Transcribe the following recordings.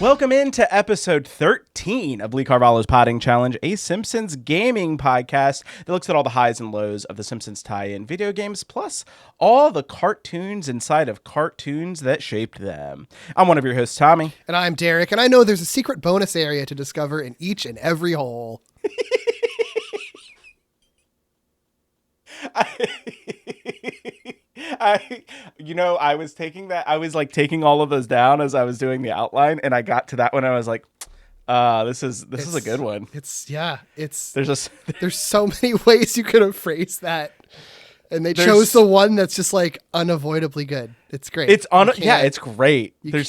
Welcome into episode 13 of Lee Carvalho's Potting Challenge, a Simpsons gaming podcast that looks at all the highs and lows of the Simpsons tie-in video games, plus all the cartoons inside of cartoons that shaped them. I'm one of your hosts, Tommy. And I'm Derek, and I know there's a secret bonus area to discover in each and every hole. I was taking all of those down as I was doing the outline, and I got to that one. And I was like, this is a good one. There's so many ways you could have phrased that. And they chose the one that's just like unavoidably good. It's great. It's great. There's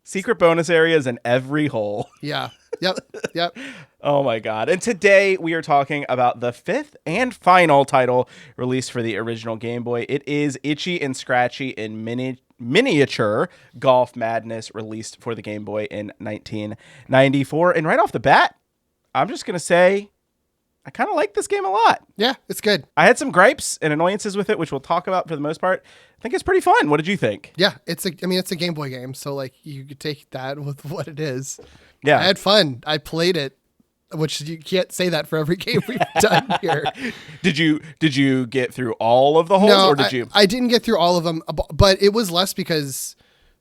secret bonus areas in every hole. Yeah. Yep. Oh my God. And today we are talking about the fifth and final title released for the original Game Boy. It is Itchy and Scratchy in Miniature Golf Madness, released for the Game Boy in 1994. And right off the bat, I'm just going to say I kind of like this game a lot. Yeah, it's good. I had some gripes and annoyances with it, which we'll talk about for the most part. I think it's pretty fun. What did you think? Yeah, it's a Game Boy game, so like you could take that with what it is. Yeah. I had fun. I played it, which you can't say that for every game we've done here. Did you get through all of the holes, No, or did you? I didn't get through all of them, but it was less because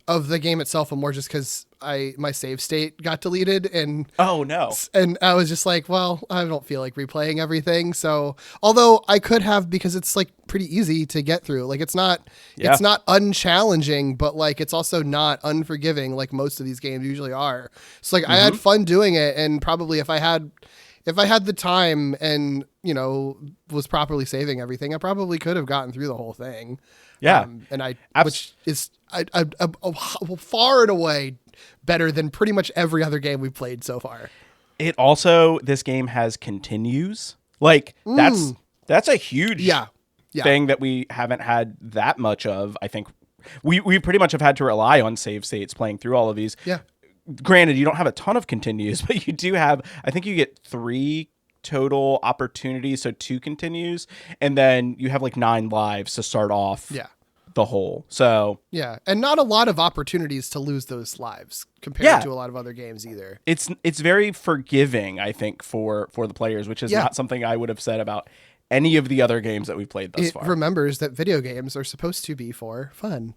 of the game itself and more just because my save state got deleted, and Oh no. and I was just like, well, I don't feel like replaying everything. So although I could have, because it's like pretty easy to get through, like it's not unchallenging, but like it's also not unforgiving like most of these games usually are. So like I had fun doing it, and probably if I had the time and, was properly saving everything, I probably could have gotten through the whole thing. Yeah. Which is far and away better than pretty much every other game we've played so far. This game has continues. Like that's a huge thing that we haven't had that much of. I think we pretty much have had to rely on save states playing through all of these. Yeah. Granted, you don't have a ton of continues, but you do have, I think you get 3 total opportunities, so 2 continues, and then you have like 9 lives to start off the hole. So yeah, and not a lot of opportunities to lose those lives compared to a lot of other games either. It's very forgiving, I think, for the players, which is not something I would have said about any of the other games that we've played thus far. It remembers that video games are supposed to be for fun.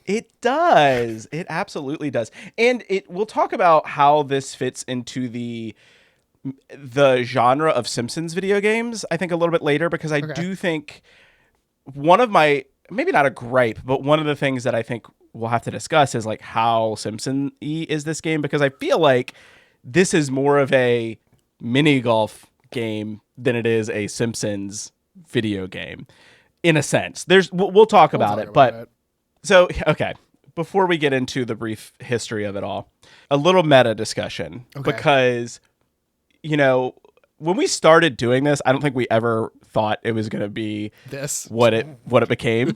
It does. It absolutely does. And we'll talk about how this fits into the genre of Simpsons video games, I think, a little bit later, because I do think one of my, maybe not a gripe, but one of the things that I think we'll have to discuss is like how Simpson-y is this game, because I feel like this is more of a mini golf game than it is a Simpsons video game, in a sense. We'll talk about it. So, okay, before we get into the brief history of it all, a little meta discussion, because, when we started doing this, I don't think we ever thought it was going to be what it became,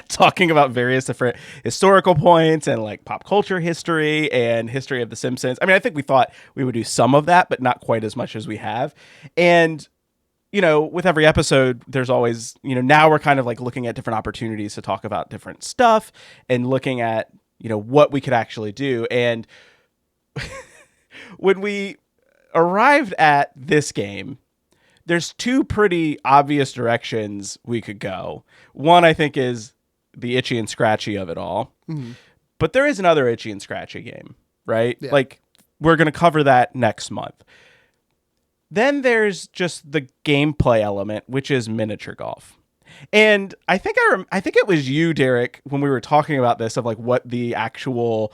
talking about various different historical points and like pop culture history and history of The Simpsons. I mean, I think we thought we would do some of that, but not quite as much as we have. And with every episode, there's always, now we're kind of like looking at different opportunities to talk about different stuff and looking at, what we could actually do. And when we arrived at this game, there's 2 pretty obvious directions we could go. One, I think, is the Itchy and Scratchy of it all. Mm-hmm. But there is another Itchy and Scratchy game, right? Yeah. Like, we're going to cover that next month. Then there's just the gameplay element, which is miniature golf. And I think it was you, Derek, when we were talking about this, of like what the actual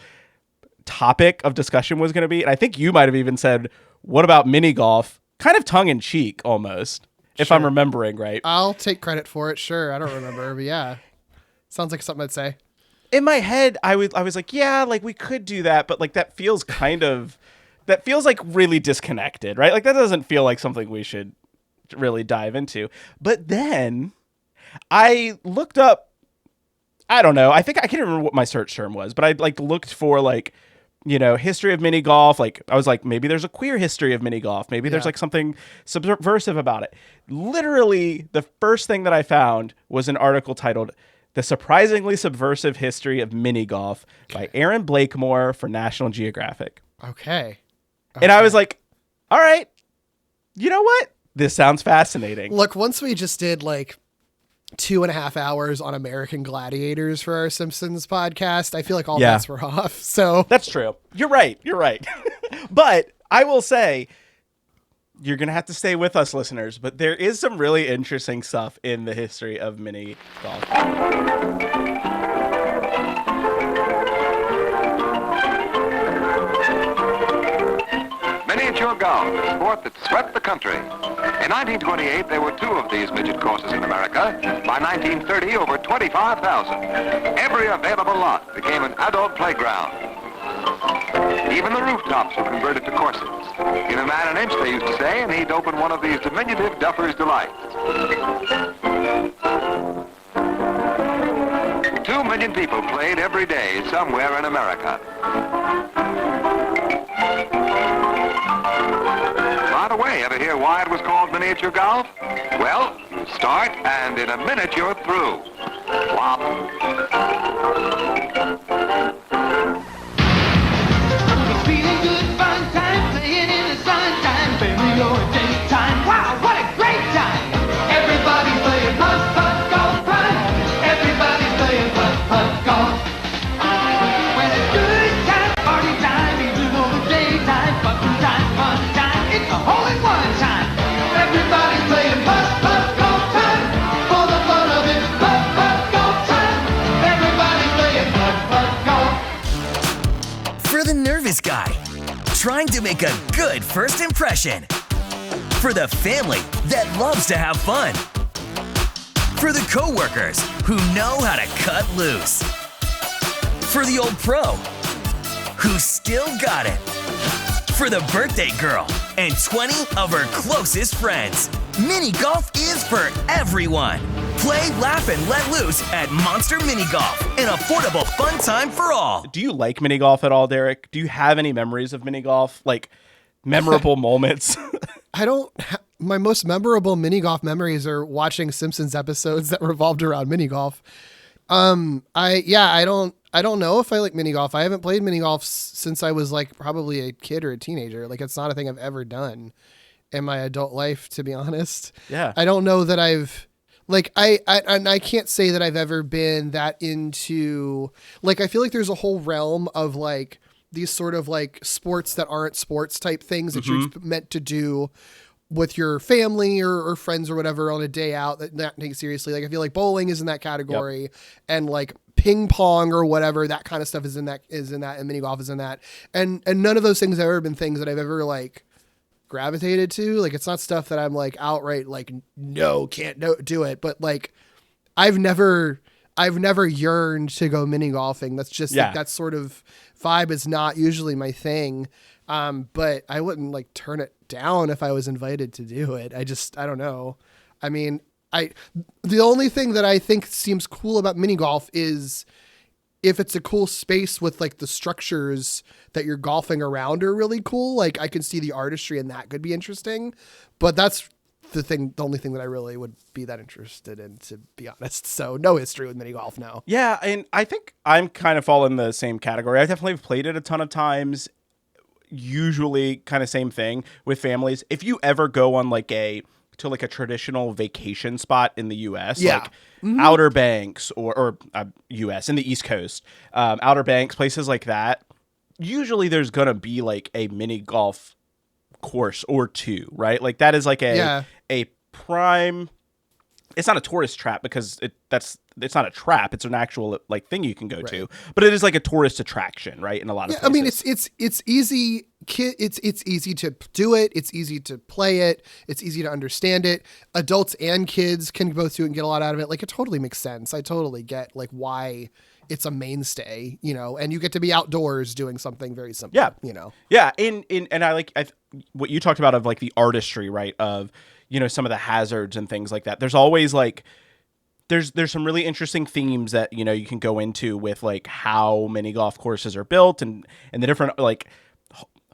topic of discussion was going to be. And I think you might have even said, what about mini golf? Kind of tongue in cheek almost, if I'm remembering right. I'll take credit for it. Sure. I don't remember, but yeah. Sounds like something I'd say. In my head, I was like, yeah, like we could do that, but like that feels like really disconnected, right? Like that doesn't feel like something we should really dive into. But then I looked up, I don't know, I think I can't remember what my search term was, but I like looked for like, history of mini golf. Like I was like, maybe there's a queer history of mini golf. Maybe there's like something subversive about it. Literally the first thing that I found was an article titled The Surprisingly Subversive History of Minigolf by Aaron Blakemore for National Geographic. Okay. And I was like, all right, you know what? This sounds fascinating. Look, once we just did like 2.5 hours on American Gladiators for our Simpsons podcast, I feel like all bets were off. So that's true. You're right. But I will say, you're going to have to stay with us, listeners, but there is some really interesting stuff in the history of mini golf. Miniature golf, a sport that swept the country. In 1928, there were 2 of these midget courses in America. By 1930, over 25,000. Every available lot became an adult playground. Even the rooftops were converted to courses. In a man an inch, they used to say, and he'd open one of these diminutive Duffer's Delights. 2 million people played every day somewhere in America. By the way, ever hear why it was called miniature golf? Well, you start, and in a minute you're through. Wow. Feeling good, fun time, playing in the sunshine, family or daytime. Wow, what a great time! Everybody's playing putt golf, right? Everybody's playing putt golf. When it's good time, party time, even over daytime, fun time, it's a hole-in-one time. Everybody's playing putt golf time, for the fun of it, putt golf time. Everybody's playing putt golf. For the nervous guy, trying to make a good first impression. For the family that loves to have fun. For the coworkers who know how to cut loose. For the old pro who still got it. For the birthday girl and 20 of her closest friends. Mini golf is for everyone. Play, laugh, and let loose at Monster Mini Golf, an affordable fun time for all. Do you like mini golf at all, Derek? Do you have any memories of mini golf? Like memorable moments? My most memorable mini golf memories are watching Simpsons episodes that revolved around mini golf. I don't know if I like mini golf. I haven't played mini golf since I was like probably a kid or a teenager. Like it's not a thing I've ever done in my adult life, to be honest. Yeah. I don't know that I've like, I can't say that I've ever been that into, like, I feel like there's a whole realm of like these sort of like sports that aren't sports type things that you're meant to do with your family or friends or whatever on a day out that not take seriously. Like I feel like bowling is in that category and like ping pong or whatever, that kind of stuff is in that, and mini golf is in that. And none of those things have ever been things that I've ever like gravitated to. Like it's not stuff that I'm like outright like, no, can't do it. But like, I've never yearned to go mini golfing. That's just like, that sort of vibe is not usually my thing. But I wouldn't like turn it down if I was invited to do it. I don't know. I mean, the only thing that I think seems cool about mini golf is if it's a cool space with like the structures that you're golfing around are really cool. Like I can see the artistry and that could be interesting, but that's the only thing that I really would be that interested in, to be honest. So no history with mini golf now. Yeah. And I think I'm kind of fall in the same category. I definitely have played it a ton of times. Usually kind of same thing with families. If you ever go on like a traditional vacation spot in the US, like Outer Banks or US in the East Coast, Outer Banks, places like that, usually there's going to be like a mini golf course or two, right? Like that is like a prime, it's not a tourist trap because it's not a trap. It's an actual like thing you can go to, but it is like a tourist attraction, right? In a lot of places. I mean, it's easy. It's easy to do it. It's easy to play it. It's easy to understand it. Adults and kids can both do it and get a lot out of it. Like it totally makes sense. I totally get like why it's a mainstay, you know, and you get to be outdoors doing something very simple. Yeah, you know. Yeah, and I like what you talked about of like the artistry, right? Of, you know, some of the hazards and things like that. There's always like there's some really interesting themes that, you know, you can go into with like how mini golf courses are built and the different like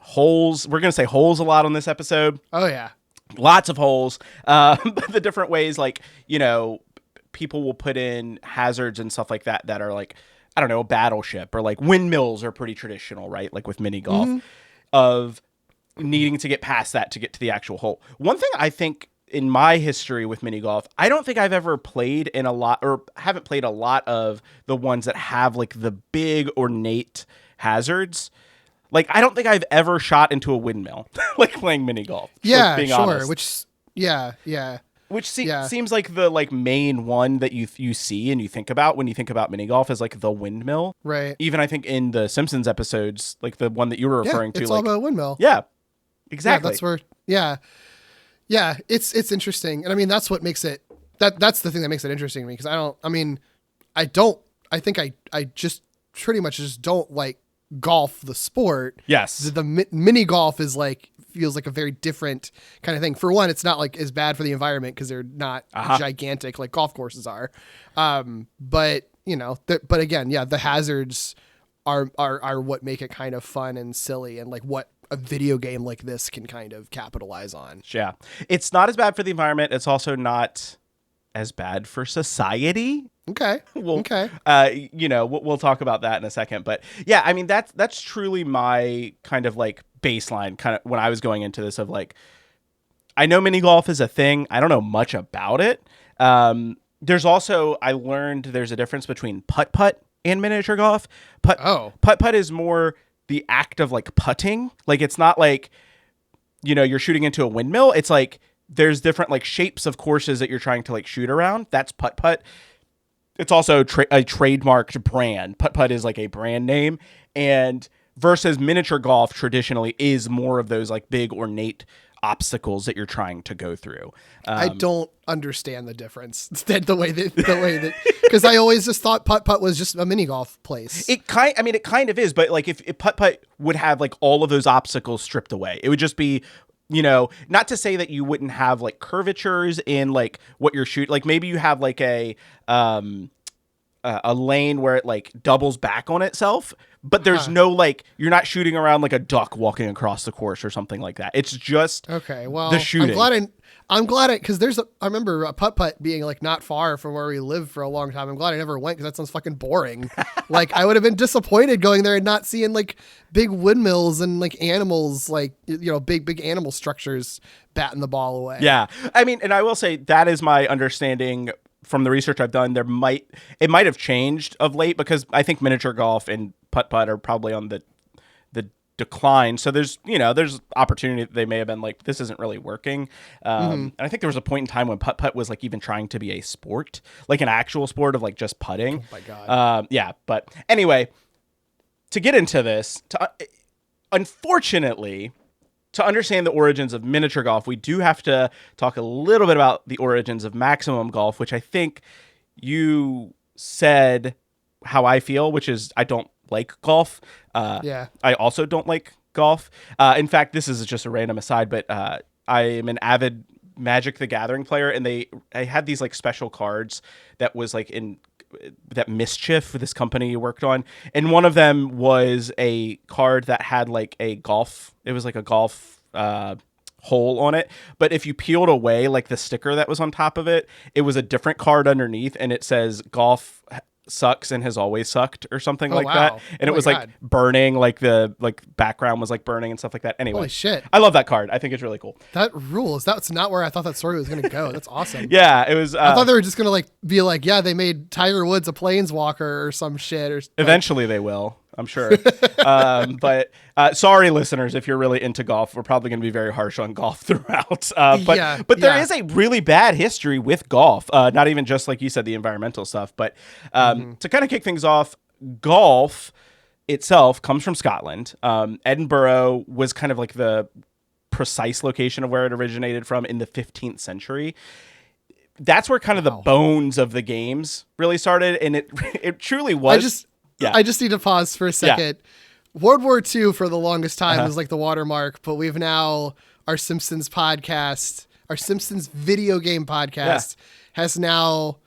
holes. We're gonna say holes a lot on this episode. Oh yeah, lots of holes. But the different ways, like, you know, people will put in hazards and stuff like that are like, I don't know, a battleship, or like windmills are pretty traditional, right? Like with mini golf, of needing to get past that to get to the actual hole. One thing I think in my history with mini golf, I don't think I've ever played in a lot, or haven't played a lot of the ones that have like the big ornate hazards. Like, I don't think I've ever shot into a windmill, like playing mini golf. Yeah, being sure. honest. Which Seems like the like main one that you see and you think about when you think about mini golf is like the windmill. Right. Even I think in the Simpsons episodes, like the one that you were referring to, it's like, all about a windmill. Yeah, exactly. Yeah, that's where. Yeah, it's interesting, and I mean that's what makes it. That's the thing that makes it interesting to me, because I think I just pretty much just don't like golf the sport. Yes. The mini golf is like, feels like a very different kind of thing. For one, it's not like as bad for the environment because they're not gigantic like golf courses are. But you know, but again, yeah, the hazards are what make it kind of fun and silly, and like what a video game like this can kind of capitalize on. Yeah. It's not as bad for the environment. It's also not as bad for society. Okay. Okay. You know, we'll talk about that in a second, but yeah, I mean, that's truly my kind of like baseline kind of when I was going into this, of like, I know mini golf is a thing. I don't know much about it. There's also, I learned there's a difference between putt-putt and miniature golf. Putt-putt is more the act of like putting. Like, it's not like, you know, you're shooting into a windmill. It's like, there's different like shapes of courses that you're trying to like shoot around. That's putt-putt. It's also a trademarked brand. Putt-putt is like a brand name, and versus miniature golf traditionally is more of those like big ornate obstacles that you're trying to go through. I don't understand the difference. the way that because I always just thought putt-putt was just a mini golf place. It kind of is, but like if putt-putt would have like all of those obstacles stripped away, it would just be, you know, not to say that you wouldn't have like curvatures in like what you're shooting. Like maybe you have like a lane where it like doubles back on itself, but there's no like, you're not shooting around like a duck walking across the course or something like that. It's just okay. Well, the shooting. I'm glad because I remember a putt-putt being like not far from where we lived for a long time. I'm glad I never went because that sounds fucking boring. Like, I would have been disappointed going there and not seeing like big windmills and like animals, like, you know, big animal structures batting the ball away. Yeah. I mean, and I will say that is my understanding from the research I've done. It might have changed of late, because I think miniature golf and putt-putt are probably on the decline. So there's opportunity that they may have been like, this isn't really working. And I think there was a point in time when putt-putt was like even trying to be a sport, like an actual sport of like just putting. Oh my God. Yeah. But anyway, to get into this, unfortunately, to understand the origins of miniature golf, we do have to talk a little bit about the origins of maximum golf, which I think you said how I feel, which is I don't like golf. Yeah. I also don't like golf. In fact, this is just a random aside, but I am an avid Magic the Gathering player, and I had these like special cards that was like in that Mischief, this company you worked on, and one of them was a card that had like a golf. It was like a golf hole on it, but if you peeled away like the sticker that was on top of it, it was a different card underneath, and it says golf sucks and has always sucked or something like that, and it was like burning, like the like background was like burning and stuff like that. Anyway, holy shit, I love that card. I think it's really cool. That rules. That's not where I thought that story was going to go. That's awesome. Yeah, it was. I thought they were just going to like be like, yeah, they made Tiger Woods a planeswalker or some shit, or eventually they will, I'm sure. But sorry, listeners, if you're really into golf, we're probably going to be very harsh on golf throughout. But there is a really bad history with golf. Not even just like you said, the environmental stuff, but to kind of kick things off, golf itself comes from Scotland. Edinburgh was kind of like the precise location of where it originated from in the 15th century. That's where kind of the bones of the games really started, and it truly was. I just need to pause for a second. Yeah. World War II for the longest time was like the watermark, but we've now, our Simpsons podcast, our Simpsons video game podcast has now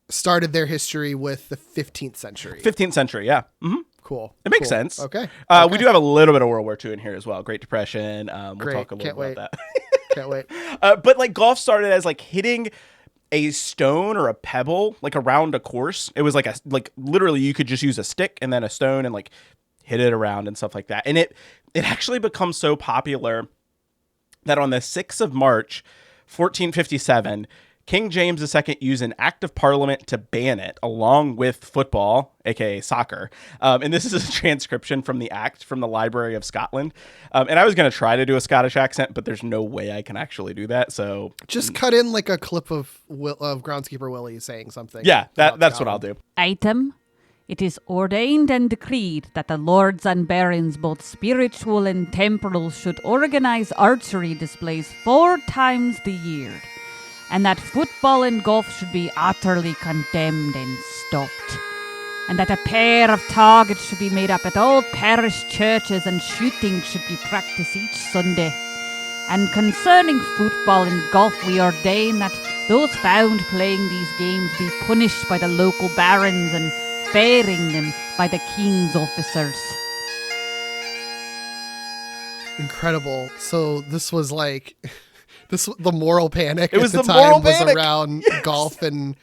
started their history with the 15th century. 15th century, yeah. Mm-hmm. Cool. It makes sense. Okay. We do have a little bit of World War II in here as well. Great Depression. We'll talk a little bit about that. Can't wait. But like golf started as like hitting. a stone or a pebble like around a course. It was like literally you could just use a stick and then a stone and like hit it around and stuff like that. And it actually becomes so popular that on the 6th of March, 1457, King James II used an act of parliament to ban it, along with football, aka soccer. And this is a transcription from the act from the Library of Scotland. And I was going to try to do a Scottish accent, but there's no way I can actually do that. So just cut in like a clip of Groundskeeper Willie saying something. Yeah, that's what I'll do. Item. It is ordained and decreed that the lords and barons, both spiritual and temporal, should organize archery displays 4 times the year, and that football and golf should be utterly condemned and stopped, and that a pair of targets should be made up at all parish churches, and shooting should be practiced each Sunday. And concerning football and golf, we ordain that those found playing these games be punished by the local barons and fairing them by the king's officers. Incredible. So this was like the moral panic It was at the the moral time was panic. around golf and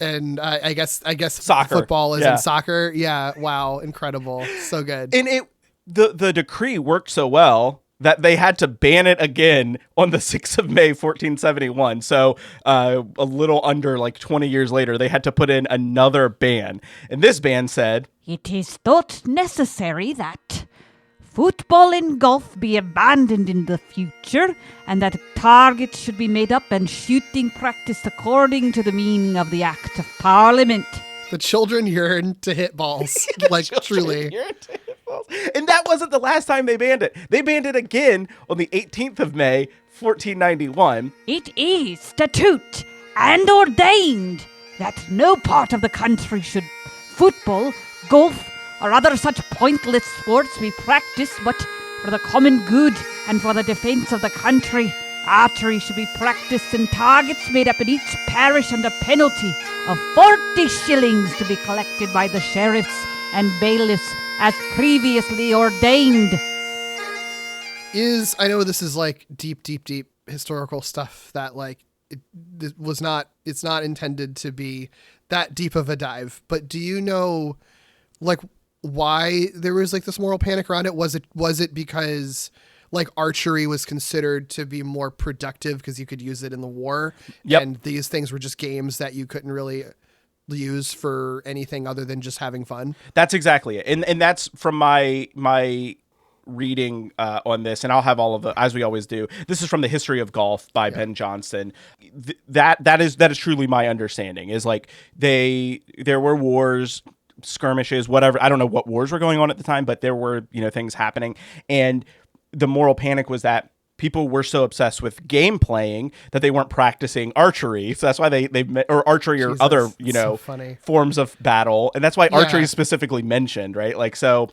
I guess Soccer. football is Yeah. in soccer. Yeah, wow, incredible. So good. And the decree worked so well that they had to ban it again on the 6th of May, 1471. So a little under like 20 years later, they had to put in another ban. And this ban said, It is thought necessary that football and golf be abandoned in the future, and that targets should be made up and shooting practiced according to the meaning of the Act of Parliament. The children yearn to hit balls. Like truly. And that wasn't the last time they banned it. They banned it again on the 18th of May, 1491. It is statute and ordained that no part of the country should football, golf, or other such pointless sports be practiced, but for the common good and for the defence of the country, archery should be practiced and targets made up in each parish under penalty of 40 shillings to be collected by the sheriffs and bailiffs as previously ordained. I know this is like deep historical stuff that like it's not intended to be that deep of a dive, but do you know like why there was like this moral panic around it? Was it because like archery was considered to be more productive because you could use it in the war? Yep. And these things were just games that you couldn't really use for anything other than just having fun? That's exactly it. And that's from my reading on this, and I'll have all of the, as we always do. This is from the History of Golf by Ben Johnston. That is truly my understanding, is like there were wars, skirmishes, whatever. I don't know what wars were going on at the time, but there were, things happening. And the moral panic was that people were so obsessed with game playing that they weren't practicing archery. So that's why they or archery or other, so funny forms of battle. And that's why archery is specifically mentioned, right? Like, so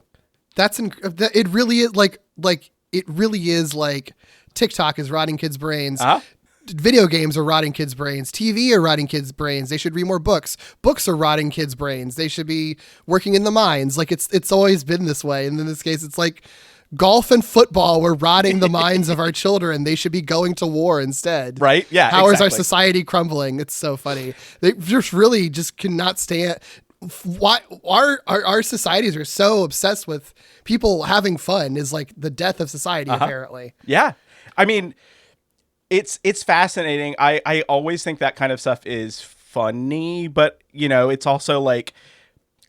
it really is like TikTok is rotting kids' brains. Video games are rotting kids' brains. TV are rotting kids' brains. They should read more books. Books are rotting kids' brains. They should be working in the mines. Like it's always been this way. And in this case, it's like golf and football were rotting the minds of our children. They should be going to war instead. Right? Yeah. How is our exactly. society crumbling? It's so funny. They just really just cannot stand. Why our societies are so obsessed with people having fun is like the death of society, apparently. Yeah. I mean, it's fascinating. I always think that kind of stuff is funny, but it's also like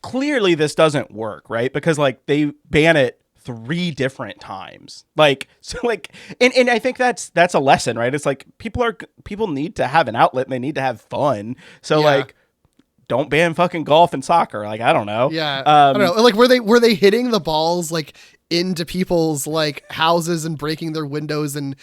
clearly this doesn't work, right? Because like they ban it 3 different times. Like, so like, and I think that's a lesson, right? It's like people need to have an outlet and they need to have fun. So like, don't ban fucking golf and soccer. Like, I don't know. Yeah. I don't know. Like, were they hitting the balls like into people's like houses and breaking their windows and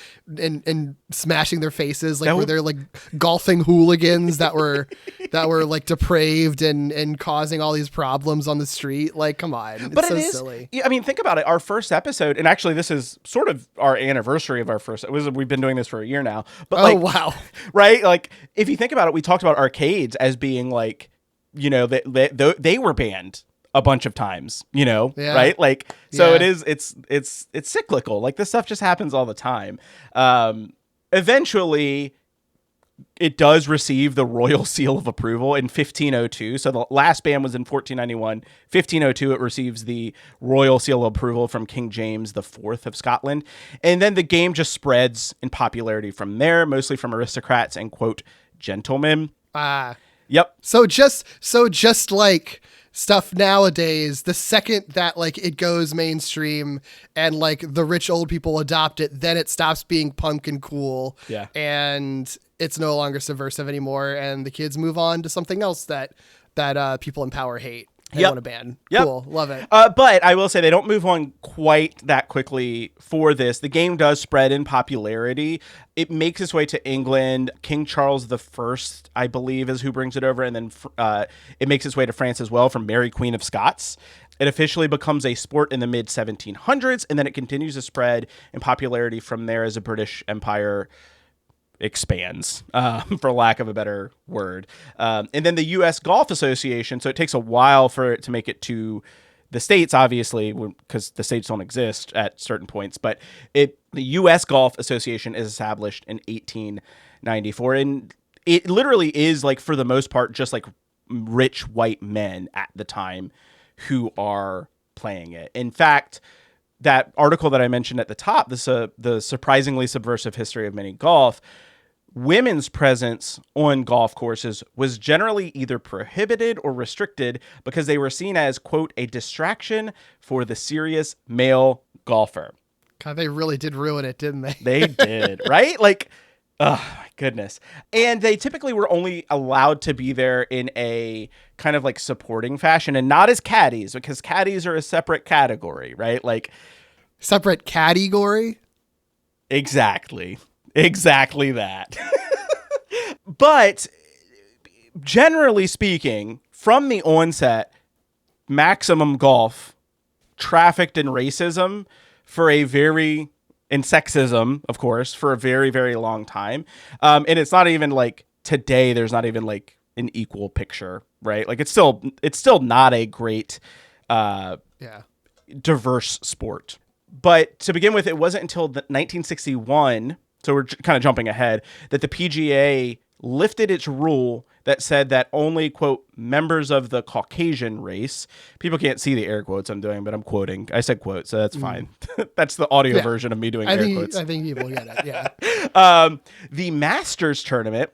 smashing their faces? Like, were there like golfing hooligans that were like depraved and causing all these problems on the street? Like, come on. It's so silly. I mean, think about it. Our first episode, and actually this is sort of our anniversary of our first, we've been doing this for a year now. But wow. Right? Like, if you think about it, we talked about arcades as being like, they were banned a bunch of times, right? Like, so it's cyclical. Like, this stuff just happens all the time. Eventually, it does receive the royal seal of approval in 1502. So the last ban was in 1491. 1502, it receives the royal seal of approval from King James IV of Scotland. And then the game just spreads in popularity from there, mostly from aristocrats and, quote, gentlemen. Yep. So just like stuff nowadays, the second that like it goes mainstream and like the rich old people adopt it, then it stops being punk and cool. Yeah. And it's no longer subversive anymore, and the kids move on to something else that people in power hate and want to ban. Yep. Cool. Love it. But I will say they don't move on quite that quickly for this. The game does spread in popularity. It makes its way to England. King Charles I, I believe, is who brings it over. And then it makes its way to France as well from Mary Queen of Scots. It officially becomes a sport in the mid 1700s. And then it continues to spread in popularity from there as the British Empire expands, for lack of a better word. And then the U.S. Golf Association, so it takes a while for it to make it to the States, obviously, because the States don't exist at certain points, but the U.S. Golf Association is established in 1894, and it literally is, like, for the most part, just like rich white men at the time who are playing it. In fact, that article that I mentioned at the top, the surprisingly subversive history of mini golf, women's presence on golf courses was generally either prohibited or restricted because they were seen as, quote, a distraction for the serious male golfer. God, they really did ruin it, didn't they? They did, right? Like, oh my goodness. And they typically were only allowed to be there in a kind of like supporting fashion and not as caddies, because caddies are a separate category, right? Like, separate category? Exactly that. But generally speaking, from the onset, Maximum Golf trafficked in racism and sexism, of course, for a very, very long time. And it's not even like today, there's not even like an equal picture, right? Like it's still not a great, diverse sport. But to begin with, it wasn't until 1961, so we're kind of jumping ahead, that the PGA lifted its rule that said that only, quote, members of the Caucasian race, people can't see the air quotes I'm doing, but I'm quoting. I said quote, so that's fine. That's the audio version of me doing air quotes. I think people get it, yeah. The Masters tournament,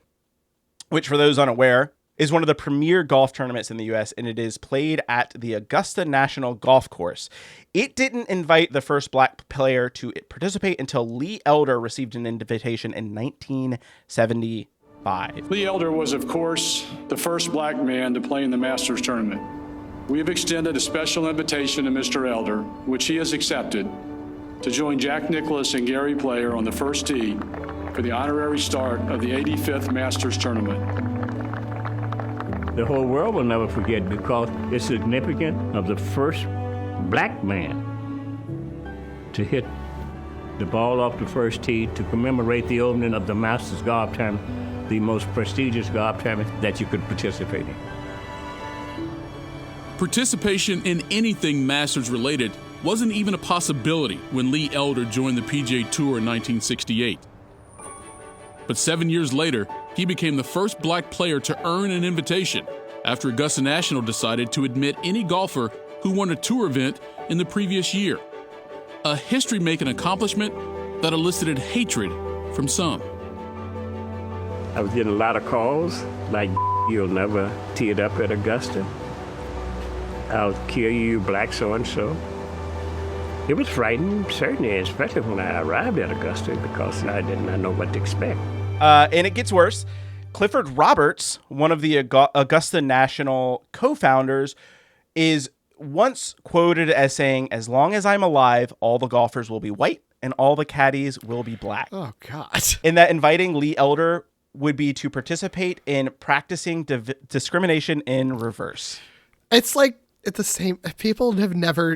which for those unaware, is one of the premier golf tournaments in the U.S., and it is played at the Augusta National Golf Course. It didn't invite the first black player to participate until Lee Elder received an invitation in 1975. Lee Elder was, of course, the first black man to play in the Masters tournament. We have extended a special invitation to Mr. Elder, which he has accepted, to join Jack Nicklaus and Gary Player on the first tee for the honorary start of the 85th Masters tournament. The whole world will never forget, because it's significant of the first black man to hit the ball off the first tee to commemorate the opening of the Masters Golf Tournament, the most prestigious golf tournament that you could participate in. Participation in anything Masters related wasn't even a possibility when Lee Elder joined the PGA Tour in 1968. But 7 years later, he became the first black player to earn an invitation after Augusta National decided to admit any golfer who won a tour event in the previous year. A history-making accomplishment that elicited hatred from some. I was getting a lot of calls, like, you'll never tee it up at Augusta. I'll kill you, black so-and-so. It was frightening, certainly, especially when I arrived at Augusta, because I did not know what to expect. And it gets worse. Clifford Roberts, one of the Augusta National co-founders, is once quoted as saying, "As long as I'm alive, all the golfers will be white and all the caddies will be black." Oh, God. And that inviting Lee Elder would be to participate in practicing discrimination in reverse. It's like, it's the same. People have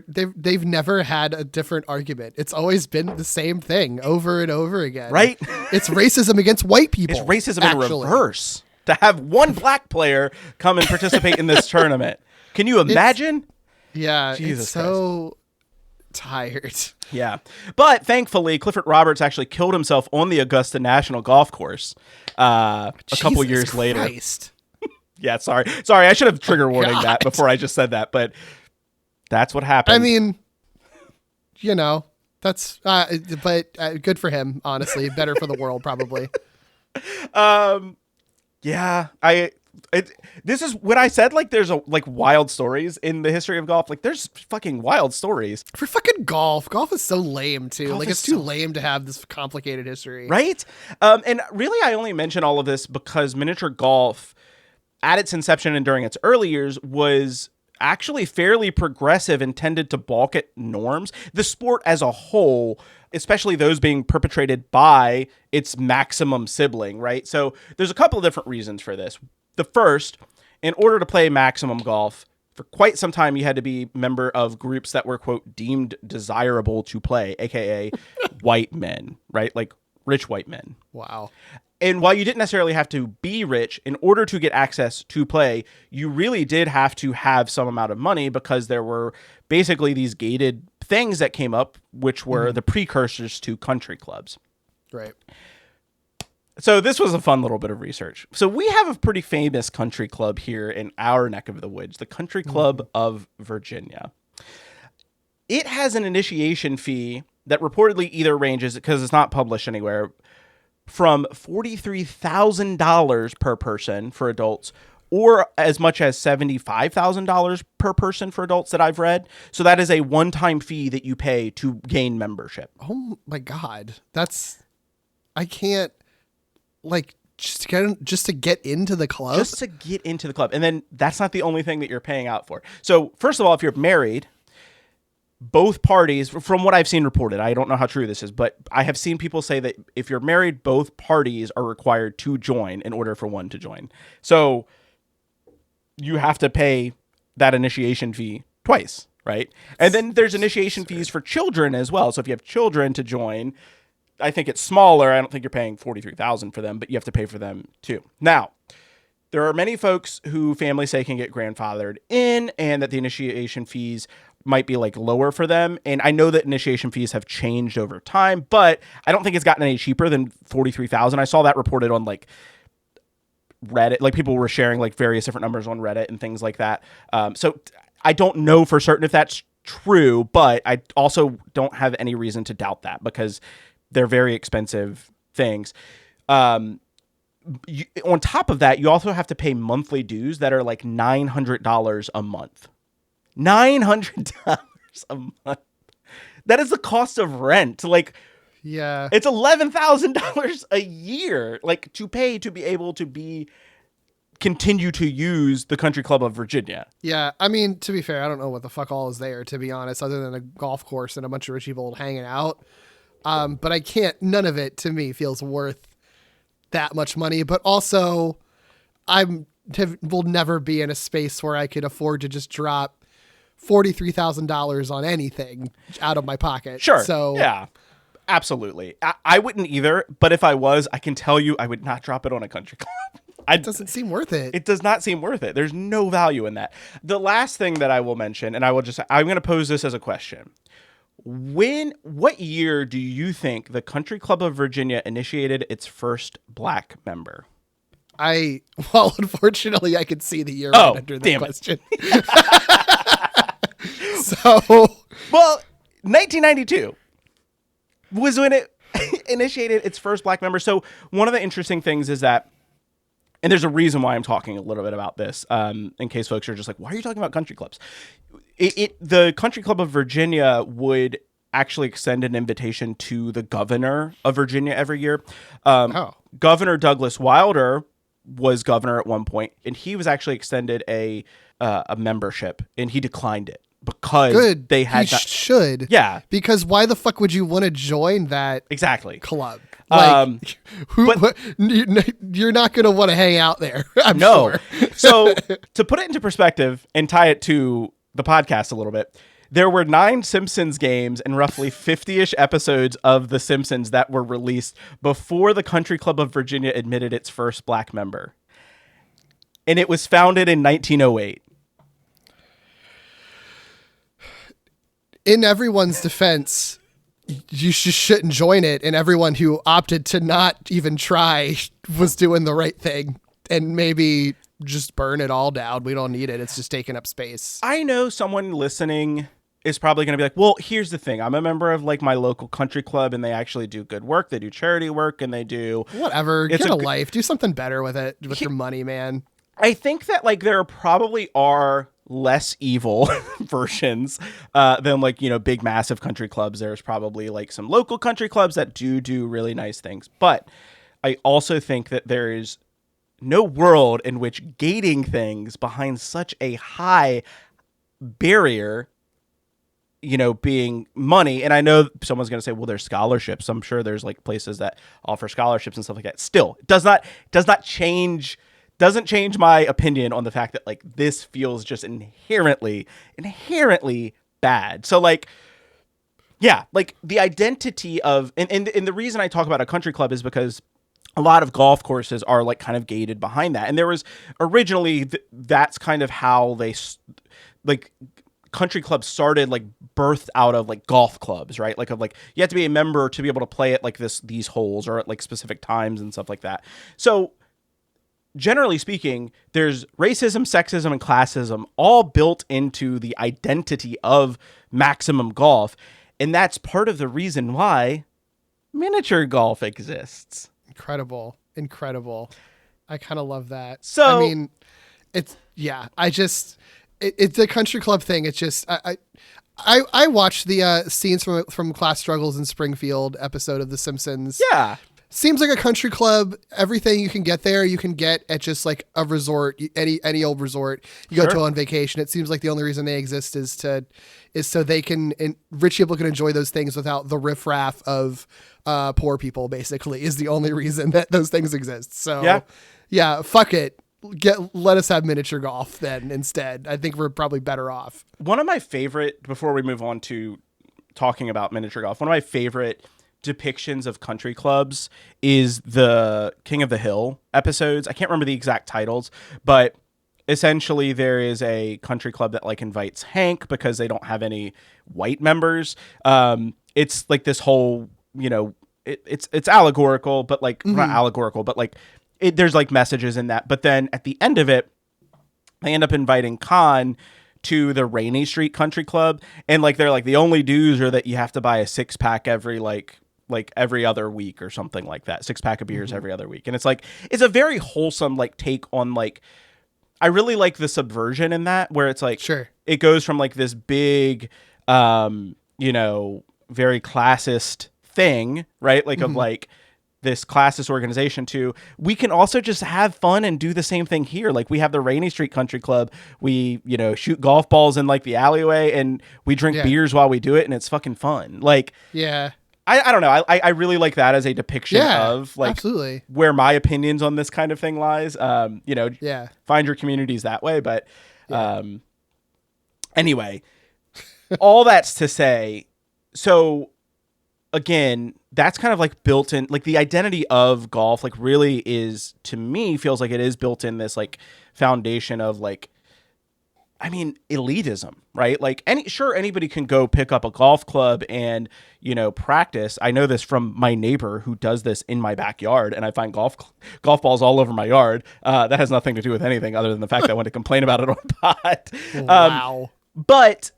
they've never had a different argument. It's always been the same thing over and over again. Right? It's racism against white people. It's racism in reverse. To have one black player come and participate in this tournament. Can you imagine? Yeah. Jesus it's so tired. Yeah. But thankfully, Clifford Roberts actually killed himself on the Augusta National Golf Course a couple years later. Yeah, sorry. I should have trigger warning that before I just said that, but that's what happened. I mean, that's but good for him, honestly. Better for the world, probably. Yeah, this is when I said like there's wild stories in the history of golf. Like there's fucking wild stories for fucking golf. Golf is so lame too. Like it's too lame to have this complicated history, right? And really, I only mention all of this because miniature golf, at its inception and during its early years, was actually fairly progressive and tended to balk at norms. The sport as a whole, especially those being perpetrated by its maximum sibling, right? So there's a couple of different reasons for this. The first, in order to play maximum golf, for quite some time, you had to be a member of groups that were, quote, deemed desirable to play, aka white men, right? Like rich white men. Wow. And while you didn't necessarily have to be rich, in order to get access to play, you really did have to have some amount of money because there were basically these gated things that came up, which were the precursors to country clubs. Right. So this was a fun little bit of research. So we have a pretty famous country club here in our neck of the woods, the Country Club of Virginia. It has an initiation fee that reportedly either ranges, because it's not published anywhere, from $43,000 per person for adults or as much as $75,000 per person for adults that I've read. So that is a one-time fee that you pay to gain membership. Oh my God. I can't just to get into the club. Just to get into the club. And then that's not the only thing that you're paying out for. So first of all, if you're married, both parties, from what I've seen reported, I don't know how true this is, but I have seen people say that if you're married, both parties are required to join in order for one to join. So you have to pay that initiation fee twice, right? And then there's initiation fees for children as well. So if you have children to join, I think it's smaller. I don't think you're paying $43,000 for them, but you have to pay for them too. Now, there are many folks who families say can get grandfathered in and that the initiation fees might be like lower for them. And I know that initiation fees have changed over time, but I don't think it's gotten any cheaper than $43,000. I saw that reported on like Reddit, like people were sharing like various different numbers on Reddit and things like that. So I don't know for certain if that's true, but I also don't have any reason to doubt that because they're very expensive things. On top of that, you also have to pay monthly dues that are like $900 a month. $900 a month. That is the cost of rent. Like, yeah, it's $11,000 a year, like to pay to be able to continue to use the Country Club of Virginia. Yeah, I mean, to be fair, I don't know what the fuck all is there, to be honest, other than a golf course and a bunch of rich people hanging out. But none of it to me feels worth that much money. But also, will never be in a space where I could afford to just drop $43,000 on anything out of my pocket. Sure. So yeah, absolutely. I wouldn't either. But if I was, I can tell you, I would not drop it on a country club. It doesn't seem worth it. It does not seem worth it. There's no value in that. The last thing that I will mention, and I'm going to pose this as a question. What year do you think the Country Club of Virginia initiated its first black member? Unfortunately, I could see the year right under the question. So, well, 1992 was when it initiated its first black member. So one of the interesting things is that, and there's a reason why I'm talking a little bit about this, in case folks are just like, why are you talking about country clubs? The Country Club of Virginia would actually extend an invitation to the governor of Virginia every year. Governor Douglas Wilder was governor at one point, and he was actually extended a membership, and he declined it because they had should. Yeah, because why the fuck would you want to join that club? Like, you're not going to want to hang out there. I'm sure. So to put it into perspective and tie it to the podcast a little bit, there were 9 Simpsons games and roughly 50-ish episodes of The Simpsons that were released before the Country Club of Virginia admitted its first black member. And it was founded in 1908. in everyone's defense, you just shouldn't join it. And everyone who opted to not even try was doing the right thing. And maybe just burn it all down. We don't need it. It's just taking up space. I know someone listening is probably going to be like, well, here's the thing. I'm a member of like my local country club and they actually do good work. They do charity work and they do whatever. Get a life. Do something better with it, with your money, man. I think that like there probably are less evil versions than like, big, massive country clubs. There's probably like some local country clubs that do really nice things. But I also think that there is no world in which gating things behind such a high barrier, being money. And I know someone's going to say, well, there's scholarships. I'm sure there's like places that offer scholarships and stuff like that. Still, it doesn't change my opinion on the fact that like this feels just inherently bad. So like, yeah, like the identity of, and the reason I talk about a country club is because a lot of golf courses are like kind of gated behind that. And there was originally that's kind of how they like country clubs started, like birthed out of like golf clubs, right? Like you have to be a member to be able to play at like these holes or at like specific times and stuff like that. So generally speaking, there's racism, sexism, and classism all built into the identity of Maximum Golf. And that's part of the reason why miniature golf exists. Incredible. I kind of love that. So, I mean, it's a country club thing. It's just, I watched the scenes from Class Struggles in Springfield episode of The Simpsons. Yeah. Seems like a country club. Everything you can get there, you can get at just like a resort, any old resort you go to on vacation. It seems like the only reason they exist is so they can, and rich people can enjoy those things without the riffraff of poor people. Basically, is the only reason that those things exist. So yeah, fuck it. Let us have miniature golf then instead. I think we're probably better off. One of my favorite, before we move on to talking about miniature golf, one of my favorite depictions of country clubs is the King of the Hill episodes. I can't remember the exact titles, but essentially there is a country club that like invites Hank because they don't have any white members. It's like this whole, it's allegorical, but like not allegorical, but like there's like messages in that. But then at the end of it, they end up inviting Khan to the Rainy Street Country Club, and like they're like the only dues are that you have to buy a 6-pack every like every other week or something like that. 6-pack of beers every other week. And it's like, it's a very wholesome like take on like, I really like the subversion in that, where it's like, it goes from like this big, very classist thing, right? Like of like this classist organization to, we can also just have fun and do the same thing here. Like we have the Rainy Street Country Club. We, shoot golf balls in like the alleyway and we drink beers while we do it. And it's fucking fun. Like, I don't know. I really like that as a depiction of like absolutely where my opinions on this kind of thing lies. Find your communities that way. But anyway, all that's to say, so again, that's kind of like built in, like the identity of golf, like really is, to me, feels like it is built in this like foundation of like, I mean, elitism, right? Like anybody can go pick up a golf club and, practice. I know this from my neighbor who does this in my backyard, and I find golf balls all over my yard. That has nothing to do with anything other than the fact that I want to complain about it on pod. Wow. But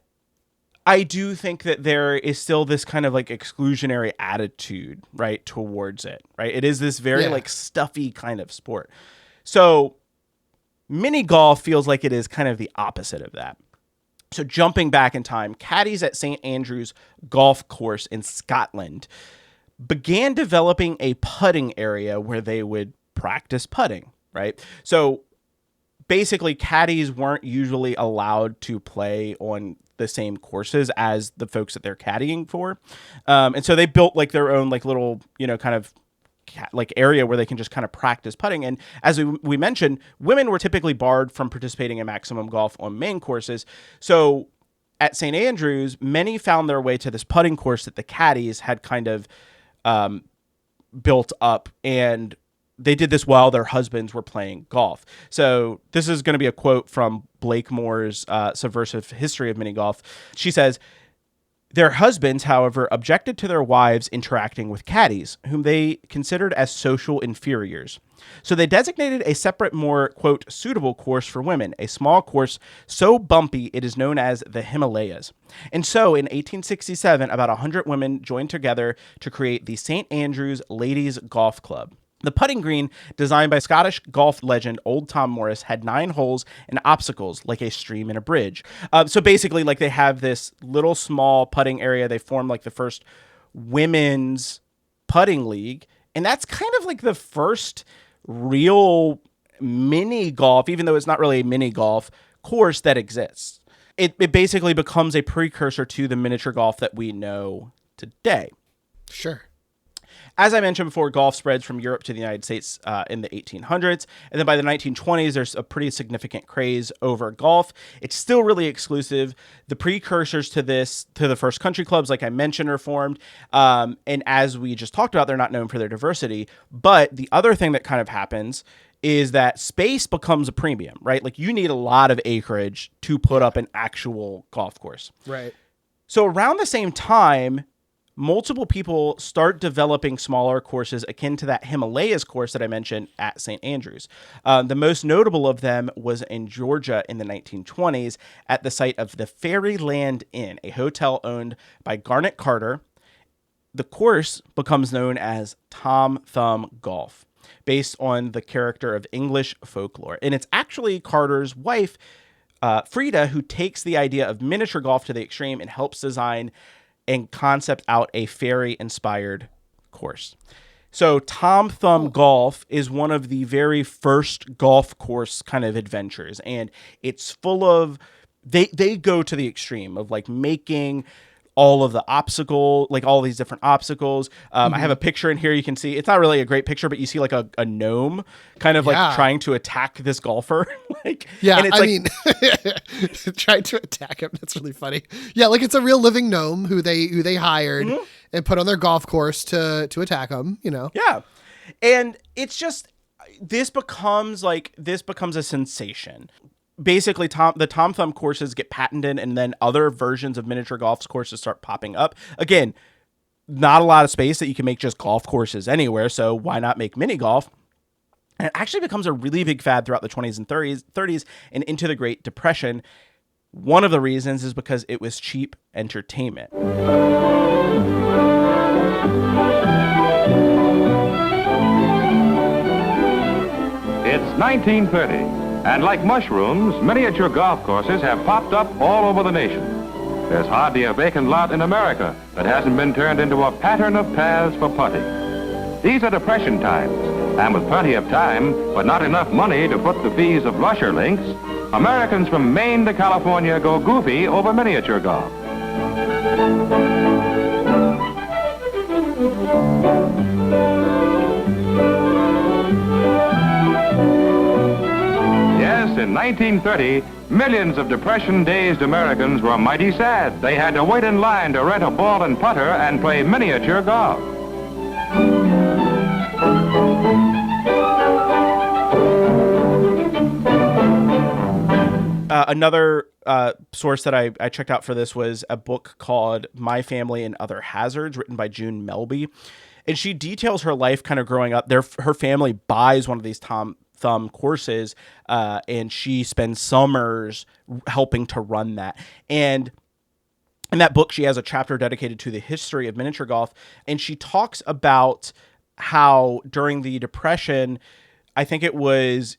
I do think that there is still this kind of like exclusionary attitude, right, towards it, right? It is this very like stuffy kind of sport. So mini golf feels like it is kind of the opposite of that. So jumping back in time, caddies at St. Andrews Golf Course in Scotland began developing a putting area where they would practice putting, right? So basically caddies weren't usually allowed to play on the same courses as the folks that they're caddying for. And so they built like their own like little, kind of like area where they can just kind of practice putting. And as we mentioned, women were typically barred from participating in Maximum Golf on main courses. So at St. Andrews, many found their way to this putting course that the caddies had kind of built up, and they did this while their husbands were playing golf. So this is going to be a quote from Blake Moore's Subversive History of Mini Golf. She says, Their husbands, however, objected to their wives interacting with caddies, whom they considered as social inferiors. So they designated a separate, more, quote, suitable course for women, a small course so bumpy it is known as the Himalayas. And so in 1867, about 100 women joined together to create the St. Andrews Ladies Golf Club. The putting green, designed by Scottish golf legend Old Tom Morris, had 9 holes and obstacles like a stream and a bridge. So basically, like, they have this little small putting area. They formed like the first women's putting league. And that's kind of like the first real mini golf, even though it's not really a mini golf course that exists. It basically becomes a precursor to the miniature golf that we know today. Sure. As I mentioned before, golf spreads from Europe to the United States in the 1800s. And then by the 1920s, there's a pretty significant craze over golf. It's still really exclusive. The precursors to this, to the first country clubs, like I mentioned, are formed. And as we just talked about, they're not known for their diversity. But the other thing that kind of happens is that space becomes a premium, right? Like, you need a lot of acreage to put up an actual golf course. Right. So around the same time, multiple people start developing smaller courses akin to that Himalayas course that I mentioned at St. Andrews. The most notable of them was in Georgia in the 1920s at the site of the Fairyland Inn, a hotel owned by Garnet Carter. The course becomes known as Tom Thumb Golf, based on the character of English folklore. And it's actually Carter's wife, Frida, who takes the idea of miniature golf to the extreme and helps design and concept out a fairy-inspired course. So Tom Thumb Golf is one of the very first golf course kind of adventures, and it's full of, they go to the extreme of like making all of the obstacle, like all these different obstacles. I have a picture in here. You can see, it's not really a great picture, but you see like a gnome kind of like trying to attack this golfer. Like, yeah, and it's mean, trying to attack him. That's really funny. Yeah. Like, it's a real living gnome who they hired and put on their golf course to attack him, you know? Yeah. And it's just, this becomes a sensation. Basically, the Tom Thumb courses get patented, and then other versions of miniature golf courses start popping up. Again, not a lot of space that you can make just golf courses anywhere, so why not make mini golf? And it actually becomes a really big fad throughout the 20s and 30s and into the Great Depression. One of the reasons is because it was cheap entertainment. It's 1930. And like mushrooms, miniature golf courses have popped up all over the nation. There's hardly a vacant lot in America that hasn't been turned into a pattern of paths for putting. These are Depression times, and with plenty of time, but not enough money to foot the fees of lusher links, Americans from Maine to California go goofy over miniature golf. In 1930, millions of depression-dazed Americans were mighty sad. They had to wait in line to rent a ball and putter and play miniature golf. Another source that I checked out for this was a book called My Family and Other Hazards, written by June Melby. And she details her life kind of growing up. Her family buys one of these Tom Thumb courses, and she spends summers helping to run that. And in that book, she has a chapter dedicated to the history of miniature golf, and she talks about how during the Depression, I think it was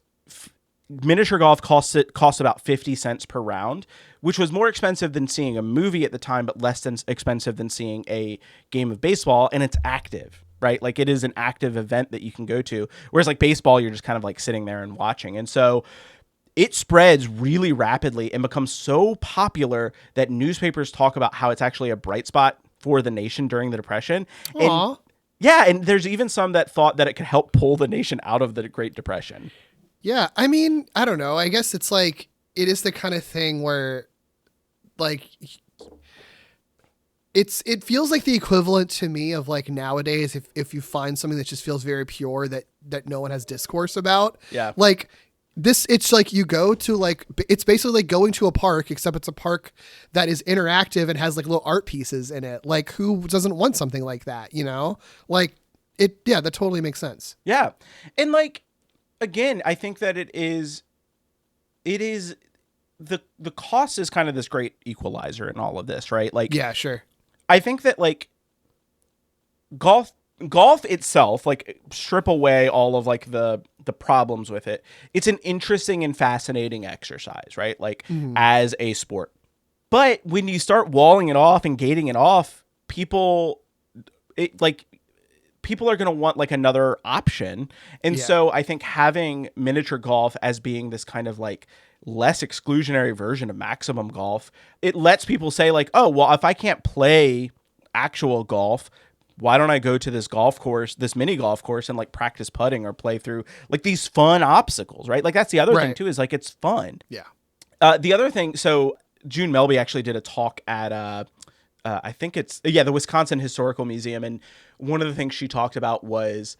miniature golf cost about 50 cents per round, which was more expensive than seeing a movie at the time, but less than expensive than seeing a game of baseball, and it's active. Right? Like, it is an active event that you can go to. Whereas like baseball, you're just kind of like sitting there and watching. And so it spreads really rapidly and becomes so popular that newspapers talk about how it's actually a bright spot for the nation during the Depression. Aww. And there's even some that thought that it could help pull the nation out of the Great Depression. Yeah. I mean, I don't know. I guess it's like, it is the kind of thing where like, it feels like the equivalent to me of like nowadays, if you find something that just feels very pure that no one has discourse about. Yeah. Like, it's like you go to like, it's basically like going to a park, except it's a park that is interactive and has like little art pieces in it. Like, who doesn't want something like that, you know? Like that totally makes sense. Yeah. And like, again, I think that it is the cost is kind of this great equalizer in all of this, right? Like, yeah, sure. I think that like golf itself, like strip away all of like the problems with it. It's an interesting and fascinating exercise, right? Like as a sport. But when you start walling it off and gating it off, people are going to want like another option. And so I think having miniature golf as being this kind of like less exclusionary version of maximum golf, it lets people say like, oh, well, if I can't play actual golf, why don't I go to this golf course, this mini golf course, and like practice putting or play through like these fun obstacles, right? Like that's the other thing too, is like it's fun. Yeah. The other thing, so June Melby actually did a talk at I think it's the Wisconsin Historical Museum, and one of the things she talked about was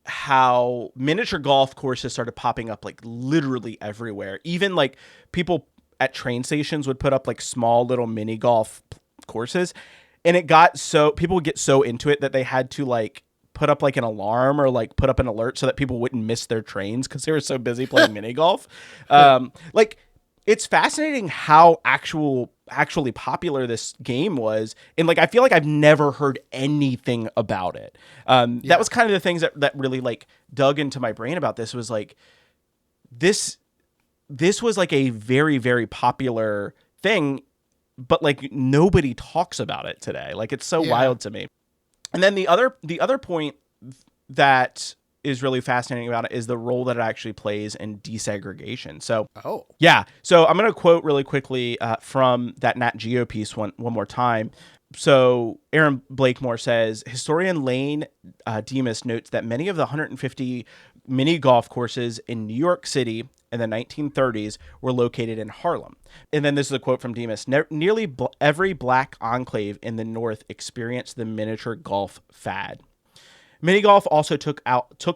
how miniature golf courses started popping up like literally everywhere. Even like people at train stations would put up like small little mini golf courses. And it got so people would get so into it that they had to like put up like an alarm or like put up an alert so that people wouldn't miss their trains because they were so busy playing mini golf. Like it's fascinating how actually popular this game was. And like, I feel like I've never heard anything about it. That was kind of the things that really like dug into my brain about this was like, this was like a very, very popular thing, but like nobody talks about it today. Like it's so wild to me. And then the other point that is really fascinating about it is the role that it actually plays in desegregation. So, so I'm going to quote really quickly from that Nat Geo piece one more time. So Aaron Blakemore says, historian Lane Demas notes that many of the 150 mini golf courses in New York City in the 1930s were located in Harlem. And then this is a quote from Demas. Nearly every black enclave in the North experienced the miniature golf fad. Mini golf also took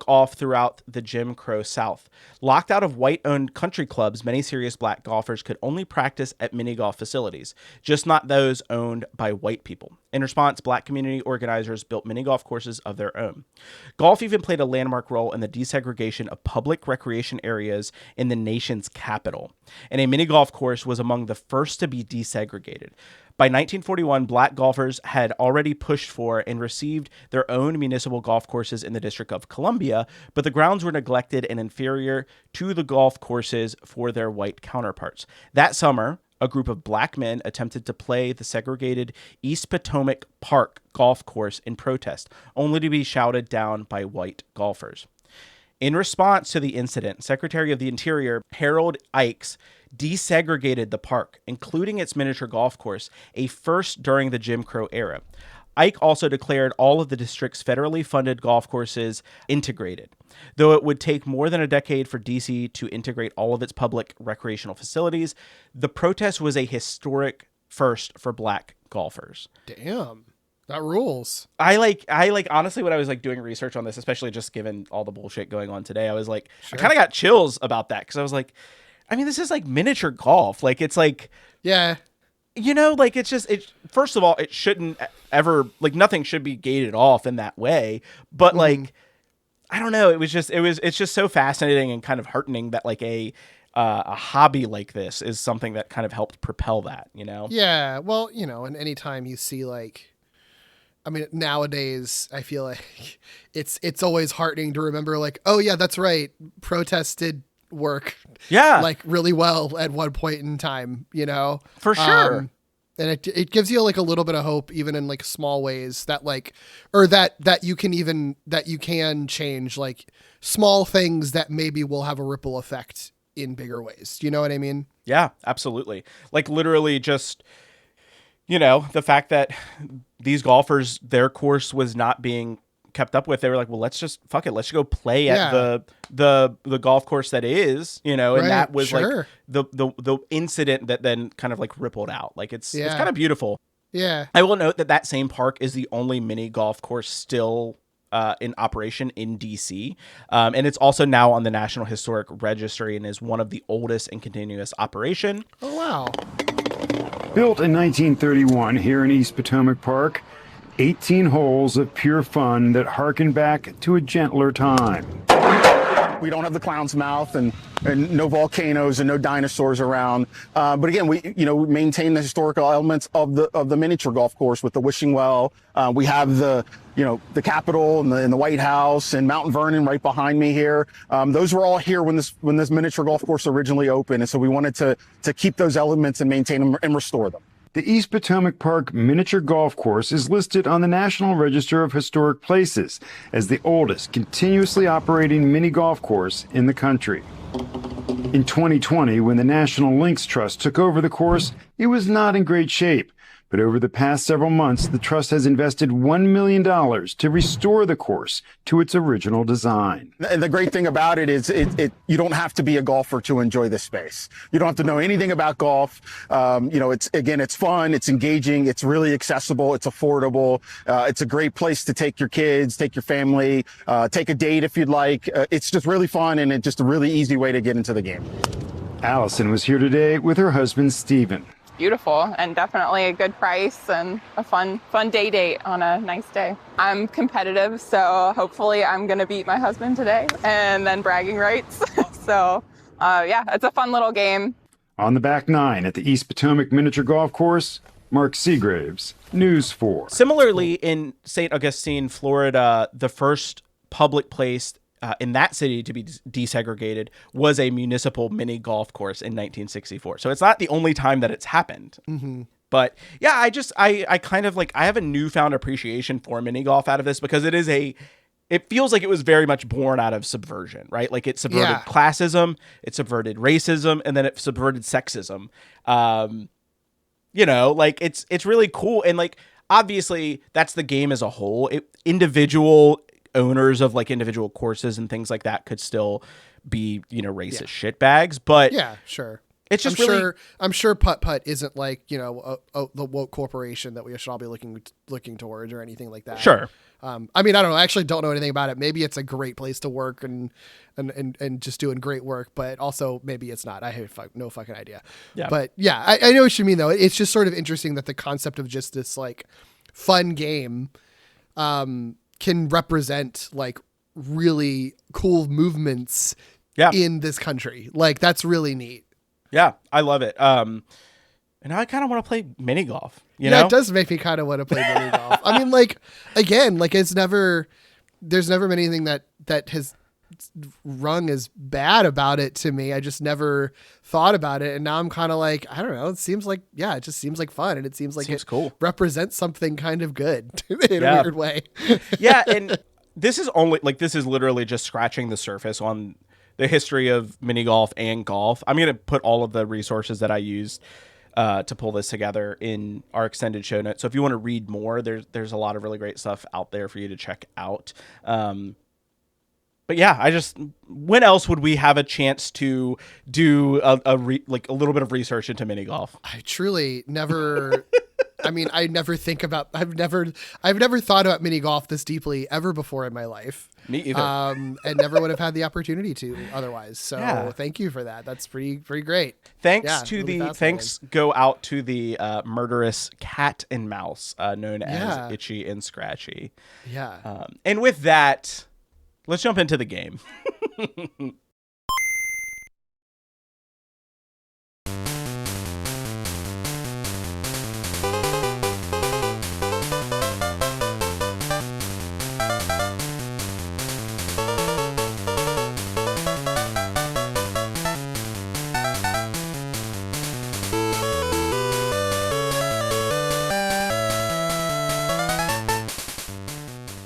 off throughout the Jim Crow South. Locked out of white-owned country clubs, many serious black golfers could only practice at mini golf facilities, just not those owned by white people. In response, black community organizers built mini golf courses of their own. Golf even played a landmark role in the desegregation of public recreation areas in the nation's capital, and a mini golf course was among the first to be desegregated. By 1941, black golfers had already pushed for and received their own municipal golf courses in the District of Columbia, but the grounds were neglected and inferior to the golf courses for their white counterparts. That summer, a group of black men attempted to play the segregated East Potomac Park golf course in protest, only to be shouted down by white golfers. In response to the incident, Secretary of the Interior Harold Ickes desegregated the park, including its miniature golf course, a first during the Jim Crow era. Ike also declared all of the district's federally funded golf courses integrated. Though it would take more than a decade for DC to integrate all of its public recreational facilities, the protest was a historic first for black golfers. Damn. That rules. I honestly, when I was like doing research on this, especially just given all the bullshit going on today, I was like, I kind of got chills about that because I was like, I mean, this is like miniature golf. Like, it's like, you know, like first of all, it shouldn't ever, like, nothing should be gated off in that way. But like, I don't know. It's just so fascinating and kind of heartening that like a hobby like this is something that kind of helped propel that, you know? Yeah. Well, you know, and anytime you see like, I mean, nowadays I feel like it's always heartening to remember like, oh yeah, that's right. Protests did work like really well at one point in time, you know, for sure. And it gives you like a little bit of hope, even in like small ways that like, or that you can change like small things that maybe will have a ripple effect in bigger ways. You know what I mean? Yeah, absolutely. Like literally just, you know, the fact that these golfers, their course was not being kept up with, they were like, well, let's just fuck it, let's go play at the golf course that is, you know, and that was like the incident that then kind of like rippled out. Like it's kind of beautiful. Yeah. I will note that same park is the only mini golf course still in operation in DC. And it's also now on the National Historic Registry and is one of the oldest in continuous operation. Oh, wow. Built in 1931 here in East Potomac Park, 18 holes of pure fun that harken back to a gentler time. We don't have the clown's mouth and no volcanoes and no dinosaurs around. But again, we maintain the historical elements of the miniature golf course with the wishing well. We have the Capitol and the White House and Mount Vernon right behind me here. Those were all here when this miniature golf course originally opened. And so we wanted to keep those elements and maintain them and restore them. The East Potomac Park Miniature Golf Course is listed on the National Register of Historic Places as the oldest continuously operating mini golf course in the country. In 2020, when the National Links Trust took over the course, it was not in great shape. But over the past several months, the trust has invested $1 million to restore the course to its original design. And the great thing about it is you don't have to be a golfer to enjoy this space. You don't have to know anything about golf. It's fun, it's engaging, it's really accessible, it's affordable. It's a great place to take your kids, take your family, take a date if you'd like. It's just really fun and it's just a really easy way to get into the game. Allison was here today with her husband, Stephen. Beautiful and definitely a good price and a fun day date on a nice day. I'm competitive, so hopefully I'm going to beat my husband today and then bragging rights. So, it's a fun little game. On the back nine at the East Potomac Miniature Golf Course, Mark Seagraves, News 4. Similarly, in St. Augustine, Florida, the first public place in that city to be desegregated was a municipal mini golf course in 1964. So it's not the only time that it's happened. Mm-hmm. But yeah, I kind of I have a newfound appreciation for mini golf out of this because it feels like it was very much born out of subversion, right? Like it subverted classism, it subverted racism, and then it subverted sexism. It's really cool. And obviously that's the game as a whole. Individual owners of individual courses and things like that could still be racist shitbags, but yeah, sure. It's just I'm sure Putt Putt isn't the woke corporation that we should all be looking towards or anything like that. Sure. I don't know. I actually don't know anything about it. Maybe it's a great place to work and just doing great work, but also maybe it's not. I have no fucking idea. Yeah. But yeah, I know what you mean though. It's just sort of interesting that the concept of just this fun game, can represent really cool movements in this country. That's really neat. Yeah, I love it. And I kind of want to play mini golf. You know? It does make me kind of want to play mini golf. I mean, there's never been anything that has rung as bad about it to me. I just never thought about it. And now I'm kind of I don't know. It seems it just seems like fun. And it seems it cool. Represents something kind of good in a weird way. Yeah. And this is literally just scratching the surface on the history of mini golf and golf. I'm going to put all of the resources that I used to pull this together in our extended show notes. So if you want to read more, there's a lot of really great stuff out there for you to check out. But yeah, when else would we have a chance to do a little bit of research into mini golf? I truly never. I mean, I've never thought about mini golf this deeply ever before in my life. Me either. And never would have had the opportunity to otherwise. So thank you for that. That's pretty great. Thanks go out to the murderous cat and mouse known as Itchy and Scratchy. Yeah. And with that, let's jump into the game.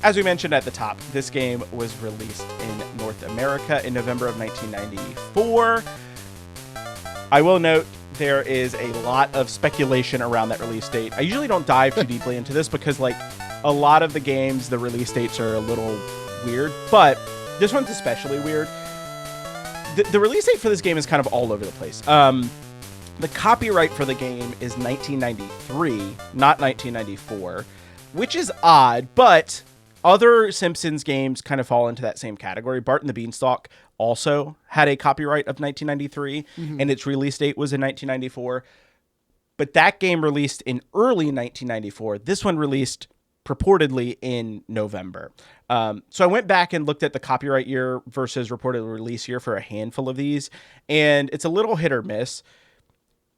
As we mentioned at the top, this game was released in North America in November of 1994. I will note there is a lot of speculation around that release date. I usually don't dive too deeply into this because a lot of the games, the release dates are a little weird, but this one's especially weird. The release date for this game is kind of all over the place. The copyright for the game is 1993, not 1994, which is odd, but Other Simpsons games kind of fall into that same category. Bart and the Beanstalk also had a copyright of 1993, and its release date was in 1994. But that game released in early 1994. This one released purportedly in November. So I went back and looked at the copyright year versus reported release year for a handful of these, and it's a little hit or miss.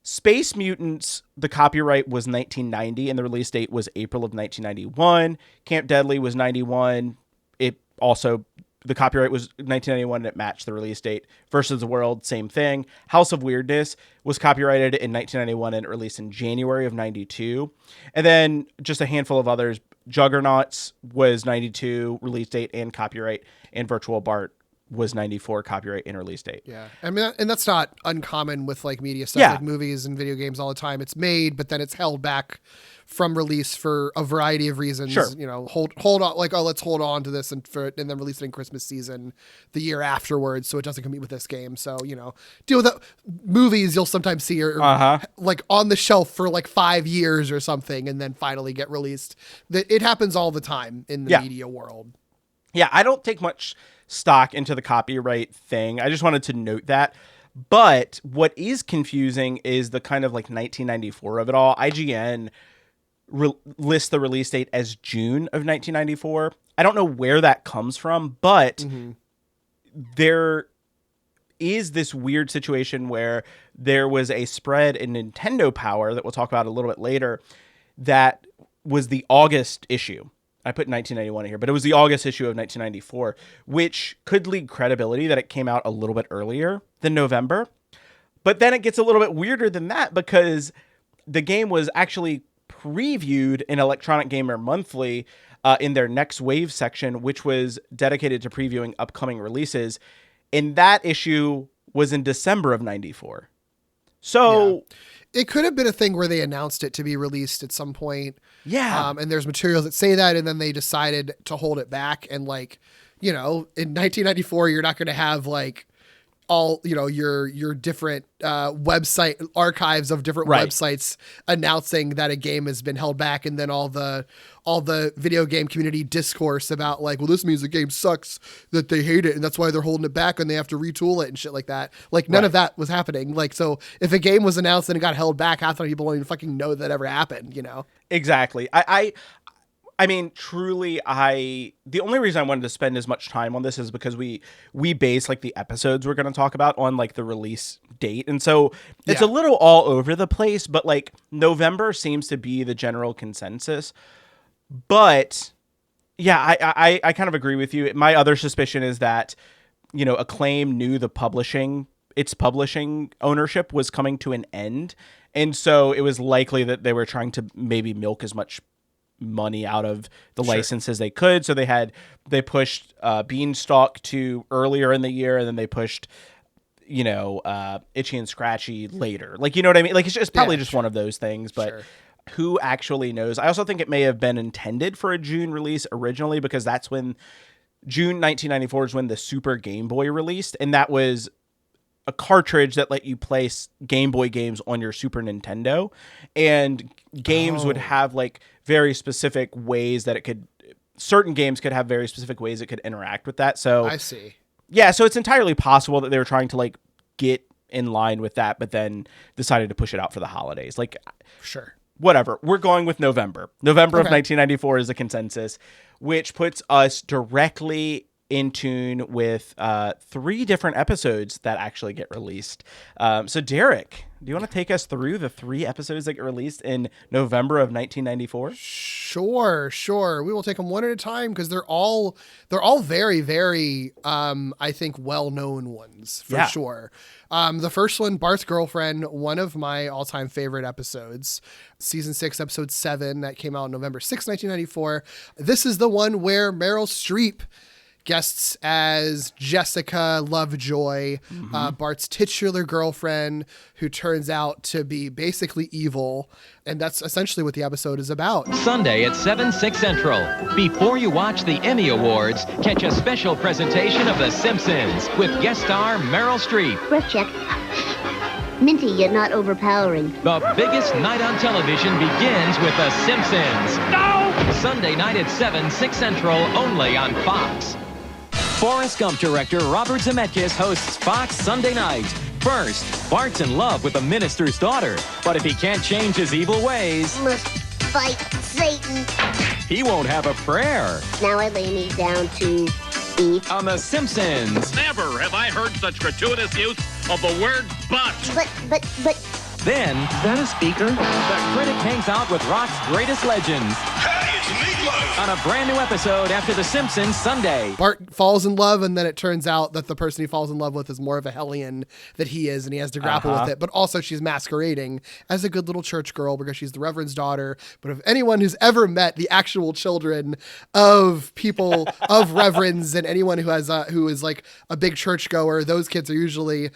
Space Mutants, the copyright was 1990, and the release date was April of 1991. Camp Deadly was 91. It also, the copyright was 1991, and it matched the release date. Versus the World, same thing. House of Weirdness was copyrighted in 1991, and it released in January of 92. And then just a handful of others. Juggernauts was 92, release date and copyright, and Virtual Bart was 94, copyright and release date. Yeah. I mean, and that's not uncommon with like media stuff, like movies and video games all the time. It's made, but then it's held back from release for a variety of reasons. Sure. You know, hold on, like, oh, let's hold on to this and then release it in Christmas season the year afterwards, so it doesn't compete with this game. So, you know, deal with that. Movies you'll sometimes see are like on the shelf for like 5 years or something, and then finally get released. It happens all the time in the media world. Yeah, I don't take much stock into the copyright thing. I just wanted to note that. But what is confusing is the kind of like 1994 of it all. IGN lists the release date as June of 1994. I don't know where that comes from, but there is this weird situation where there was a spread in Nintendo Power that we'll talk about a little bit later that was the August issue. I put 1991 in here, but it was the August issue of 1994, which could lead credibility that it came out a little bit earlier than November. But then it gets a little bit weirder than that because the game was actually previewed in Electronic Gamer Monthly in their Next Wave section, which was dedicated to previewing upcoming releases. And that issue was in December of 94. So it could have been a thing where they announced it to be released at some point. Yeah. And there's materials that say that, and then they decided to hold it back. And like, you know, in 1994, you're not going to have like all, you know, your different website archives of different websites announcing that a game has been held back, and then all the video game community discourse about like, well, this means the game sucks, that they hate it, and that's why they're holding it back and they have to retool it and shit like that. Like none of that was happening. Like, so if a game was announced and it got held back, half the people don't even fucking know that ever happened, you know? Exactly. I mean, truly, the only reason I wanted to spend as much time on this is because we base like the episodes we're going to talk about on like the release date. And so it's a little all over the place, but like November seems to be the general consensus. But yeah, I kind of agree with you. My other suspicion is that, you know, Acclaim knew its publishing ownership was coming to an end. And so it was likely that they were trying to maybe milk as much money out of the license as they could. So they pushed Beanstalk to earlier in the year, and then they pushed, you know, Itchy and Scratchy later. Like, you know what I mean? Like, it's probably just one of those things, but who actually knows? I also think it may have been intended for a June release originally, because that's when June 1994 is when the Super Game Boy released, and that was a cartridge that let you play Game Boy games on your Super Nintendo, and games would have like very specific ways that certain games could have very specific ways it could interact with that. So I see. Yeah. So it's entirely possible that they were trying to like get in line with that, but then decided to push it out for the holidays. Like, whatever. We're going with November. November of 1994 is a consensus, which puts us directly in tune with 3 different episodes that actually get released. So Derek, do you want to take us through the 3 episodes that get released in November of 1994? Sure. We will take them one at a time, because they're all very, very, I think, well-known ones for sure. The first one, Bart's Girlfriend, one of my all-time favorite episodes, season 6, episode 7, that came out November 6, 1994. This is the one where Meryl Streep guests as Jessica Lovejoy, Bart's titular girlfriend, who turns out to be basically evil. And that's essentially what the episode is about. Sunday at 7, 6 Central. Before you watch the Emmy Awards, catch a special presentation of The Simpsons with guest star Meryl Streep. Breath check. Minty, yet not overpowering. The biggest night on television begins with The Simpsons. No! Sunday night at 7, 6 Central, only on Fox. Forrest Gump director Robert Zemeckis hosts Fox Sunday night. First, Bart's in love with the minister's daughter, but if he can't change his evil ways, Must fight Satan. he won't have a prayer. Now I lay me down to eat. On The Simpsons, Never have I heard such gratuitous use of the word but. But. then, is that a speaker? The critic hangs out with rock's greatest legends. Hey, it's Meatloaf! On a brand new episode after The Simpsons Sunday. Bart falls in love, and then it turns out that the person he falls in love with is more of a hellion that he is, and he has to grapple with it. But also she's masquerading as a good little church girl because she's the Reverend's daughter. But if anyone who's ever met the actual children of people, of Reverends, and anyone who has who is like a big churchgoer, those kids are usually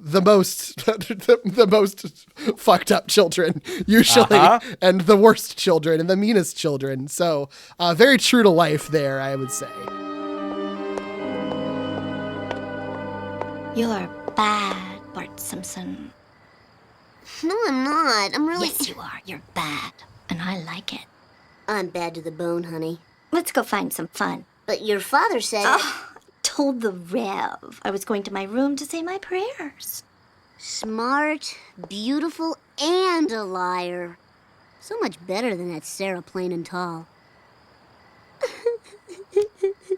the most fucked up children usually, and the worst children and the meanest children. So very true to life there, I would say. You're bad, Bart Simpson. No, I'm not. I'm really... Yes, you are. You're bad. And I like it. I'm bad to the bone, honey. Let's go find some fun. But your father said... told the Rev I was going to my room to say my prayers. Smart, beautiful, and a liar. So much better than that Sarah Plain and Tall.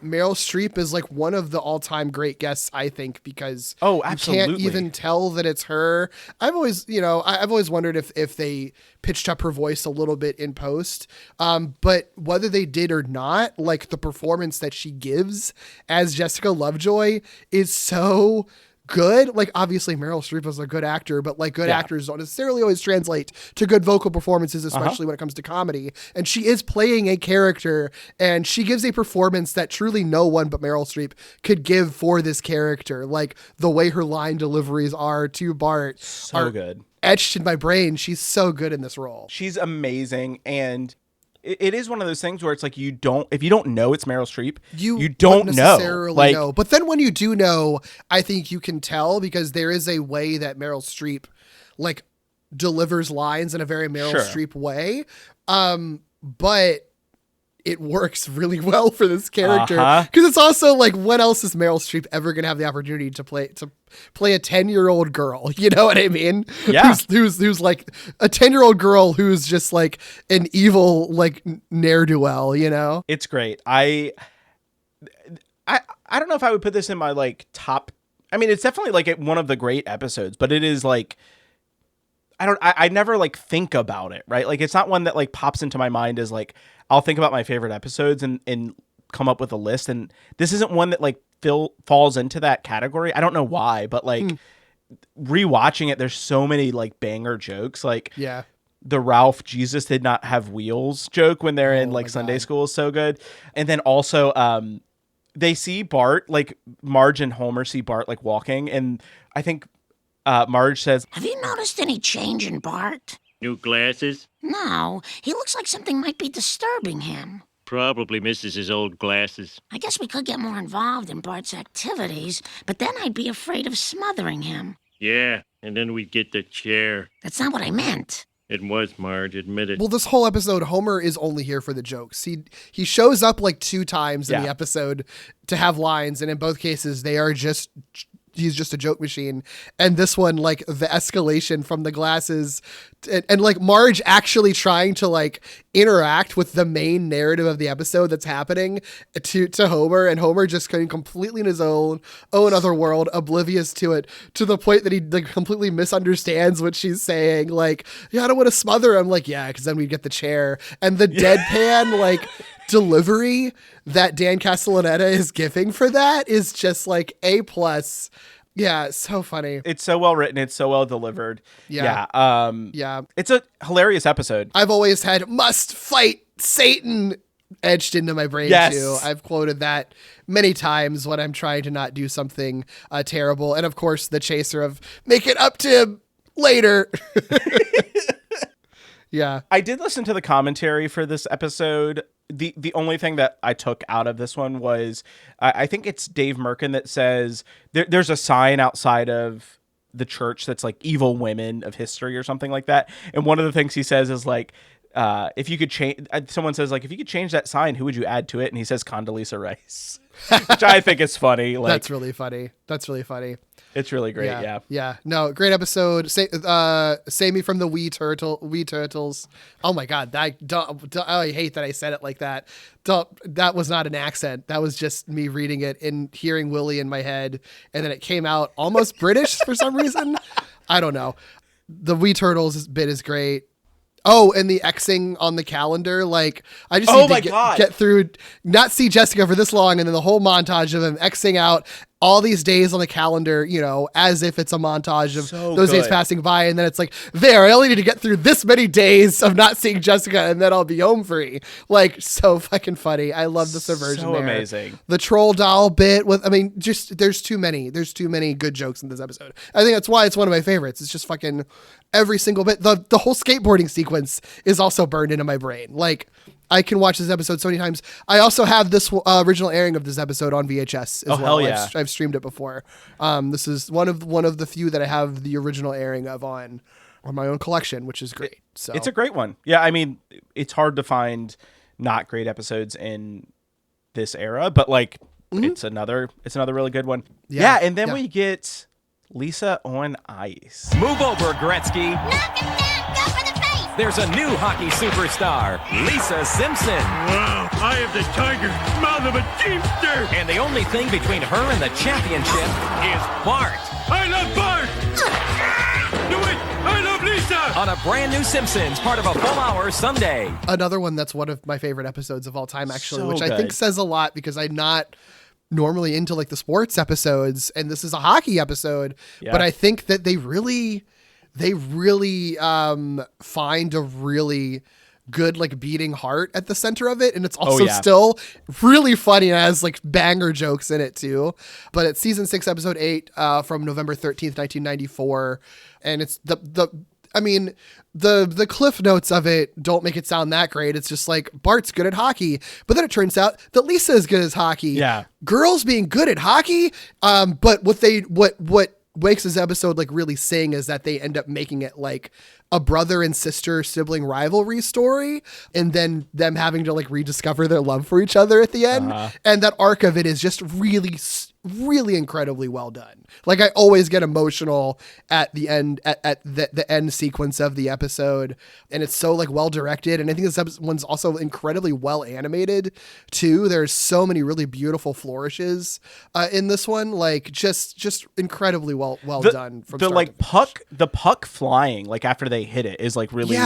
Meryl Streep is like one of the all-time great guests, I think, because you can't even tell that it's her. I've always wondered if they pitched up her voice a little bit in post. But whether they did or not, like the performance that she gives as Jessica Lovejoy is so good. Like, obviously Meryl Streep is a good actor, but like good actors don't necessarily always translate to good vocal performances, especially when it comes to comedy. And she is playing a character, and she gives a performance that truly no one but Meryl Streep could give for this character. Like the way her line deliveries are to Bart are good, etched in my brain. She's so good in this role. She's amazing. And it is one of those things where it's like if you don't know it's Meryl Streep, you don't necessarily know. But then when you do know, I think you can tell, because there is a way that Meryl Streep like delivers lines in a very Meryl Streep way. But it works really well for this character, because it's also like, when else is Meryl Streep ever gonna have the opportunity to play a 10-year-old girl? You know what I mean? Yeah. Who's like a 10-year-old girl who's just like an evil like ne'er-do-well, you know? It's great. I don't know if I would put this in my like top. I mean, it's definitely like one of the great episodes, but it is like, I never like think about it, right? Like, it's not one that like pops into my mind as like, I'll think about my favorite episodes and come up with a list. And this isn't one that like falls into that category. I don't know why, but like rewatching it, there's so many like banger jokes. Like the Ralph Jesus did not have wheels joke when they're in like Sunday school is so good. And then also they see Bart, like Marge and Homer see Bart like walking. And I think Marge says, "Have you noticed any change in Bart?" New glasses? No, he looks like something might be disturbing him. Probably misses his old glasses. I guess we could get more involved in Bart's activities, but then I'd be afraid of smothering him. Yeah, and then we'd get the chair. That's not what I meant. It was, Marge, admit it. Well, this whole episode, Homer is only here for the jokes. He shows up like 2 times in the episode to have lines, and in both cases, they are just... he's just a joke machine. And this one, like the escalation from the glasses and like Marge actually trying to like interact with the main narrative of the episode that's happening to Homer, and Homer just going completely in his own other world, oblivious to it, to the point that he like completely misunderstands what she's saying. Like, yeah, I don't want to smother him. Like, yeah, because then we'd get the chair. And the deadpan like delivery that Dan Castellaneta is giving for that is just like A+. Yeah, so funny. It's so well written. It's so well delivered. Yeah. Yeah. It's a hilarious episode. I've always had "must fight Satan" etched into my brain too. I've quoted that many times when I'm trying to not do something terrible. And of course, the chaser of "make it up to him later." Yeah. I did listen to the commentary for this episode. The only thing that I took out of this one was, I think it's Dave Merkin that says there's a sign outside of the church that's like "evil women of history" or something like that. And one of the things he says is like, if you could change, someone says like, if you could change that sign, who would you add to it? And he says Condoleezza Rice, which I think is funny. Like, That's really funny. It's really great. Yeah. No, great episode. Save me from the wee turtles. Oh my God. I hate that I said it like that. That was not an accent. That was just me reading it and hearing Willie in my head. And then it came out almost British for some reason. I don't know. The wee turtles bit is great. Oh, and the Xing on the calendar. Like, I just need to get through, not see Jessica for this long, and then the whole montage of him Xing out all these days on the calendar, you know, as if it's a montage of those days passing by. And then it's like, there, I only need to get through this many days of not seeing Jessica, and then I'll be home free. Like, so fucking funny. I love the subversion so there. Amazing. The troll doll bit with, I mean, just, there's too many good jokes in this episode. I think that's why it's one of my favorites. It's just fucking every single bit. The whole skateboarding sequence is also burned into my brain. Like, I can watch this episode so many times. I also have this original airing of this episode on VHS as well. Hell yeah. I've streamed it before. This is one of the few that I have the original airing of on my own collection, which is great. So it's a great one. Yeah, I mean, it's hard to find not great episodes in this era, but like it's another really good one. Yeah, and then we get Lisa on ice. Move over, Gretzky. Knock him down. Go for the face. There's a new hockey superstar, Lisa Simpson. Wow, I am the tiger, mouth of a teamster. And the only thing between her and the championship is Bart. I love Bart. Do it. I love Lisa. On a brand new Simpsons, part of a full hour Sunday. Another one that's one of my favorite episodes of all time, actually, So which good. I think says a lot because I'm not normally into like the sports episodes, and this is a hockey episode, but I think that they really find a really good like beating heart at the center of it, and it's also still really funny and has like banger jokes in it too. But it's season 6 episode 8 from November 13th 1994, and it's the cliff notes of it don't make it sound that great. It's just like Bart's good at hockey, but then it turns out that Lisa is good at hockey. Yeah, girls being good at hockey. But what makes this episode like really sing is that they end up making it like a brother and sister sibling rivalry story, and then them having to like rediscover their love for each other at the end. And that arc of it is just really incredibly well done. Like, I always get emotional at the end, at the end sequence of the episode, and it's so like well directed. And I think this one's also incredibly well animated too. There's so many really beautiful flourishes in this one, like just incredibly well done. From the puck flying like after they hit it is like really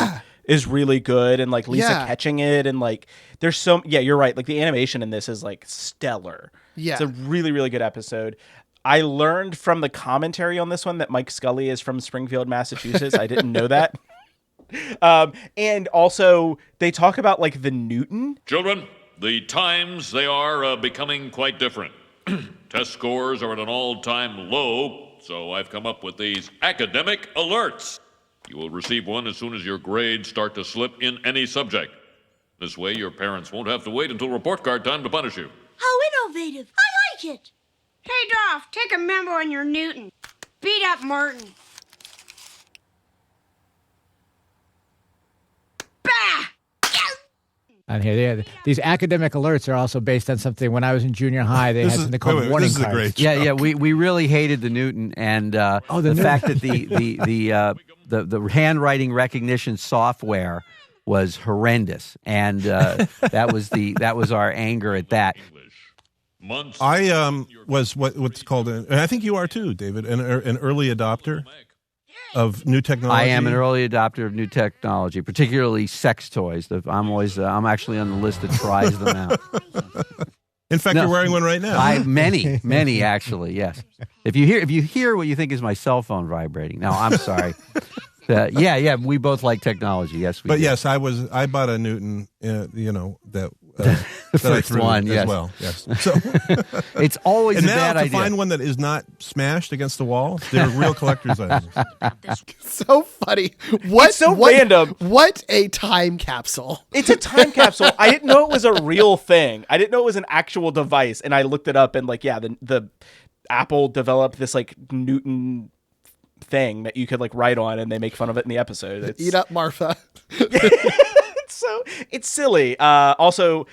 is really good, and like Lisa catching it, and like there's you're right, like the animation in this is like stellar. It's a really, really good episode. I learned from the commentary on this one that Mike Scully is from Springfield, Massachusetts. I didn't know that. And also they talk about like the Newton. Children, the times, they are becoming quite different. Test scores are at an all-time low, so I've come up with these academic alerts. You will receive one as soon as your grades start to slip in any subject. This way, your parents won't have to wait until report card time to punish you. How innovative. I like it. Hey, Dolph, take a memo on your Newton. Beat up Martin. Bah! On here, these academic alerts are also based on something. When I was in junior high, they had something called warning cards. Yeah, we really hated the Newton, and the fact that the handwriting recognition software was horrendous, and that was our anger at that. I was what's called, and I think you are too, David, an early adopter of new technology. I am an early adopter of new technology, particularly sex toys. I'm actually on the list that tries them out. In fact, you're wearing one right now. Many actually, yes. If you hear what you think is my cell phone vibrating, no, I'm sorry. We both like technology. Yes, we. But yes, I bought a Newton. That the first one, as well. Yes. So it's always a bad idea. And now to find one that is not smashed against the wall, they're real collector's items. So funny. It's so random. What a time capsule. It's a time capsule. I didn't know it was a real thing. I didn't know it was an actual device, and I looked it up, and like, the Apple developed this like Newton thing that you could like write on, and they make fun of it in the episode. Eat up, Martha. It's silly. Also,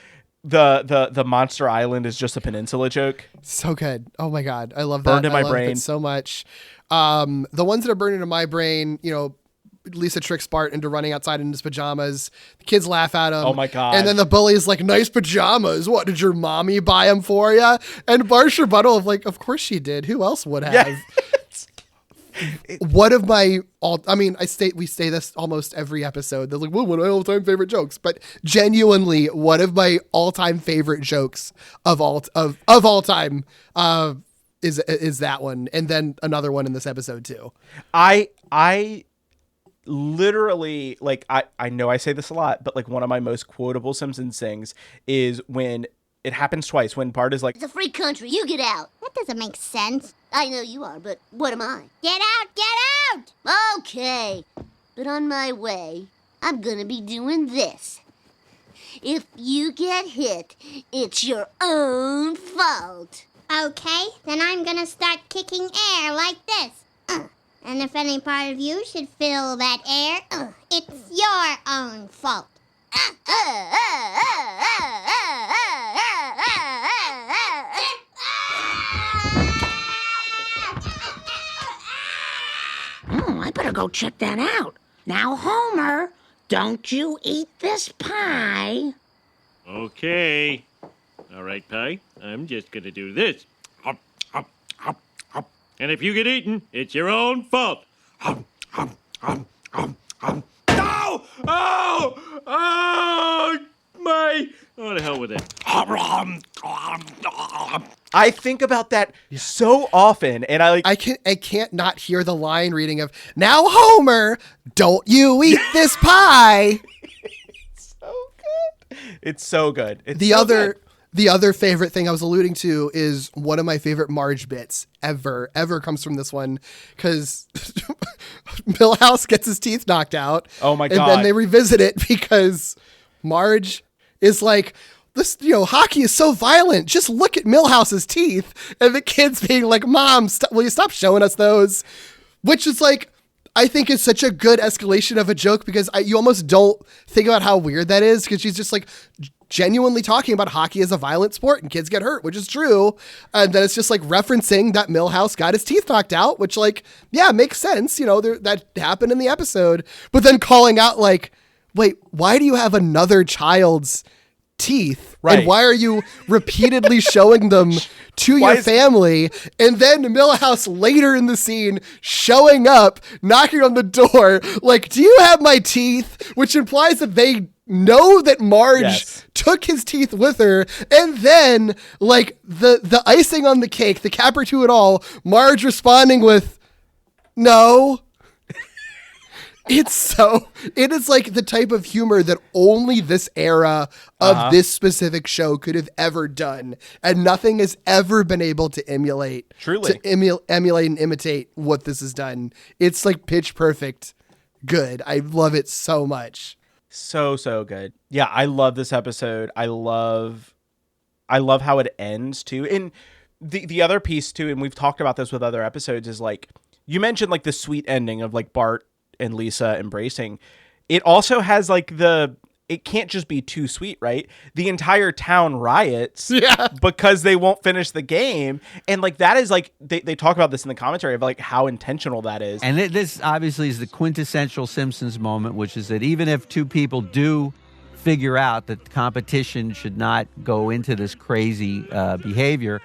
the Monster Island is just a peninsula joke. So good. Oh my God. I love that. Burned in my I love brain it so much. The ones that are burned into my brain, Lisa tricks Bart into running outside in his pajamas. The kids laugh at him. Oh my God. And then the bully's like, nice pajamas. What, did your mommy buy them for you? And Bart's rebuttal of like, of course she did. Who else would have? Yeah. One of my we say this almost every episode. They're like, well, one of my all-time favorite jokes. But genuinely, one of my all-time favorite jokes of all time is that one. And then another one in this episode too. I literally, like, I know I say this a lot, but like one of my most quotable Simpsons things is when it happens twice, when Bart is like, It's a free country, you get out. That doesn't make sense. I know you are, but what am I? Get out, get out! Okay, but on my way, I'm gonna be doing this. If you get hit, it's your own fault. Okay, then I'm gonna start kicking air like this. And if any part of you should feel that air, it's your own fault. I better go check that out. Now, Homer, don't you eat this pie. Okay. All right, Pie. I'm just gonna do this. Hop, hop, hop, hop. And if you get eaten, it's your own fault. Hop, hop, hop, hop, hop. No! Oh! Oh! My... Oh, the hell with it. I think about that so often, and I can't not hear the line reading of, now Homer, don't you eat this pie. It's so good. It's The other favorite thing I was alluding to is one of my favorite Marge bits ever comes from this one, because Milhouse gets his teeth knocked out. Oh my God. And then they revisit it because Marge is like, this, hockey is so violent. Just look at Milhouse's teeth. And the kids being like, Mom, will you stop showing us those? Which is like, I think is such a good escalation of a joke, because you almost don't think about how weird that is, because she's just like genuinely talking about hockey as a violent sport and kids get hurt, which is true. And then it's just like referencing that Milhouse got his teeth knocked out, which like, yeah, makes sense. That happened in the episode, but then calling out like, wait, why do you have another child's teeth? Right. And why are you repeatedly showing them to your family? And then Milhouse later in the scene showing up, knocking on the door, like, do you have my teeth? Which implies that they know that Marge took his teeth with her. And then like the icing on the cake, the capper to it all, Marge responding with, no. It is like the type of humor that only this era of this specific show could have ever done. And nothing has ever been able to emulate. Truly. To emulate and imitate what this has done. It's like pitch perfect good. I love it so much. So good. Yeah, I love this episode. I love how it ends too. And the other piece too, and we've talked about this with other episodes, is like, you mentioned like the sweet ending of like Bart and Lisa embracing. It also has like it can't just be too sweet, right? The entire town riots because they won't finish the game. And like, that is like, they talk about this in the commentary of like how intentional that is. And this obviously is the quintessential Simpsons moment, which is that even if two people do figure out that competition should not go into this crazy behavior,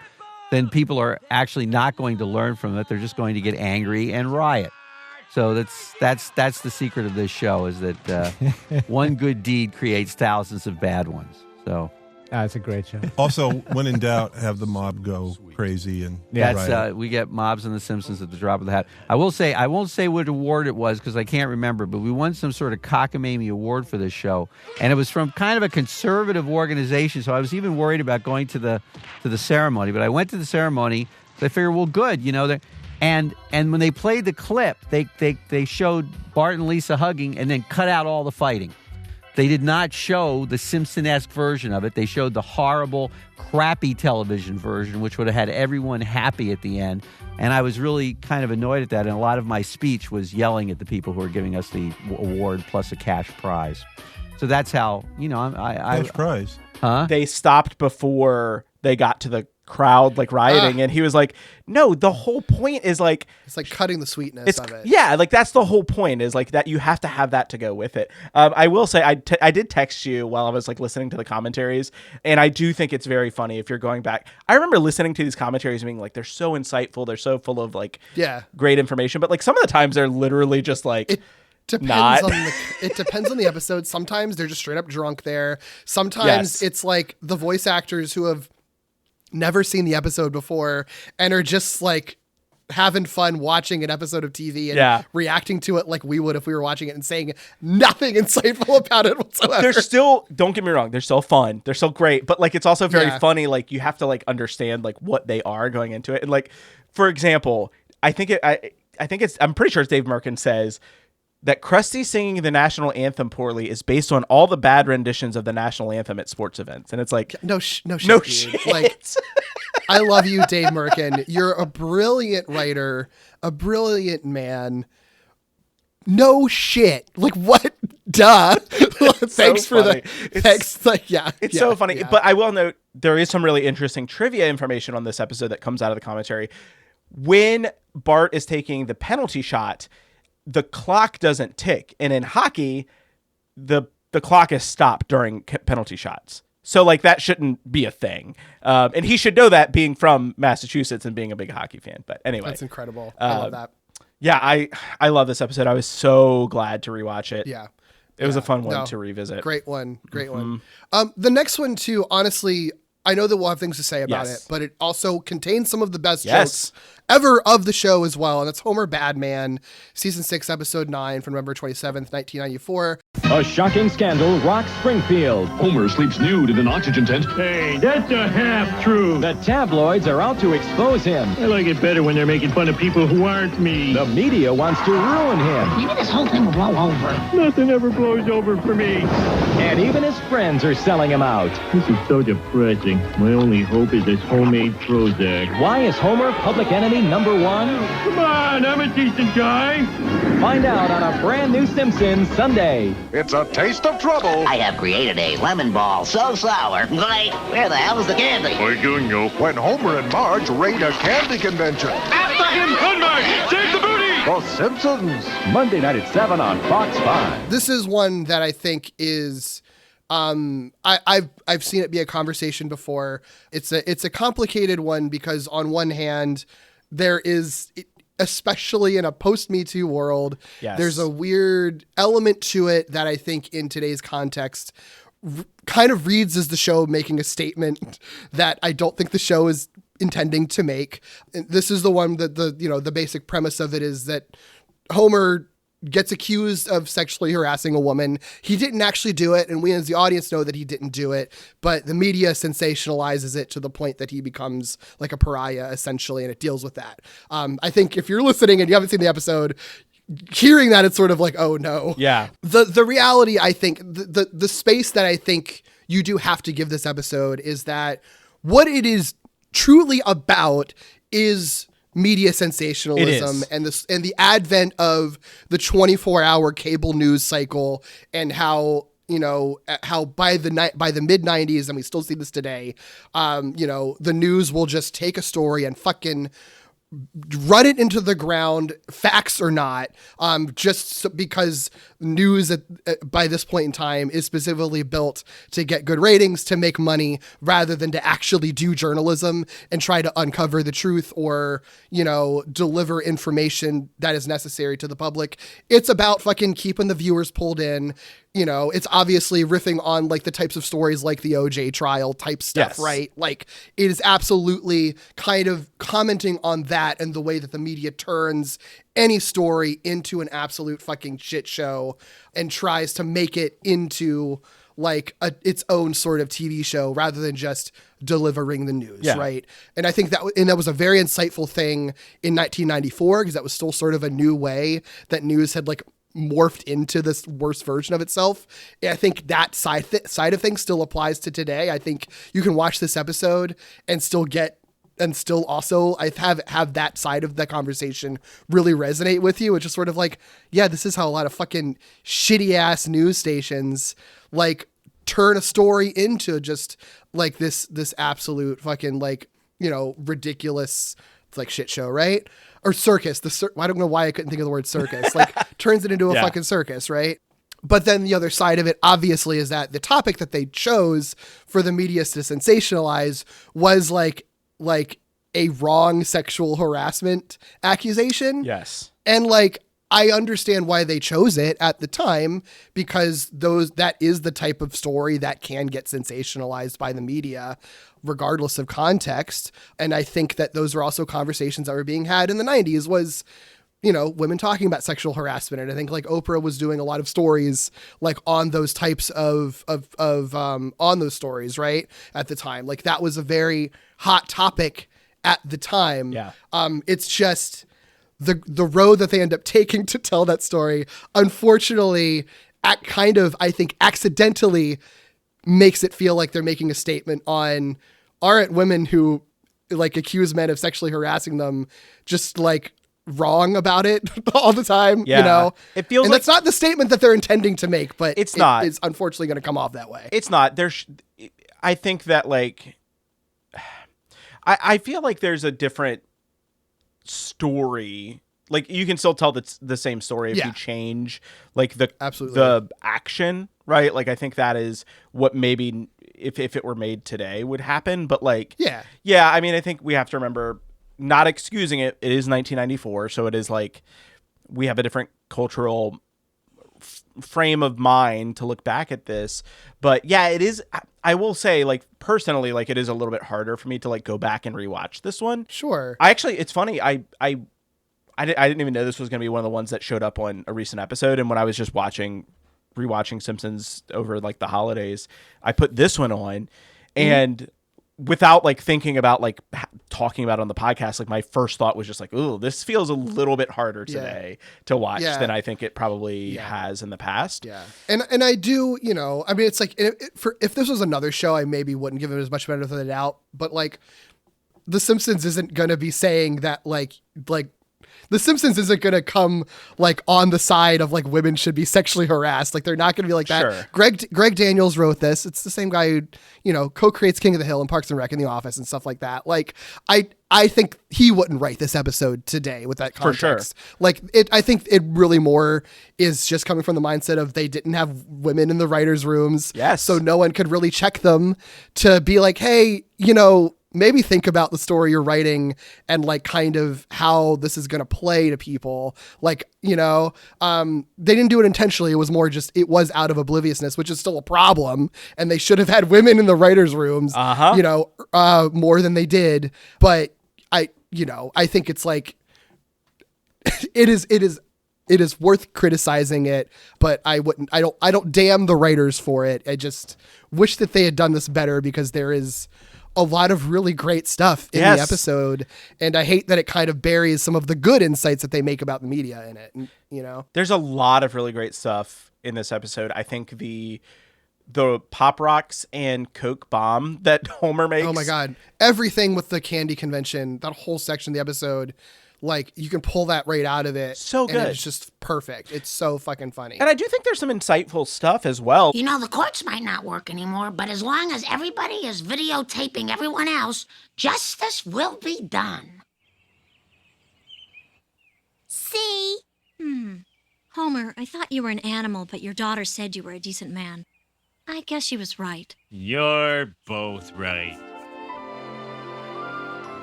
then people are actually not going to learn from it. They're just going to get angry and riot. So that's the secret of this show, is that one good deed creates thousands of bad ones. So it's a great show. Also, when in doubt, have the mob go crazy and riot. We get mobs and the Simpsons at the drop of the hat. I won't say what award it was because I can't remember, but we won some sort of cockamamie award for this show, and it was from kind of a conservative organization. So I was even worried about going to the ceremony, but I went to the ceremony. So I figured, well, good, And when they played the clip, they showed Bart and Lisa hugging and then cut out all the fighting. They did not show the Simpson-esque version of it. They showed the horrible, crappy television version, which would have had everyone happy at the end. And I was really kind of annoyed at that. And a lot of my speech was yelling at the people who were giving us the award plus a cash prize. So that's how, Cash prize. Huh? They stopped before they got to the crowd like rioting, and he was like, no, the whole point is like, it's like cutting the sweetness of it. Yeah, like that's the whole point, is like that you have to have that to go with it. I will say I did text you while I was like listening to the commentaries, and I do think it's very funny if you're going back. I remember listening to these commentaries and being like, they're so insightful, they're so full of like great information, but like some of the times they're literally just like it depends on the episode. Sometimes they're just straight up drunk there. Sometimes it's like the voice actors who have never seen the episode before and are just like having fun watching an episode of TV and reacting to it like we would if we were watching it and saying nothing insightful about it whatsoever. They're still, don't get me wrong, they're still fun. They're still great, but like it's also very funny. Like you have to like understand like what they are going into it. And like, for example, I'm pretty sure it's Dave Merkin says that Krusty singing the national anthem poorly is based on all the bad renditions of the national anthem at sports events. And it's like, no shit. Like, I love you, Dave Merkin. You're a brilliant writer, a brilliant man. No shit. Like, what? Duh. Thanks for the thanks. Like, it's so funny. Yeah. But I will note there is some really interesting trivia information on this episode that comes out of the commentary. When Bart is taking the penalty shot, the clock doesn't tick, and in hockey, the clock is stopped during penalty shots. So like that shouldn't be a thing, and he should know that, being from Massachusetts and being a big hockey fan. But anyway, that's incredible. I love that. Yeah, I love this episode. I was so glad to rewatch it. Yeah, it was a fun one to revisit. Great one. The next one too. Honestly, I know that we'll have things to say about it, but it also contains some of the best jokes ever of the show as well. And that's Homer Badman, season 6, episode 9 from November 27th, 1994. A shocking scandal rocks Springfield. Homer sleeps nude in an oxygen tent. Hey, that's a half truth. The tabloids are out to expose him. I like it better when they're making fun of people who aren't me. The media wants to ruin him. Maybe this whole thing will blow over. Nothing ever blows over for me. And even his friends are selling him out. This is so depressing. My only hope is this homemade Prozac. Why is Homer public enemy number 1? Come on, I'm a decent guy. Find out on a brand new Simpsons Sunday. It's a taste of trouble. I have created a lemon ball so sour. Wait, where the hell is the candy? When Homer and Marge raid a candy convention. After him, Marge! Take the booty! The Simpsons. Monday night at 7 on Fox 5. This is one that I think is... I've seen it be a conversation before. It's a complicated one because on one hand, there is, especially in a post-Me Too world, there's a weird element to it that I think in today's context kind of reads as the show making a statement that I don't think the show is intending to make. And this is the one that the basic premise of it is that Homer gets accused of sexually harassing a woman. He didn't actually do it, and we as the audience know that he didn't do it, but the media sensationalizes it to the point that he becomes like a pariah, essentially, and it deals with that. I think if you're listening and you haven't seen the episode, hearing that, it's sort of like, oh no. Yeah. The reality, I think, the space that I think you do have to give this episode is that what it is truly about is media sensationalism and the advent of the 24-hour cable news cycle, and how by the mid 90s, and we still see this today, the news will just take a story and fucking run it into the ground, facts or not, because news by this point in time is specifically built to get good ratings, to make money, rather than to actually do journalism and try to uncover the truth or, deliver information that is necessary to the public. It's about fucking keeping the viewers pulled in. It's obviously riffing on like the types of stories like the OJ trial type stuff, right? Like it is absolutely kind of commenting on that and the way that the media turns any story into an absolute fucking shit show and tries to make it into like its own sort of TV show rather than just delivering the news, right? And I think that was a very insightful thing in 1994 because that was still sort of a new way that news had like morphed into this worst version of itself. I think that side of things still applies to today. I think you can watch this episode and still get still also I have that side of the conversation really resonate with you. It's just sort of like, yeah, this is how a lot of fucking shitty ass news stations like turn a story into just like this absolute fucking like, you know, ridiculous like shit show, right? Or circus. I don't know why I couldn't think of the word circus. Like turns it into a fucking circus, right? But then the other side of it, obviously, is that the topic that they chose for the media to sensationalize was like a wrong sexual harassment accusation. Yes. And like, I understand why they chose it at the time, because that is the type of story that can get sensationalized by the media, regardless of context. And I think that those are also conversations that were being had in the 90s was, you know, women talking about sexual harassment. And I think like Oprah was doing a lot of stories like on those types of on those stories, right? At the time, like that was a very hot topic at the time. Yeah. It's just the road that they end up taking to tell that story, unfortunately, I think accidentally makes it feel like they're making a statement on, aren't women who like accuse men of sexually harassing them just like wrong about it all the time? Yeah. You know, it feels and like that's not the statement that they're intending to make, but it's not. It's unfortunately going to come off that way. It's not. I think that like, I feel like there's a different story. Like you can still tell the same story if you change like the action, right? Like I think that is what maybe if it were made today would happen. But like, yeah. I mean, I think we have to remember, not excusing it. It is 1994, so it is like we have a different cultural frame of mind to look back at this. But yeah, it is. I will say, like personally, like it is a little bit harder for me to like go back and rewatch this one. Sure. It's funny. I didn't even know this was going to be one of the ones that showed up on a recent episode. And when I was just rewatching Simpsons over like the holidays, I put this one on, and without like thinking about like talking about it on the podcast, like my first thought was just like, ooh, this feels a little bit harder today to watch than I think it probably has in the past. Yeah. And I do, you know, I mean, it's like if this was another show, I maybe wouldn't give it as much benefit of the doubt, but like The Simpsons isn't going to be saying that like The Simpsons isn't going to come like on the side of like women should be sexually harassed. Like they're not going to be like that. Sure. Greg Daniels wrote this. It's the same guy who, you know, co-creates King of the Hill and Parks and Rec and The Office and stuff like that. Like I think he wouldn't write this episode today with that context. For sure. Like I think it really more is just coming from the mindset of they didn't have women in the writers' rooms. Yes. So no one could really check them to be like, hey, you know, maybe think about the story you're writing and like kind of how this is going to play to people. Like, you know, they didn't do it intentionally. It was more just, it was out of obliviousness, which is still a problem. And they should have had women in the writers' rooms, you know, more than they did. But I think it's like, it is worth criticizing it, but I don't damn the writers for it. I just wish that they had done this better, because there is a lot of really great stuff in the episode, and I hate that it kind of buries some of the good insights that they make about the media in it. You know, there's a lot of really great stuff in this episode. I think the Pop Rocks and Coke bomb that Homer makes. Oh my God. Everything with the candy convention, that whole section of the episode, like you can pull that right out of it. So good. And it's just perfect. It's so fucking funny. And I do think there's some insightful stuff as well. You know, the courts might not work anymore, but as long as everybody is videotaping everyone else, justice will be done. See? Homer, I thought you were an animal, but your daughter said you were a decent man. I guess she was right. You're both right.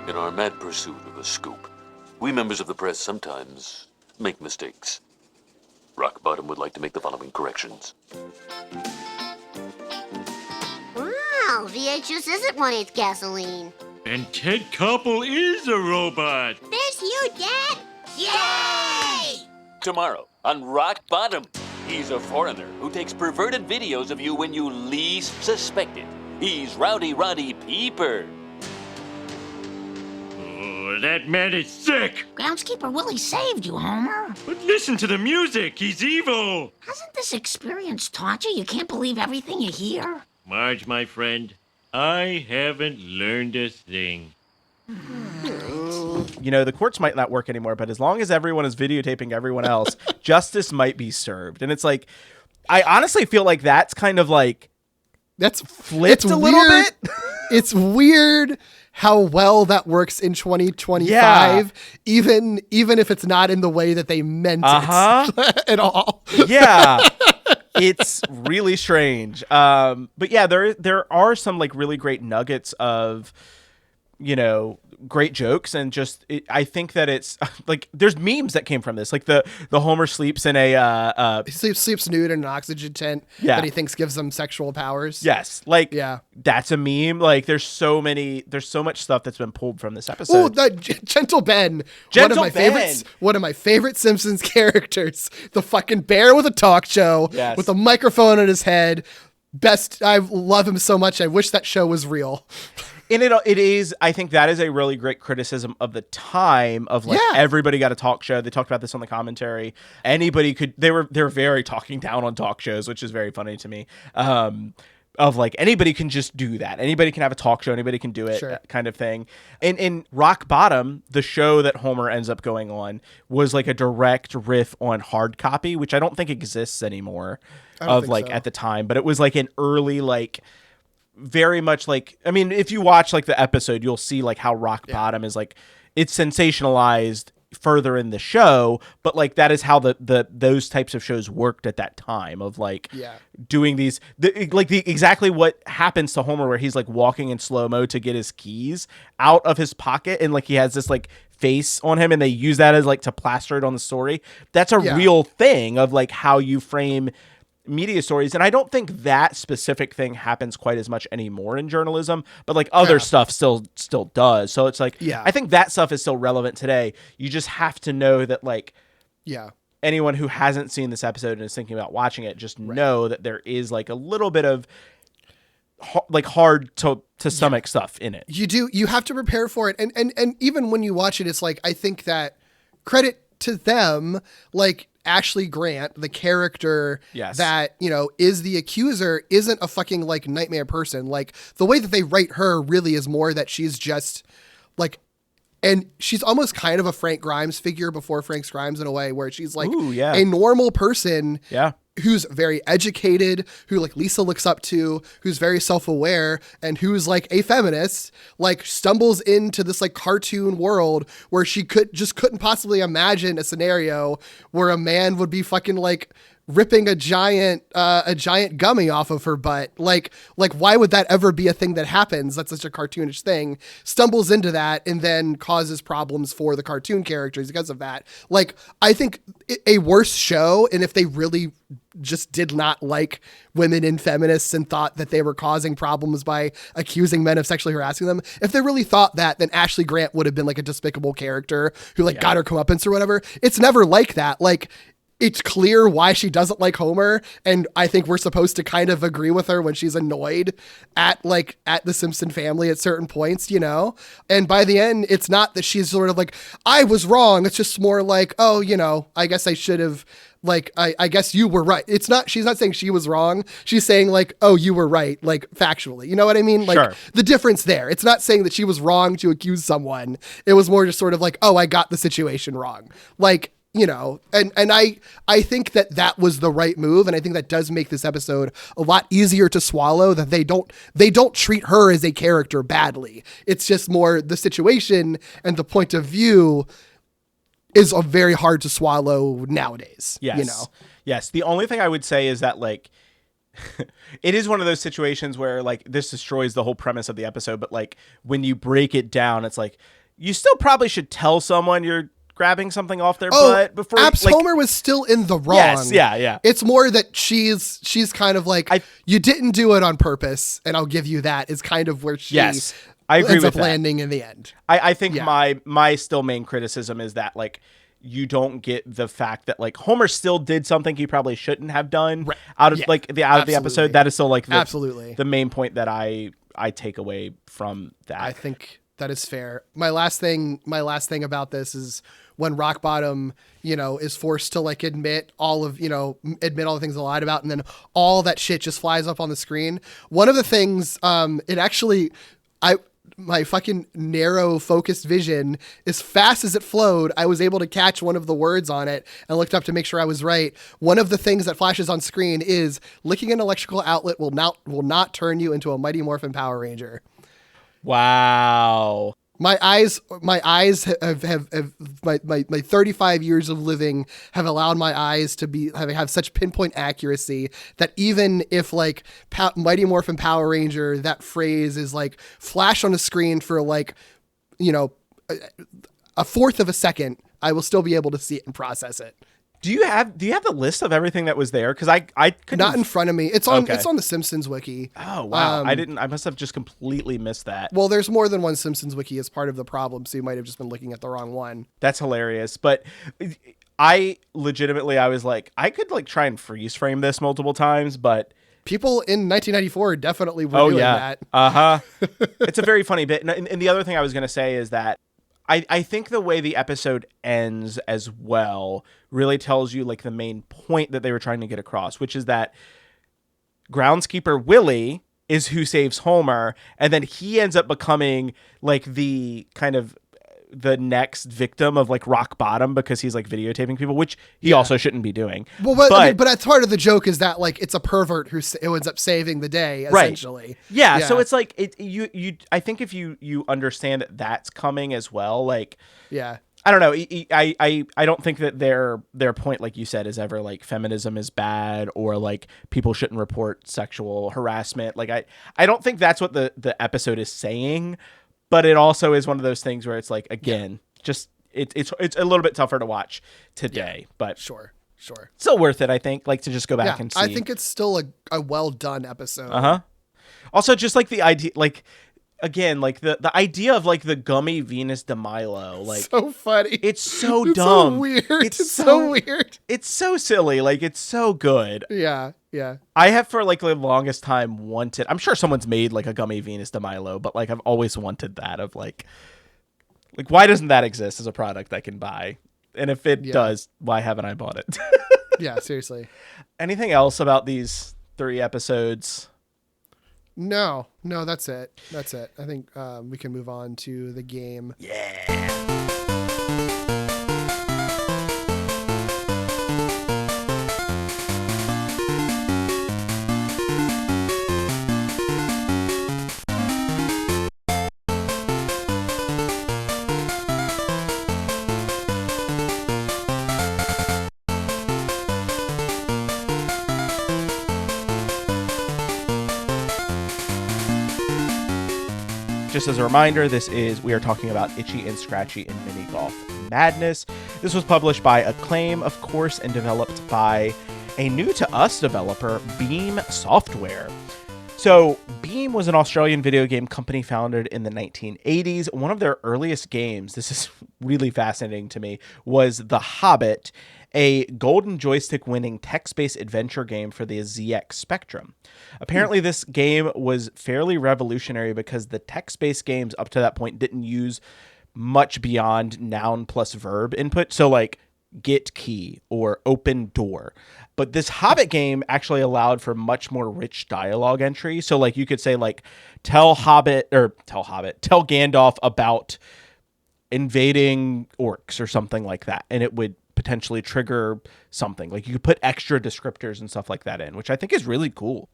In our mad pursuit of a scoop, we members of the press sometimes make mistakes. Rock Bottom would like to make the following corrections. Wow, VHS isn't 1/8 gasoline. And Ted Koppel is a robot. There's you, Dad! Yay! Tomorrow on Rock Bottom, he's a foreigner who takes perverted videos of you when you least suspect it. He's Rowdy Roddy Peeper. Oh, that man is sick. Groundskeeper Willie saved you, Homer. But listen to the music. He's evil. Hasn't this experience taught you can't believe everything you hear? Marge, my friend, I haven't learned a thing. You know, the courts might not work anymore, but as long as everyone is videotaping everyone else, justice might be served. And it's like, I honestly feel like that's kind of like, that's flipped a little bit. It's weird how well that works in 2025, even if it's not in the way that they meant it at all. Yeah. It's really strange. But yeah, there are some like really great nuggets of, you know, great jokes, and just I think that it's like there's memes that came from this, like the Homer sleeps in a he sleeps nude in an oxygen tent that he thinks gives him sexual powers. Yes, like that's a meme. Like there's so much stuff that's been pulled from this episode. Oh, the Gentle Ben, one of my favorite Simpsons characters, the fucking bear with a talk show with a microphone on his head. I love him so much. I wish that show was real. And it is, I think that is a really great criticism of the time of like everybody got a talk show. They talked about this on the commentary. Anybody could, they're very talking down on talk shows, which is very funny to me. Of like anybody can just do that. Anybody can have a talk show. Anybody can do it, kind of thing. And in Rock Bottom, the show that Homer ends up going on was like a direct riff on Hard Copy, which I don't think exists anymore at the time. But it was like an early like, very much like, I mean, if you watch like the episode, you'll see like how Rock Bottom is like, it's sensationalized further in the show, but like that is how those types of shows worked at that time of like doing these exactly what happens to Homer, where he's like walking in slow-mo to get his keys out of his pocket, and like he has this like face on him, and they use that as like to plaster it on the story. That's a real thing of like how you frame media stories. And I don't think that specific thing happens quite as much anymore in journalism, but like other stuff still does. So it's like, I think that stuff is still relevant today. You just have to know that like, anyone who hasn't seen this episode and is thinking about watching it, just know that there is like a little bit of like hard to stomach stuff in it. You have to prepare for it. And even when you watch it, it's like, I think that credit to them, like Ashley Grant, the character that, you know, is the accuser, isn't a fucking like nightmare person. Like the way that they write her really is more that she's just like, and she's almost kind of a Frank Grimes figure before Frank Grimes in a way, where she's like a normal person who's very educated, who like Lisa looks up to, who's very self-aware, and who's like a feminist, like stumbles into this like cartoon world where she couldn't possibly imagine a scenario where a man would be fucking like ripping a giant gummy off of her butt. Like why would that ever be a thing that happens? That's such a cartoonish thing. Stumbles into that and then causes problems for the cartoon characters because of that. Like, I think a worse show, and if they really just did not like women and feminists and thought that they were causing problems by accusing men of sexually harassing them, if they really thought that, then Ashley Grant would have been like a despicable character who like got her comeuppance or whatever. It's never like that. Like, it's clear why she doesn't like Homer, and I think we're supposed to kind of agree with her when she's annoyed at the Simpson family at certain points, you know? And by the end, it's not that she's sort of like, I was wrong. It's just more like, oh, you know, I guess I should have, like, I guess you were right. She's not saying she was wrong. She's saying like, oh, you were right, like factually. You know what I mean? Like the difference there. It's not saying that she was wrong to accuse someone. It was more just sort of like, oh, I got the situation wrong. Like, you know, and I think that was the right move. And I think that does make this episode a lot easier to swallow, that they don't treat her as a character badly. It's just more the situation and the point of view is very hard to swallow nowadays. Yes. You know? Yes. The only thing I would say is that like, it is one of those situations where like this destroys the whole premise of the episode. But like when you break it down, it's like, you still probably should tell someone you're grabbing something off their butt before. Homer was still in the wrong. Yes, yeah. It's more that she's kind of like, you didn't do it on purpose, and I'll give you that, is kind of where she I agree ends with up landing in the end. I think my still main criticism is that like you don't get the fact that like Homer still did something he probably shouldn't have done out of the episode. That is still like the main point that I take away from that. I think that is fair. My last thing about this is when Rock Bottom, you know, is forced to like admit all the things they lied about, and then all that shit just flies up on the screen. One of the things, fucking narrow focused vision, as fast as it flowed, I was able to catch one of the words on it and looked up to make sure I was right. One of the things that flashes on screen is licking an electrical outlet will not turn you into a Mighty Morphin Power Ranger. Wow. My eyes have my 35 years of living have allowed my eyes to have such pinpoint accuracy that even if like Mighty Morphin Power Ranger, that phrase is like flash on a screen for like, a fourth of a second, I will still be able to see it and process it. Do you have the list of everything that was there? Because I couldn't. Not in front of me. It's on the Simpsons wiki. Oh wow! I must have just completely missed that. Well, there's more than one Simpsons wiki as part of the problem, so you might have just been looking at the wrong one. That's hilarious. But I was like, I could like try and freeze frame this multiple times, but people in 1994 definitely were doing that. It's a very funny bit. And the other thing I was going to say is that I think the way the episode ends as well really tells you like the main point that they were trying to get across, which is that groundskeeper Willie is who saves Homer, and then he ends up becoming like the kind of the next victim of like rock bottom because he's like videotaping people, which he also shouldn't be doing. Well, but that's part of the joke is that like it's a pervert who ends up saving the day essentially. Right. Yeah. So it's like I think if you understand that that's coming as well, like, yeah, I don't know. I don't think that their point, like you said, is ever like feminism is bad or like people shouldn't report sexual harassment. Like I don't think that's what the episode is saying. But it also is one of those things where it's like, again, just it's a little bit tougher to watch today, but sure. Still worth it, I think, like to just go back and see. I think it's still a well done episode. Also, just like the idea, like again, like the idea of like the gummy Venus de Milo, like so funny. It's so dumb. So weird. It's so weird. It's so silly. Like it's so good. Yeah. I have for like the longest time wanted. I'm sure someone's made like a gummy Venus de Milo, but like I've always wanted that of like why doesn't that exist as a product I can buy? And if it does, why haven't I bought it? Yeah, seriously. Anything else about these 3 episodes? No, that's it. I think we can move on to the game. Yeah. Just as a reminder, we are talking about Itchy and Scratchy in Minigolf Madness. This was published by Acclaim, of course, and developed by a new to us developer, Beam Software. So Beam was an Australian video game company founded in the 1980s. One of their earliest games, this is really fascinating to me, was The Hobbit, a golden joystick winning text-based adventure game for the ZX Spectrum. Apparently this game was fairly revolutionary because the text-based games up to that point didn't use much beyond noun plus verb input. So like get key or open door. But this Hobbit game actually allowed for much more rich dialogue entry. So like you could say like tell Gandalf about invading orcs or something like that. And it would potentially trigger something. Like you could put extra descriptors and stuff like that in, which I think is really cool.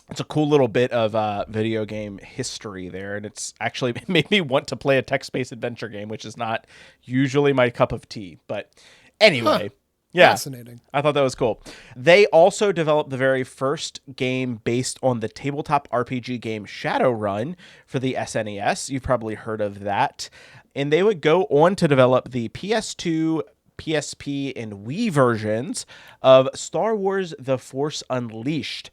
It's a cool little bit of video game history there, and it's actually made me want to play a text-based adventure game, which is not usually my cup of tea. But anyway, yeah, fascinating. I thought that was cool. They also developed the very first game based on the tabletop RPG game Shadowrun for the SNES. You've probably heard of that. And they would go on to develop the PS2, PSP, and Wii versions of Star Wars The Force Unleashed.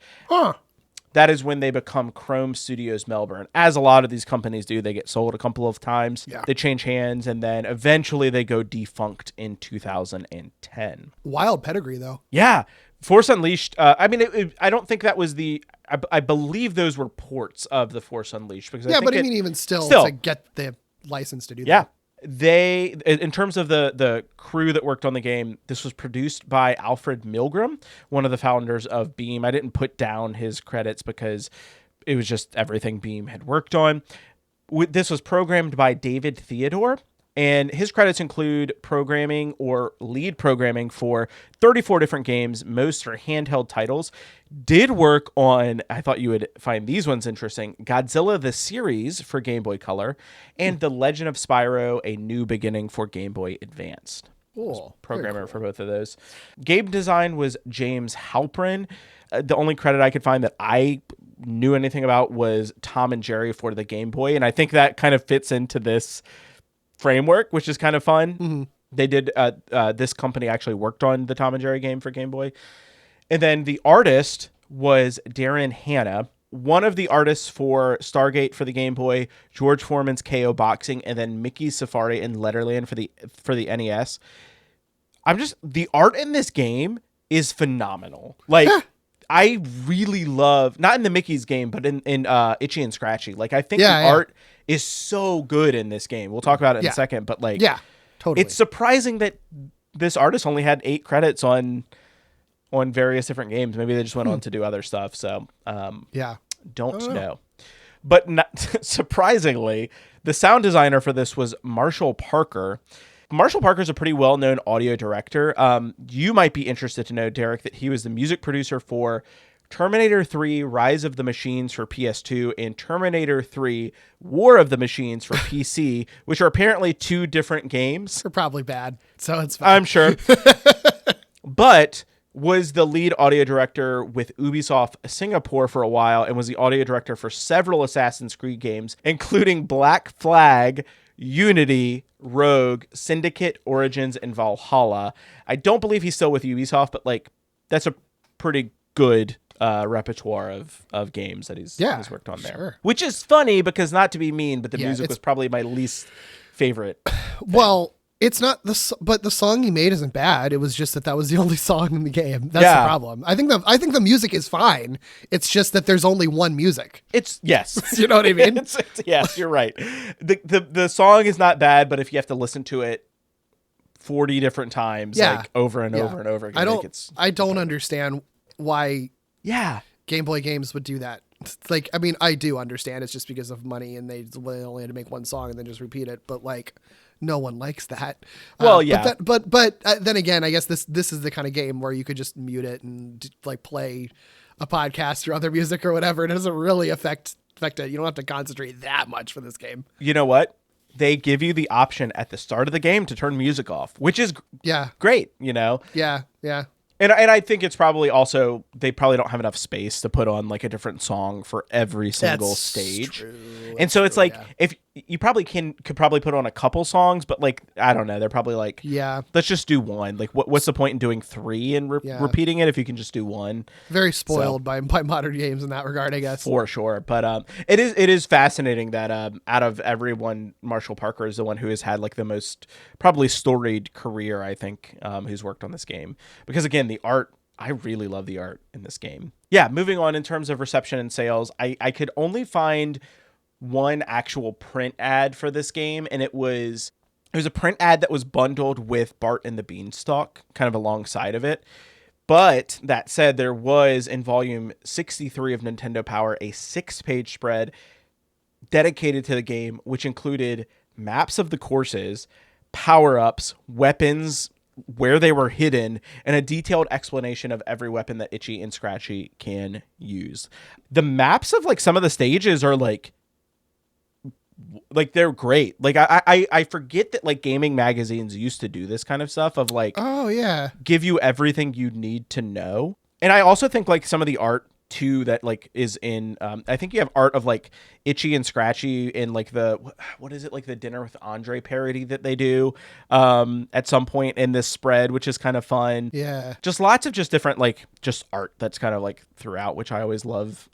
That is when they become Chrome Studios Melbourne. As a lot of these companies do, they get sold a couple of times. Yeah. They change hands, and then eventually they go defunct in 2010. Wild pedigree, though. Yeah. Force Unleashed, I don't think that was I believe those were ports of The Force Unleashed. Because even still, to get the license to do that. Yeah. They, in terms of the crew that worked on the game, this was produced by Alfred Milgram, one of the founders of Beam. I didn't put down his credits because it was just everything Beam had worked on. This was programmed by David Theodore, and his credits include programming or lead programming for 34 different games. Most are handheld titles. Did work on, I thought you would find these ones interesting, Godzilla the series for Game Boy Color, and The Legend of Spyro: A New Beginning for Game Boy Advanced. Cool. Programmer for both of those. Game design was James Halprin. The only credit I could find that I knew anything about was Tom and Jerry for the Game Boy, and I think that kind of fits into this framework, which is kind of fun. Mm-hmm. They did this company actually worked on the Tom and Jerry game for Game Boy. And then the artist was Darren Hanna, one of the artists for Stargate for the Game Boy, George Foreman's KO Boxing, and then Mickey's Safari and Letterland for the NES. The art in this game is phenomenal. Like I really love, not in the Mickey's game, but in Itchy and Scratchy. Like I think the art is so good in this game. We'll talk about it in a second, but like totally. It's surprising that this artist only had 8 credits on various different games. Maybe they just went on to do other stuff. So, don't know. But not, surprisingly, the sound designer for this was Marshall Parker. Marshall Parker is a pretty well-known audio director. You might be interested to know, Derek, that he was the music producer for Terminator 3 Rise of the Machines for PS2 and Terminator 3 War of the Machines for PC, which are apparently 2 different games. They're probably bad, so it's fine. I'm sure. But was the lead audio director with Ubisoft Singapore for a while and was the audio director for several Assassin's Creed games, including Black Flag, Unity, Rogue, Syndicate, Origins, and Valhalla. I don't believe he's still with Ubisoft, but like that's a pretty good repertoire of games that he's worked on there. Sure. Which is funny because, not to be mean, but the music was probably my least favorite thing. Well, it's not but the song he made isn't bad. It was just that was the only song in the game. That's the problem. I think the music is fine. It's just that there's only one music. Yes. You know what I mean? Yes, you're right. The song is not bad, but if you have to listen to it 40 different times, like over and over and over again, I don't understand why Game Boy games would do that. Like, I mean, I do understand. It's just because of money and they only had to make one song and then just repeat it. But like, no one likes that. Well, But then again, I guess this is the kind of game where you could just mute it and like play a podcast or other music or whatever. It doesn't really affect it. You don't have to concentrate that much for this game. You know what? They give you the option at the start of the game to turn music off, which is great, you know? Yeah. And I think it's probably also, they probably don't have enough space to put on like a different song for every single stage. True. And so it's like, if you probably could probably put on a couple songs, but like, I don't know, they're probably like, let's just do one. Like what's the point in doing 3 and repeating it if you can just do one? Very spoiled by modern games in that regard, I guess. For sure. But it is fascinating that out of everyone, Marshall Parker is the one who has had like the most probably storied career, I think, who's worked on this game. Because again, the art, I really love the art in this game. Yeah, moving on in terms of reception and sales, I could only find one actual print ad for this game, and it was a print ad that was bundled with Bart and the Beanstalk kind of alongside of it. But that said, there was in volume 63 of Nintendo Power a 6-page spread dedicated to the game, which included maps of the courses, power-ups, weapons, where they were hidden, and a detailed explanation of every weapon that Itchy and Scratchy can use. The maps of like some of the stages are like they're great. Like I forget that like gaming magazines used to do this kind of stuff of like, give you everything you need to know. And I also think like some of the art too that like is in I think you have art of like Itchy and Scratchy in like the what is it, like the Dinner with Andre parody that they do at some point in this spread, which is kind of fun. Yeah, just lots of just different like just art that's kind of like throughout, which I always love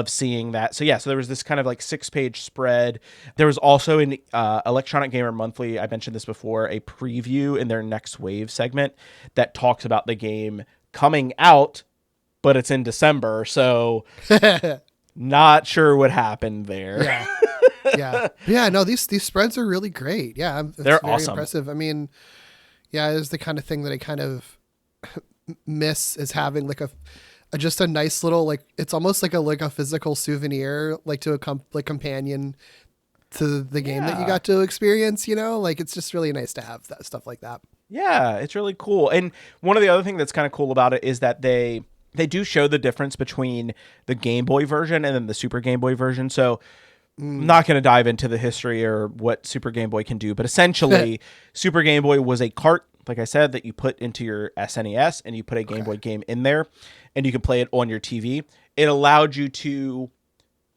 seeing that. So there was this kind of like 6-page spread. There was also in Electronic Gamer Monthly, I mentioned this before, a preview in their Next Wave segment that talks about the game coming out, but it's in December, so not sure what happened there. Yeah. No, these spreads are really great. Yeah, they're very awesome. Impressive. I mean, yeah, it's the kind of thing that I kind of miss is having like just a nice little, like, it's almost like a physical souvenir, like to a companion to the game that you got to experience, you know, like it's just really nice to have that stuff like that. Yeah, it's really cool. And one of the other things that's kind of cool about it is that they do show the difference between the Game Boy version and then the Super Game Boy version. So I'm not going to dive into the history or what Super Game Boy can do, but essentially Super Game Boy was a cart, like I said, that you put into your SNES and you put a Game Boy game in there and you can play it on your TV. It allowed you to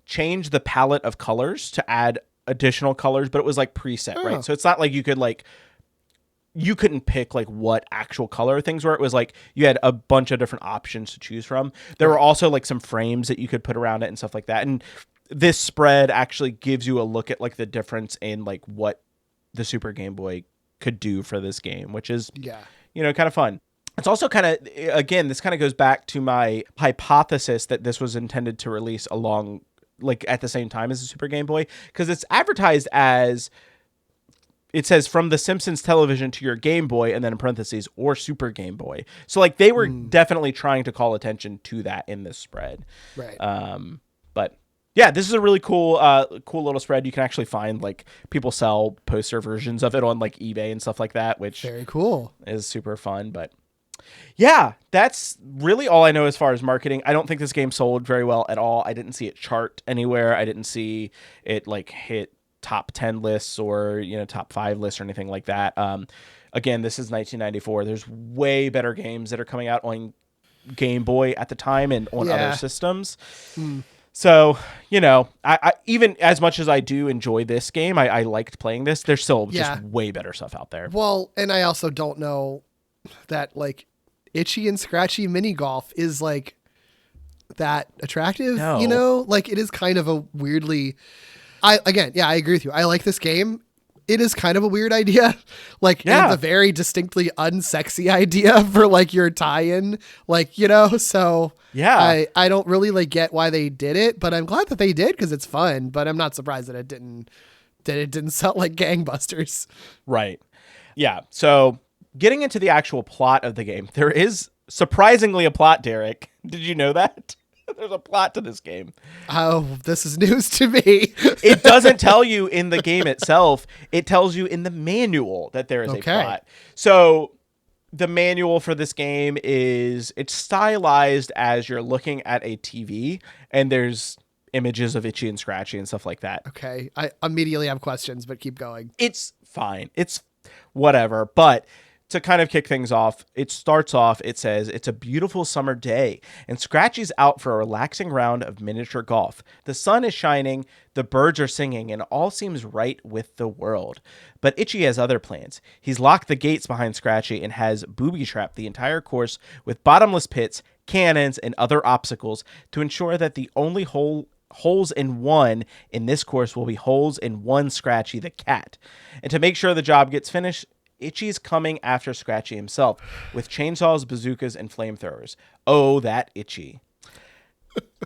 change the palette of colors to add additional colors, but it was like preset, right? So it's not like you couldn't pick like what actual color things were. It was like you had a bunch of different options to choose from. There were also like some frames that you could put around it and stuff like that. And this spread actually gives you a look at like the difference in like what the Super Game Boy could do for this game, which is, you know, kind of fun. It's also kind of, again, this kind of goes back to my hypothesis that this was intended to release along like at the same time as the Super Game Boy, because it's advertised as, it says from the Simpsons television to your Game Boy, and then in parentheses, or Super Game Boy. So like they were definitely trying to call attention to that in this spread. Right. But yeah, this is a really cool little spread. You can actually find like people sell poster versions of it on like eBay and stuff like that, which very cool is super fun. But yeah, that's really all I know as far as marketing. I don't think this game sold very well at all. I didn't see it chart anywhere. I didn't see it like hit top 10 lists or, you know, top 5 lists or anything like that. Again, this is 1994. There's way better games that are coming out on Game Boy at the time and on other systems. So, you know, I even as much as I do enjoy this game, I liked playing this. There's still just way better stuff out there. Well, and I also don't know that like Itchy and Scratchy Minigolf is like that attractive, you know, like it is kind of a weirdly, I agree with you. I like this game. It is kind of a weird idea. Like it's a very distinctly unsexy idea for like your tie-in, like, you know, so I don't really like get why they did it, but I'm glad that they did because it's fun, but I'm not surprised that it didn't sell like gangbusters. Right. Yeah. So getting into the actual plot of the game, there is surprisingly a plot, Derek. Did you know that? There's a plot to this game. Oh, this is news to me. It doesn't tell you in the game itself. It tells you in the manual that there is a plot. So the manual for this game it's stylized as you're looking at a TV and there's images of Itchy and Scratchy and stuff like that. Okay. I immediately have questions, but keep going. It's fine. It's whatever. But to kind of kick things off, it starts off, it says, it's a beautiful summer day, and Scratchy's out for a relaxing round of miniature golf. The sun is shining, the birds are singing, and all seems right with the world. But Itchy has other plans. He's locked the gates behind Scratchy and has booby-trapped the entire course with bottomless pits, cannons, and other obstacles to ensure that the only holes in one in this course will be holes in one Scratchy the cat. And to make sure the job gets finished, Itchy's coming after Scratchy himself with chainsaws, bazookas, and flamethrowers. Oh, that Itchy.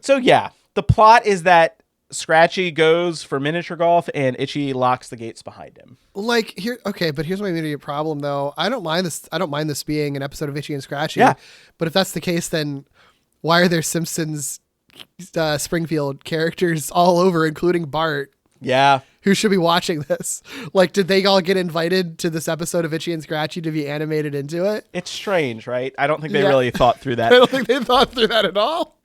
So yeah, the plot is that Scratchy goes for miniature golf and Itchy locks the gates behind him. Like but here's my immediate problem though. I don't mind this being an episode of Itchy and Scratchy. Yeah. But if that's the case, then why are there Simpsons Springfield characters all over, including Bart? Yeah. Who should be watching this? Like, did they all get invited to this episode of Itchy and Scratchy to be animated into it? It's strange, right? I don't think they really thought through that. I don't think they thought through that at all.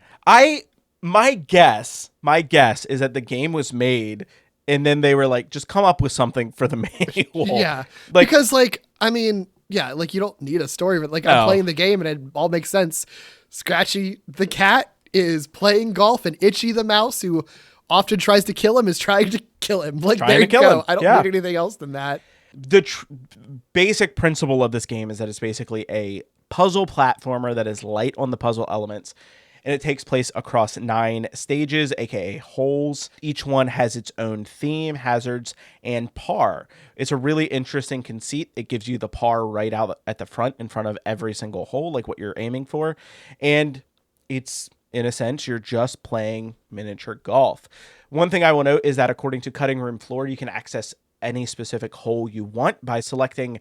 My guess is that the game was made and then they were like, just come up with something for the manual. Yeah. Because like, I mean, yeah, like you don't need a story, but like I'm playing the game and it all makes sense. Scratchy the cat is playing golf and Itchy the mouse, who often tries to kill him, is trying to kill him. Like, there you go. I don't need anything else than that. The basic principle of this game is that it's basically a puzzle platformer that is light on the puzzle elements, and it takes place across 9 stages, aka holes. Each one has its own theme, hazards, and par. It's a really interesting conceit. It gives you the par right out at the front, in front of every single hole, like what you're aiming for. And it's, in a sense, you're just playing miniature golf. One thing I will note is that according to Cutting Room Floor, you can access any specific hole you want by selecting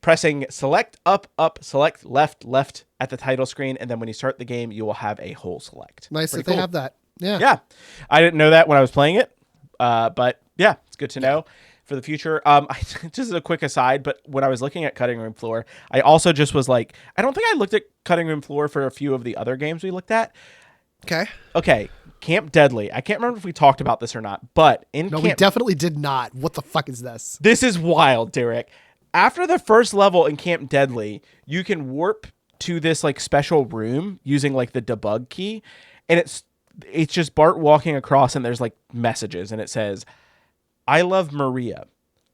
pressing select, up, select, left at the title screen. And then when you start the game, you will have a whole select. Nice Pretty that they have that. Yeah. Yeah. I didn't know that when I was playing it. But yeah, it's good to know for the future. Just a quick aside, but when I was looking at Cutting Room Floor, I also just was like, I don't think I looked at Cutting Room Floor for a few of the other games we looked at. Okay. Camp Deadly. I can't remember if we talked about this or not, but we definitely did not. What the fuck is this? This is wild, Derek. After the first level in Camp Deadly, you can warp to this like special room using like the debug key, and it's just Bart walking across, and there's like messages, and it says, "I love Maria.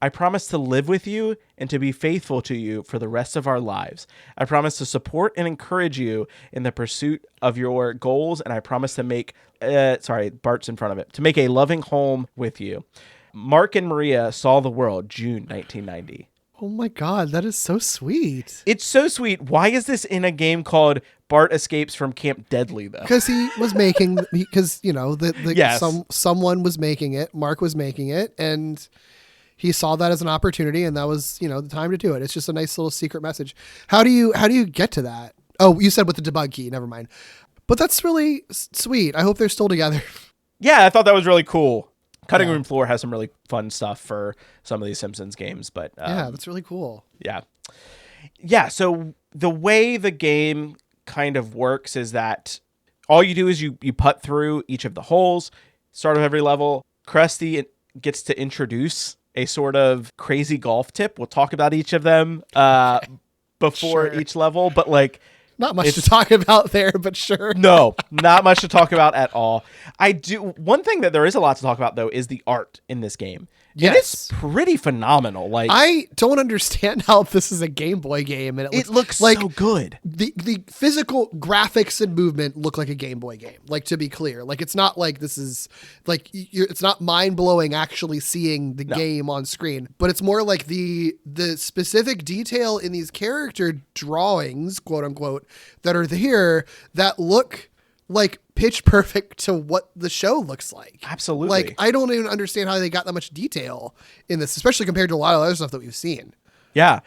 I promise to live with you and to be faithful to you for the rest of our lives. I promise to support and encourage you in the pursuit of your goals, and I promise to make Bart's in front of it, to make a loving home with you. Mark and Maria saw the world, June 1990. Oh my God, that is so sweet. It's so sweet. Why is this in a game called Bart Escapes from Camp Deadly, though? Because he was making, Yes. someone was making it, Mark was making it, and he saw that as an opportunity, and that was, the time to do it. It's just a nice little secret message. How do you get to that? Oh, you said with the debug key. Never mind. But that's really sweet. I hope they're still together. Yeah, I thought that was really cool. Cutting Room Floor has some really fun stuff for some of these Simpsons games, but yeah, that's really cool. Yeah. So the way the game kind of works is that all you do is you putt through each of the holes, start of every level. Krusty gets to introduce a sort of crazy golf tip. We'll talk about each of them before each level, but like not much to talk about there, but sure. No, not much to talk about at all. One thing that there is a lot to talk about though is the art in this game. Yes. And it's pretty phenomenal. Like, I don't understand how this is a Game Boy game, and it looks like so good. The physical graphics and movement look like a Game Boy game. Like, to be clear, like it's not like this is like it's not mind blowing actually seeing the game on screen, but it's more like the specific detail in these character drawings, quote unquote, that are here that look like pitch perfect to what the show looks like. Absolutely. Like, I don't even understand how they got that much detail in this, especially compared to a lot of other stuff that we've seen. Yeah.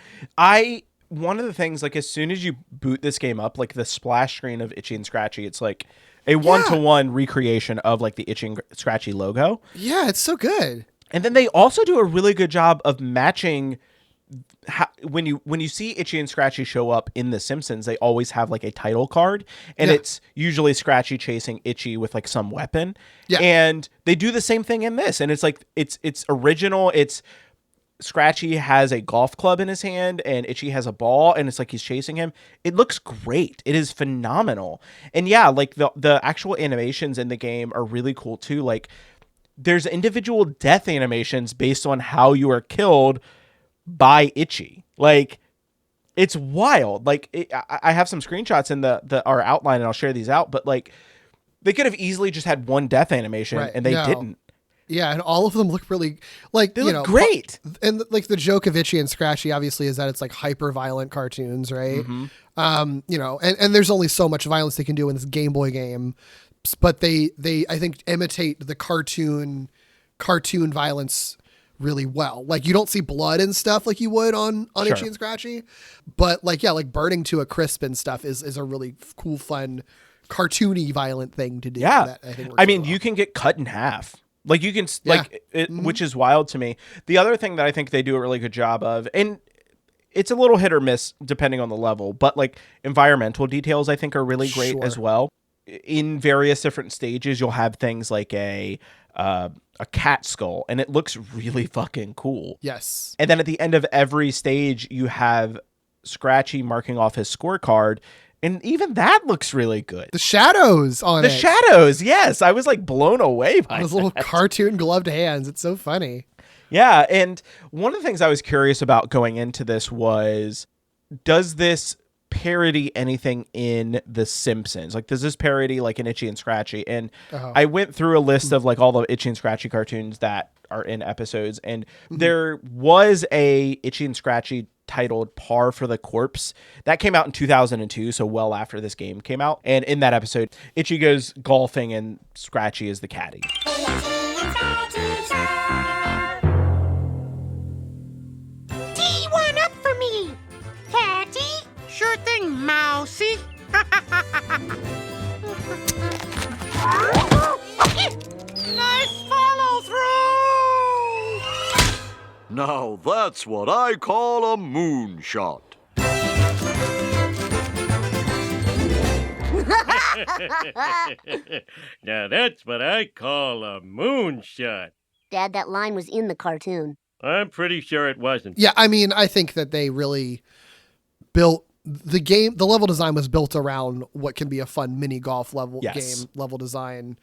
One of the things, like, as soon as you boot this game up, like the splash screen of Itchy and Scratchy, it's like a one-to-one recreation of like the Itchy and Scratchy logo. Yeah, it's so good. And then they also do a really good job of matching when you see Itchy and Scratchy show up in The Simpsons, they always have like a title card, and it's usually Scratchy chasing Itchy with like some weapon. Yeah. And they do the same thing in this, and it's like it's original. It's Scratchy has a golf club in his hand and Itchy has a ball, and it's like he's chasing him. It looks great. It is phenomenal. And yeah, like the actual animations in the game are really cool too. Like there's individual death animations based on how you are killed by Itchy. Like, it's wild. Like, I have some screenshots in our outline, and I'll share these out, but like they could have easily just had one death animation, and they didn't. Yeah, and all of them look really like they look great. And like the joke of Itchy and Scratchy obviously is that it's like hyper violent cartoons, right? Mm-hmm. And there's only so much violence they can do in this Game Boy game, but they I think imitate the cartoon violence really well. Like, you don't see blood and stuff like you would on Itchy and Scratchy, but like burning to a crisp and stuff is a really cool, fun, cartoony, violent thing to do. Yeah, that I think works really well. You can get cut in half. Like, you can which is wild to me. The other thing that I think they do a really good job of, and it's a little hit or miss depending on the level, but like environmental details I think are really great as well. In various different stages, you'll have things like a cat skull, and it looks really fucking cool. Yes. And then at the end of every stage, you have Scratchy marking off his scorecard, and even that looks really good. The shadows on it. The shadows, yes. I was like blown away by those little cartoon gloved hands. It's so funny. Yeah, and one of the things I was curious about going into this was, does this parody anything in The Simpsons? Like, does this parody like an Itchy and Scratchy? And I went through a list of like all the Itchy and Scratchy cartoons that are in episodes, and there was a Itchy and Scratchy titled Par for the Corpse that came out in 2002, so well after this game came out. And in that episode, Itchy goes golfing and Scratchy is the caddy. Tee one up for me. doing, Mousy? Nice follow through! Now that's what I call a moonshot. Now that's what I call a moonshot. Dad, that line was in the cartoon. I'm pretty sure it wasn't. Yeah, I mean, I think that they really built the game. The level design was built around what can be a fun mini golf level game level design,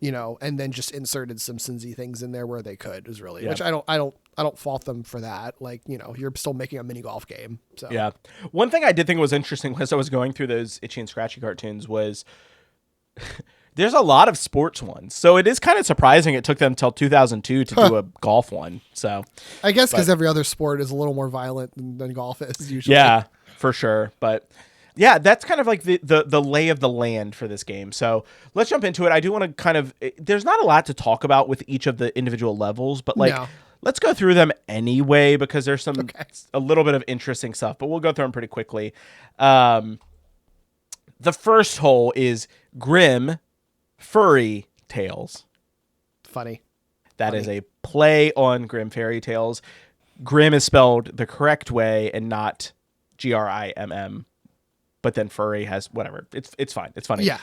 you know, and then just inserted some Simpsons-y things in there where they could. Is really which I don't fault them for that. Like, you know, you're still making a mini golf game. So yeah, one thing I did think was interesting as I was going through those Itchy and Scratchy cartoons was. There's a lot of sports ones, so it is kind of surprising it took them till 2002 to do a golf one. So I guess because every other sport is a little more violent than golf is usually. Yeah, for sure. But yeah, that's kind of like the lay of the land for this game. So let's jump into it. I do want to kind of there's not a lot to talk about with each of the individual levels, but like let's go through them anyway because there's some a little bit of interesting stuff. But we'll go through them pretty quickly. The first hole is Grim Furry Tales. Funny. That is a play on Grim Fairy Tales. Grim is spelled the correct way and not Grimm. But then furry has whatever. It's fine. It's funny. Yeah.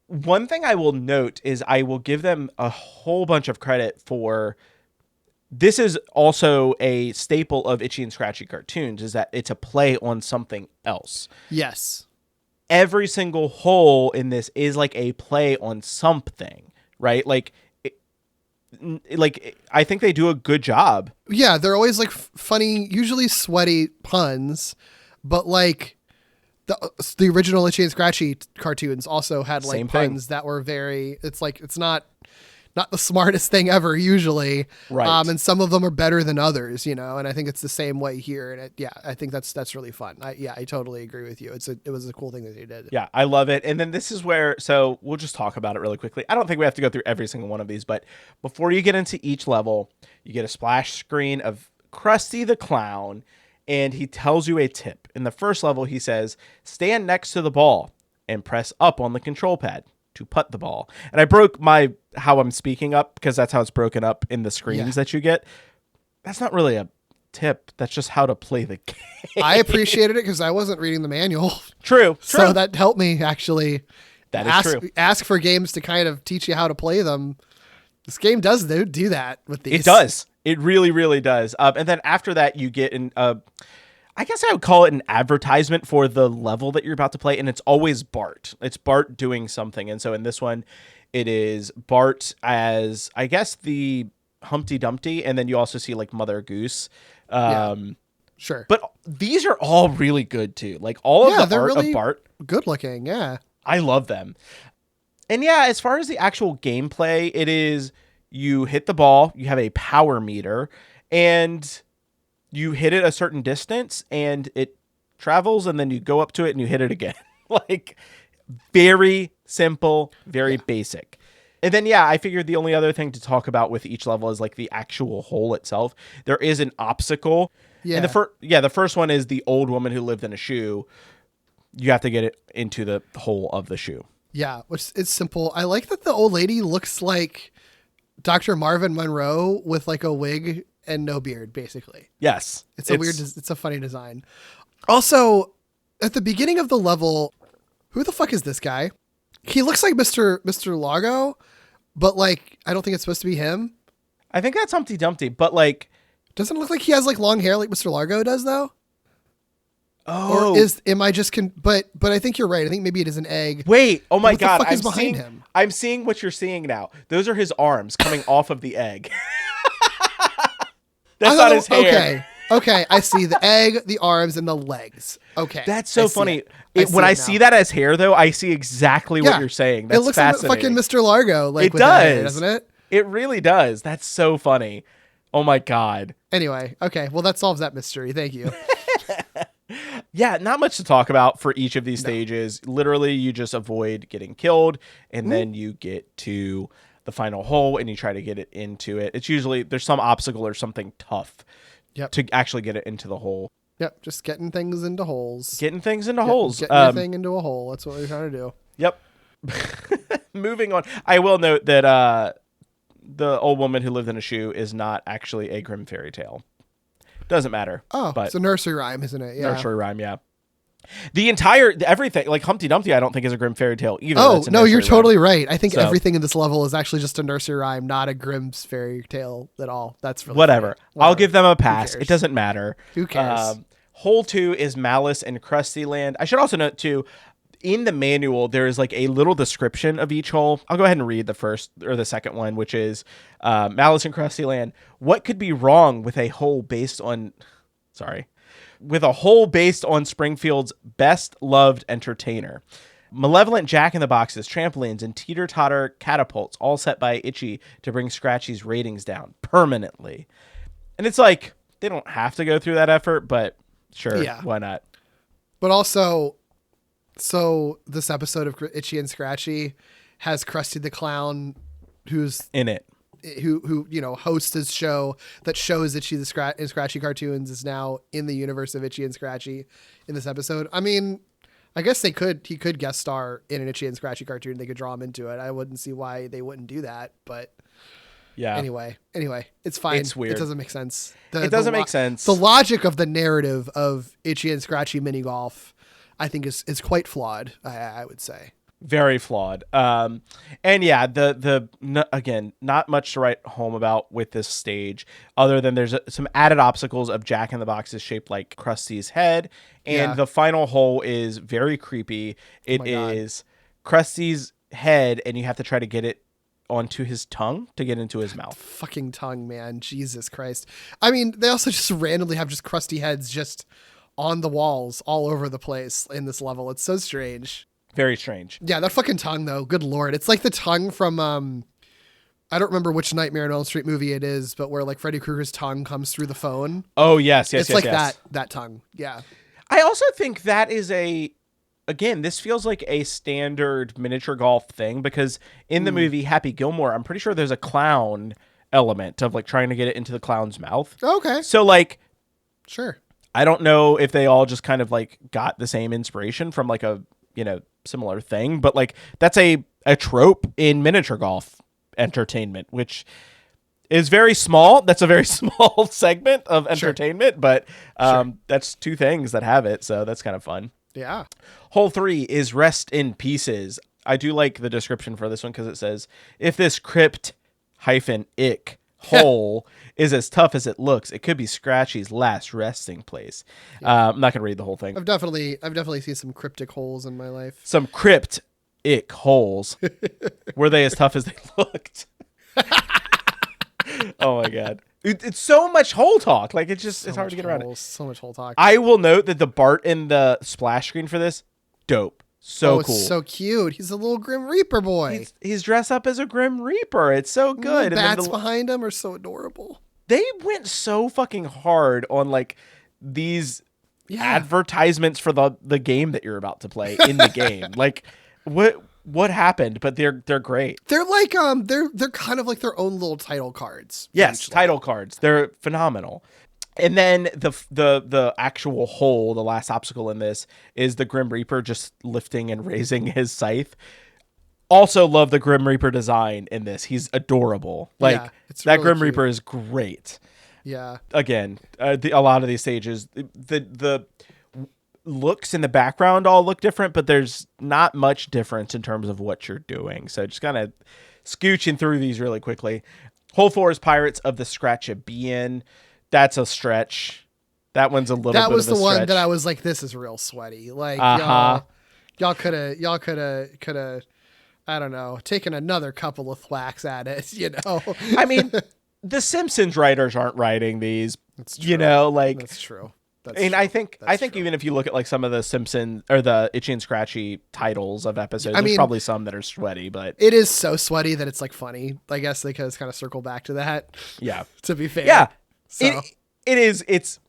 One thing I will note is I will give them a whole bunch of credit for. This is also a staple of Itchy and Scratchy cartoons is that it's a play on something else. Yes. Every single hole in this is like a play on something, right? Like I think they do a good job. Yeah, they're always like funny, usually sweaty puns, but like the original Itchy and Scratchy cartoons also had like puns that were very. It's like it's not the smartest thing ever usually, right? And some of them are better than others, you know. And I think it's the same way here. And I think that's really fun. I totally agree with you. It was a cool thing that they did. Yeah, I love it. And then this is where, so we'll just talk about it really quickly. I don't think we have to go through every single one of these, but before you get into each level, you get a splash screen of Krusty the Clown, and he tells you a tip. In the first level, he says, stand next to the ball and press up on the control pad to putt the ball. And I broke how I'm speaking up because that's how it's broken up in the screens that you get. That's not really a tip. That's just how to play the game. I appreciated it because I wasn't reading the manual. True. So that helped me actually. That is true. Ask for games to kind of teach you how to play them. This game does do that with these. It does. It really, really does. And then after that, you get I guess I would call it an advertisement for the level that you're about to play, and it's always Bart. It's Bart doing something. And so in this one, it is Bart as, I guess, the Humpty Dumpty, and then you also see, like, Mother Goose. Sure. But these are all really good, too. Like, all of the art really of Bart. Good looking, yeah. I love them. And yeah, as far as the actual gameplay, it is you hit the ball, you have a power meter, and you hit it a certain distance and it travels, and then you go up to it and you hit it again. Like, very simple, very basic. And then, I figured the only other thing to talk about with each level is like the actual hole itself. There is an obstacle. Yeah. And the first one is the old woman who lived in a shoe. You have to get it into the hole of the shoe. Yeah, which it's simple. I like that the old lady looks like Dr. Marvin Monroe with like a wig and no beard, basically. Yes. It's a funny design. Also, at the beginning of the level, who the fuck is this guy? He looks like Mr. Largo, but like, I don't think it's supposed to be him. I think that's Humpty Dumpty, but like, doesn't it look like he has like long hair like Mr. Largo does though? Oh, or am I just but I think you're right. I think maybe it is an egg. Wait, oh my God. What the fuck is behind him? I'm seeing what you're seeing now. Those are his arms coming off of the egg. That's not his hair. Okay, I see the egg, the arms, and the legs. Okay. That's so funny. When I see that as hair, though, I see exactly what you're saying. That's it looks fascinating. like fucking Mr. Largo. Like, it does, doesn't it? It really does. That's so funny. Oh my God. Anyway, okay. Well, that solves that mystery. Thank you. Yeah, not much to talk about for each of these stages. Literally, you just avoid getting killed, and then you get to the final hole, and you try to get it into it. It's usually, there's some obstacle or something tough to actually get it into the hole. Yep, just getting things into holes. Getting things into holes. Getting your thing into a hole. That's what we're trying to do. Yep. Moving on. I will note that the old woman who lived in a shoe is not actually a Grimm fairy tale. Doesn't matter. Oh, but it's a nursery rhyme, isn't it? Yeah. Nursery rhyme, yeah. Everything, like Humpty Dumpty, I don't think is a Grimm fairy tale either. Oh, no, you're totally right. I think So- everything in this level is actually just a nursery rhyme, not a Grimm's fairy tale at all. That's really Whatever. funny. I'll give them a pass. cares? It doesn't matter. Who cares? Hole 2 is Malice and Krusty Land. I should also note, too, in the manual, there is like a little description of each hole. I'll go ahead and read the first or the second one, which is Malice and Krusty Land. What could be wrong with a hole based on... Sorry. With a hole based on Springfield's best loved entertainer. Malevolent jack-in-the-boxes, trampolines, and teeter-totter catapults, all set by Itchy to bring Scratchy's ratings down permanently. And it's like, they don't have to go through that effort, but sure, why not? But also, so this episode of Itchy and Scratchy has Krusty the Clown, who's in it, who hosts his show that shows Itchy and Scratchy cartoons, is now in the universe of Itchy and Scratchy in this episode. I mean, I guess he could guest star in an Itchy and Scratchy cartoon. They could draw him into it. I wouldn't see why they wouldn't do that, but yeah. Anyway, it's fine. It's weird. It doesn't make sense. It doesn't make sense. The logic of the narrative of Itchy and Scratchy Minigolf, I think, is quite flawed. I would say. Very flawed. And yeah, again, not much to write home about with this stage, other than there's some added obstacles of Jack-in-the-Boxes shaped like Krusty's head, and the final hole is very creepy. It is Krusty's head, and you have to try to get it onto his tongue to get into his mouth. Fucking tongue, man. Jesus Christ. I mean, they also just randomly have just Krusty heads just on the walls all over the place in this level. It's so strange. Very strange. Yeah, that fucking tongue, though. Good Lord. It's like the tongue from, I don't remember which Nightmare on Elm Street movie it is, but where like Freddy Krueger's tongue comes through the phone. Oh, yes. It's like that tongue. Yeah. I also think that is again, this feels like a standard miniature golf thing, because in the movie Happy Gilmore, I'm pretty sure there's a clown element of like trying to get it into the clown's mouth. Okay. So like, sure. I don't know if they all just kind of like got the same inspiration from like a, similar thing, but like that's a trope in miniature golf entertainment, which is very small. That's a very small segment of entertainment, but that's two things that have it. So that's kind of fun. Yeah. Hole 3 is Rest in Pieces. I do like the description for this one because it says, if this crypt-ick hole is as tough as it looks, it could be Scratchy's last resting place. I'm not going to read the whole thing. I've definitely seen some cryptic holes in my life. Some crypt-ick holes. Were they as tough as they looked? Oh my God. It's so much hole talk. Like it's hard to get around it. So much hole talk. I will note that the Bart in the splash screen for this, dope. So cool. It's so cute. He's a little Grim Reaper boy. He's dressed up as a Grim Reaper. It's so good. The bats behind him are so adorable. They went so fucking hard on like these advertisements for the game that you're about to play in the game. Like what happened? But they're great. They're like they're kind of like their own little title cards. Yes, title cards. They're phenomenal. And then the actual hole, the last obstacle in this, is the Grim Reaper just lifting and raising his scythe. Also love the Grim Reaper design in this. He's adorable. Like that really Grim Reaper is great. Yeah. Again, a lot of these stages, the looks in the background all look different, but there's not much difference in terms of what you're doing. So just kind of scooching through these really quickly. Hole 4 is Pirates of the Scratchabean. That's a stretch. That one's a little bit of a stretch. That was the one that I was like, this is real sweaty. Like, y'all could have, I don't know, taken another couple of thwacks at it, I mean, the Simpsons writers aren't writing these, That's true. That's true. I think even if you look at like some of the Simpson or the Itchy and Scratchy titles of episodes, there's probably some that are sweaty, but it is so sweaty that it's like funny. I guess they could kind of circle back to that. Yeah. To be fair. Yeah. So. It is. It's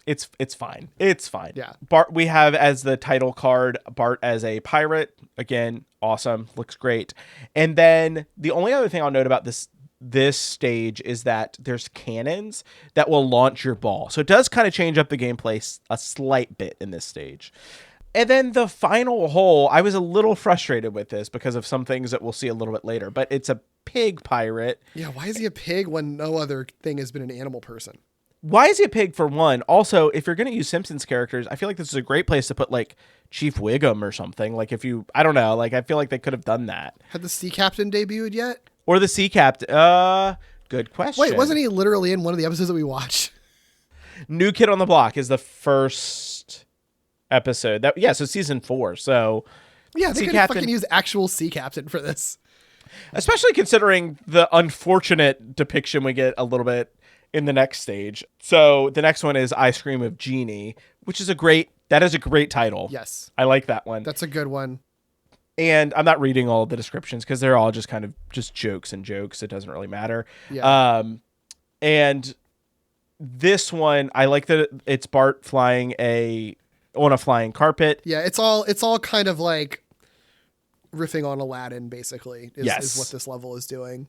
fine. It's fine. Yeah. Bart, we have as the title card, Bart as a pirate. Again, awesome. Looks great. And then the only other thing I'll note about this stage is that there's cannons that will launch your ball. So it does kind of change up the gameplay a slight bit in this stage. And then the final hole, I was a little frustrated with this because of some things that we'll see a little bit later, but it's a pig pirate. Yeah, why is he a pig when no other thing has been an animal person? Why is he a pig, for one? Also, if you're going to use Simpsons characters, I feel like this is a great place to put, like, Chief Wiggum or something. Like, if you, I don't know, like, I feel like they could have done that. Had the Sea Captain debuted yet? Or the Sea Captain. Good question. Wait, wasn't he literally in one of the episodes that we watched? New Kid on the Block is the first episode. So season 4. So yeah, they could have fucking use actual Sea Captain for this. Especially considering the unfortunate depiction we get a little bit in the next stage. So the next one is Ice Cream of Genie, which is a great title. Yes. I like that one. That's a good one. And I'm not reading all of the descriptions because they're all just kind of just jokes and jokes. It doesn't really matter. Yeah. And this one, I like that it's Bart flying on a flying carpet. Yeah, it's all kind of like riffing on Aladdin, basically, is what this level is doing.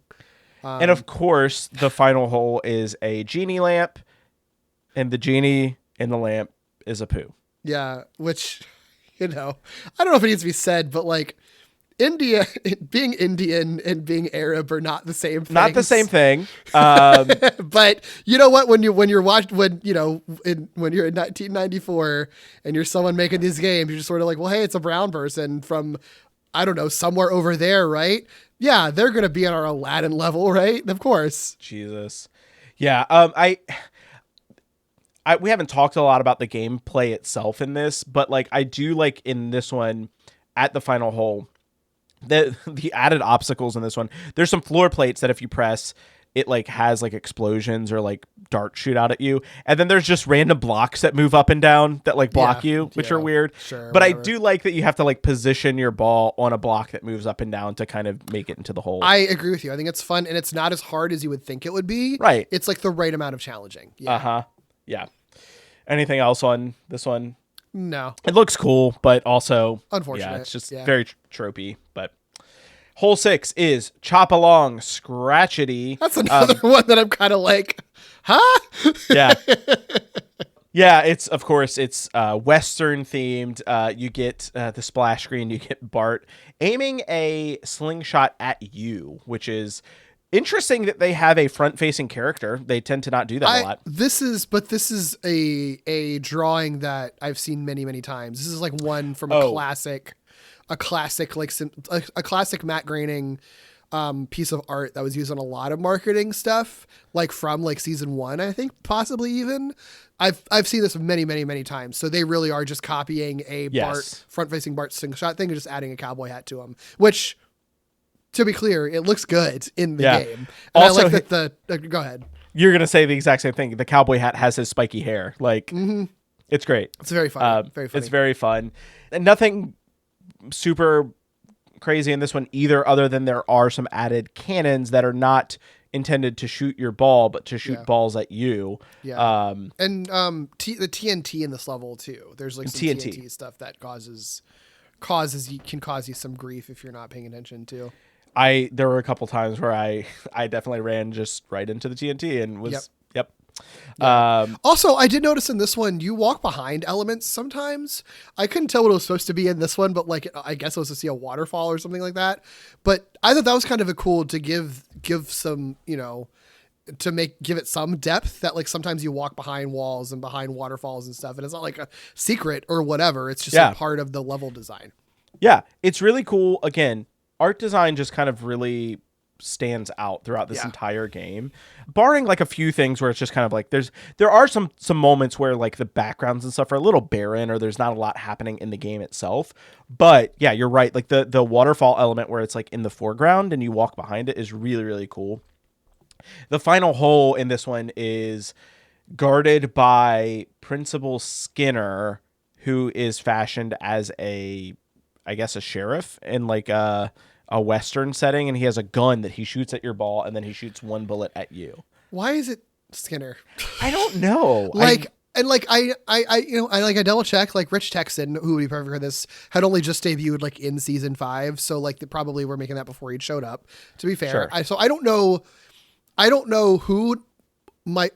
And of course, the final hole is a genie lamp, and the genie in the lamp is a poo. Yeah, which, I don't know if it needs to be said, but like India, being Indian and being Arab are not the same thing. Not the same thing. But you know what? When you're in 1994 and you're someone making these games, you're just sort of like, well, hey, it's a brown person from, I don't know, somewhere over there, right? Yeah, they're going to be on our Aladdin level, right? Of course. Jesus. Yeah. We haven't talked a lot about the gameplay itself in this, but like I do like in this one at the final hole, the added obstacles in this one. There's some floor plates that if you press, it like has like explosions or like darts shoot out at you. And then there's just random blocks that move up and down that like block you, which are weird. Sure, but whatever. I do like that you have to like position your ball on a block that moves up and down to kind of make it into the hole. I agree with you. I think it's fun and it's not as hard as you would think it would be. Right. It's like the right amount of challenging. Yeah. Uh-huh. Yeah. Anything else on this one? No. It looks cool, but also unfortunate. Yeah, it's just very tropey. But hole 6 is Chop Along Scratchity. That's another one that I'm kind of like, huh? Yeah. Yeah, it's Western themed. You get the splash screen. You get Bart aiming a slingshot at you, which is interesting that they have a front-facing character. They tend to not do that a lot. This is a drawing that I've seen many, many times. This is like one from a classic Matt Groening piece of art that was used on a lot of marketing stuff, like from like season 1, I think, possibly even. I've seen this many, many, many times. So they really are just copying a front-facing Bart slingshot thing and just adding a cowboy hat to him, which, to be clear, it looks good in the game. And Also, I like that go ahead. You're going to say the exact same thing. The cowboy hat has his spiky hair. Like, It's great. It's very fun. Very funny. It's very fun. And nothing super crazy in this one either, other than there are some added cannons that are not intended to shoot your ball, but to shoot balls at you. Yeah. And the TNT in this level too. There's like some TNT stuff that can cause you some grief if you're not paying attention to. There were a couple times where I definitely ran just right into the TNT and was yep. Yeah. Also, I did notice in this one, you walk behind elements sometimes. I couldn't tell what it was supposed to be in this one, but like, I guess it was to see a waterfall or something like that. But I thought that was kind of a cool to give some, give it some depth, that like sometimes you walk behind walls and behind waterfalls and stuff. And it's not like a secret or whatever. It's just a part of the level design. Yeah. It's really cool. Again, art design just kind of really stands out throughout this entire game, barring like a few things where it's just kind of like there are some moments where like the backgrounds and stuff are a little barren or there's not a lot happening in the game itself. But yeah, you're right. Like the waterfall element where it's like in the foreground and you walk behind it is really, really cool. The final hole in this one is guarded by Principal Skinner, who is fashioned as a sheriff in like a Western setting, and he has a gun that he shoots at your ball, and then he shoots one bullet at you. Why is it Skinner? I don't know. I double checked, like Rich Texan, who would be perfect for this, had only just debuted like in season 5. So like they probably were making that before he showed up, to be fair. Sure. So I don't know I don't know who my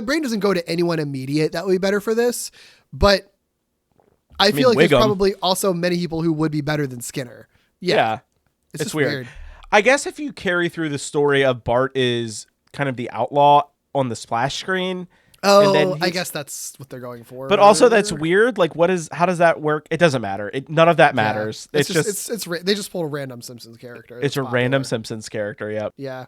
brain doesn't go to anyone immediate that would be better for this, but I feel like there's probably also many people who would be better than Skinner. Yeah. It's weird. I guess if you carry through the story of Bart is kind of the outlaw on the splash screen. Oh, and then I guess that's what they're going for. But also that's weird. Like, how does that work? It doesn't matter. None of that matters. It's just they just pulled a random Simpsons character. It's a random Simpsons character. Yep. Yeah.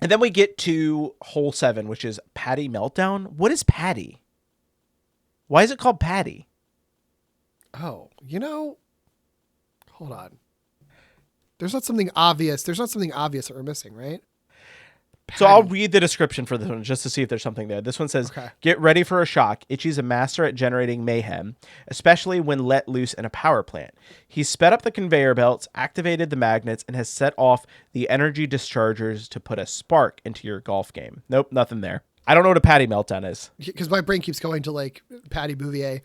And then we get to hole 7, which is Patty Meltdown. What is Patty? Why is it called Patty? Oh, hold on. There's not something obvious. There's not something obvious that we're missing, right? Patty. So I'll read the description for this one just to see if there's something there. This one says, Get ready for a shock. Itchy's a master at generating mayhem, especially when let loose in a power plant. He's sped up the conveyor belts, activated the magnets, and has set off the energy dischargers to put a spark into your golf game. Nope, nothing there. I don't know what a Patty Meltdown is. Because my brain keeps going to like Patty Bouvier.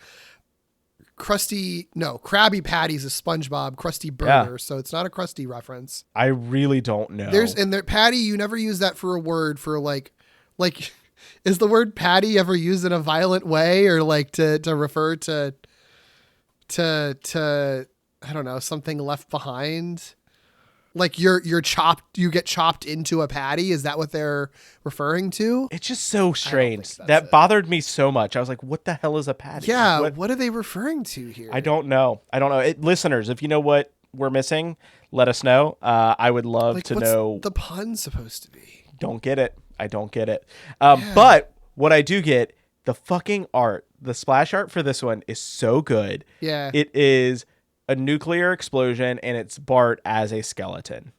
Krabby Patty's a SpongeBob Krusty Burger, so it's not a Krusty reference. I really don't know. Patty, you never use that for a word for like, is the word Patty ever used in a violent way or like to refer to I don't know, something left behind? Like you get chopped into a patty. Is that what they're referring to? It's just so strange. That bothered me so much. I was like, what the hell is a patty? Yeah. What are they referring to here? I don't know. Listeners, if you know what we're missing, let us know. I would love to know. What's the pun supposed to be? Don't get it. I don't get it. But what I do get, the fucking art, the splash art for this one is so good. Yeah. It is a nuclear explosion, and it's Bart as a skeleton.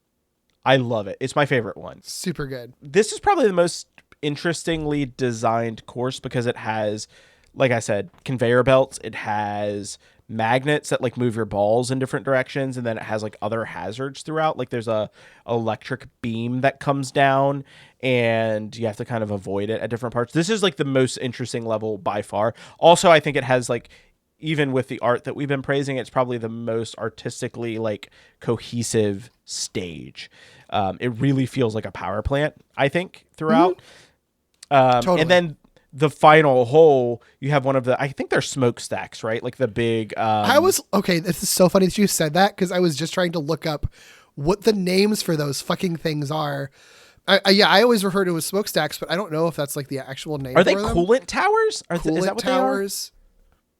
I love it. It's my favorite one. Super good. This is probably the most interestingly designed course because it has, like I said, conveyor belts. It has magnets that like move your balls in different directions, and then it has like other hazards throughout. Like there's a electric beam that comes down, and you have to kind of avoid it at different parts. This is like the most interesting level by far. Also, I think it has like, even with the art that we've been praising, it's probably the most artistically like cohesive stage. It really feels like a power plant, I think, throughout. Totally. And then the final hole, you have one of the, I think they're smokestacks, right? Like the big. This is so funny that you said that because I was just trying to look up what the names for those fucking things are. I always refer to as smokestacks, but I don't know if that's like the actual name. Are they coolant towers? Coolant is that what towers?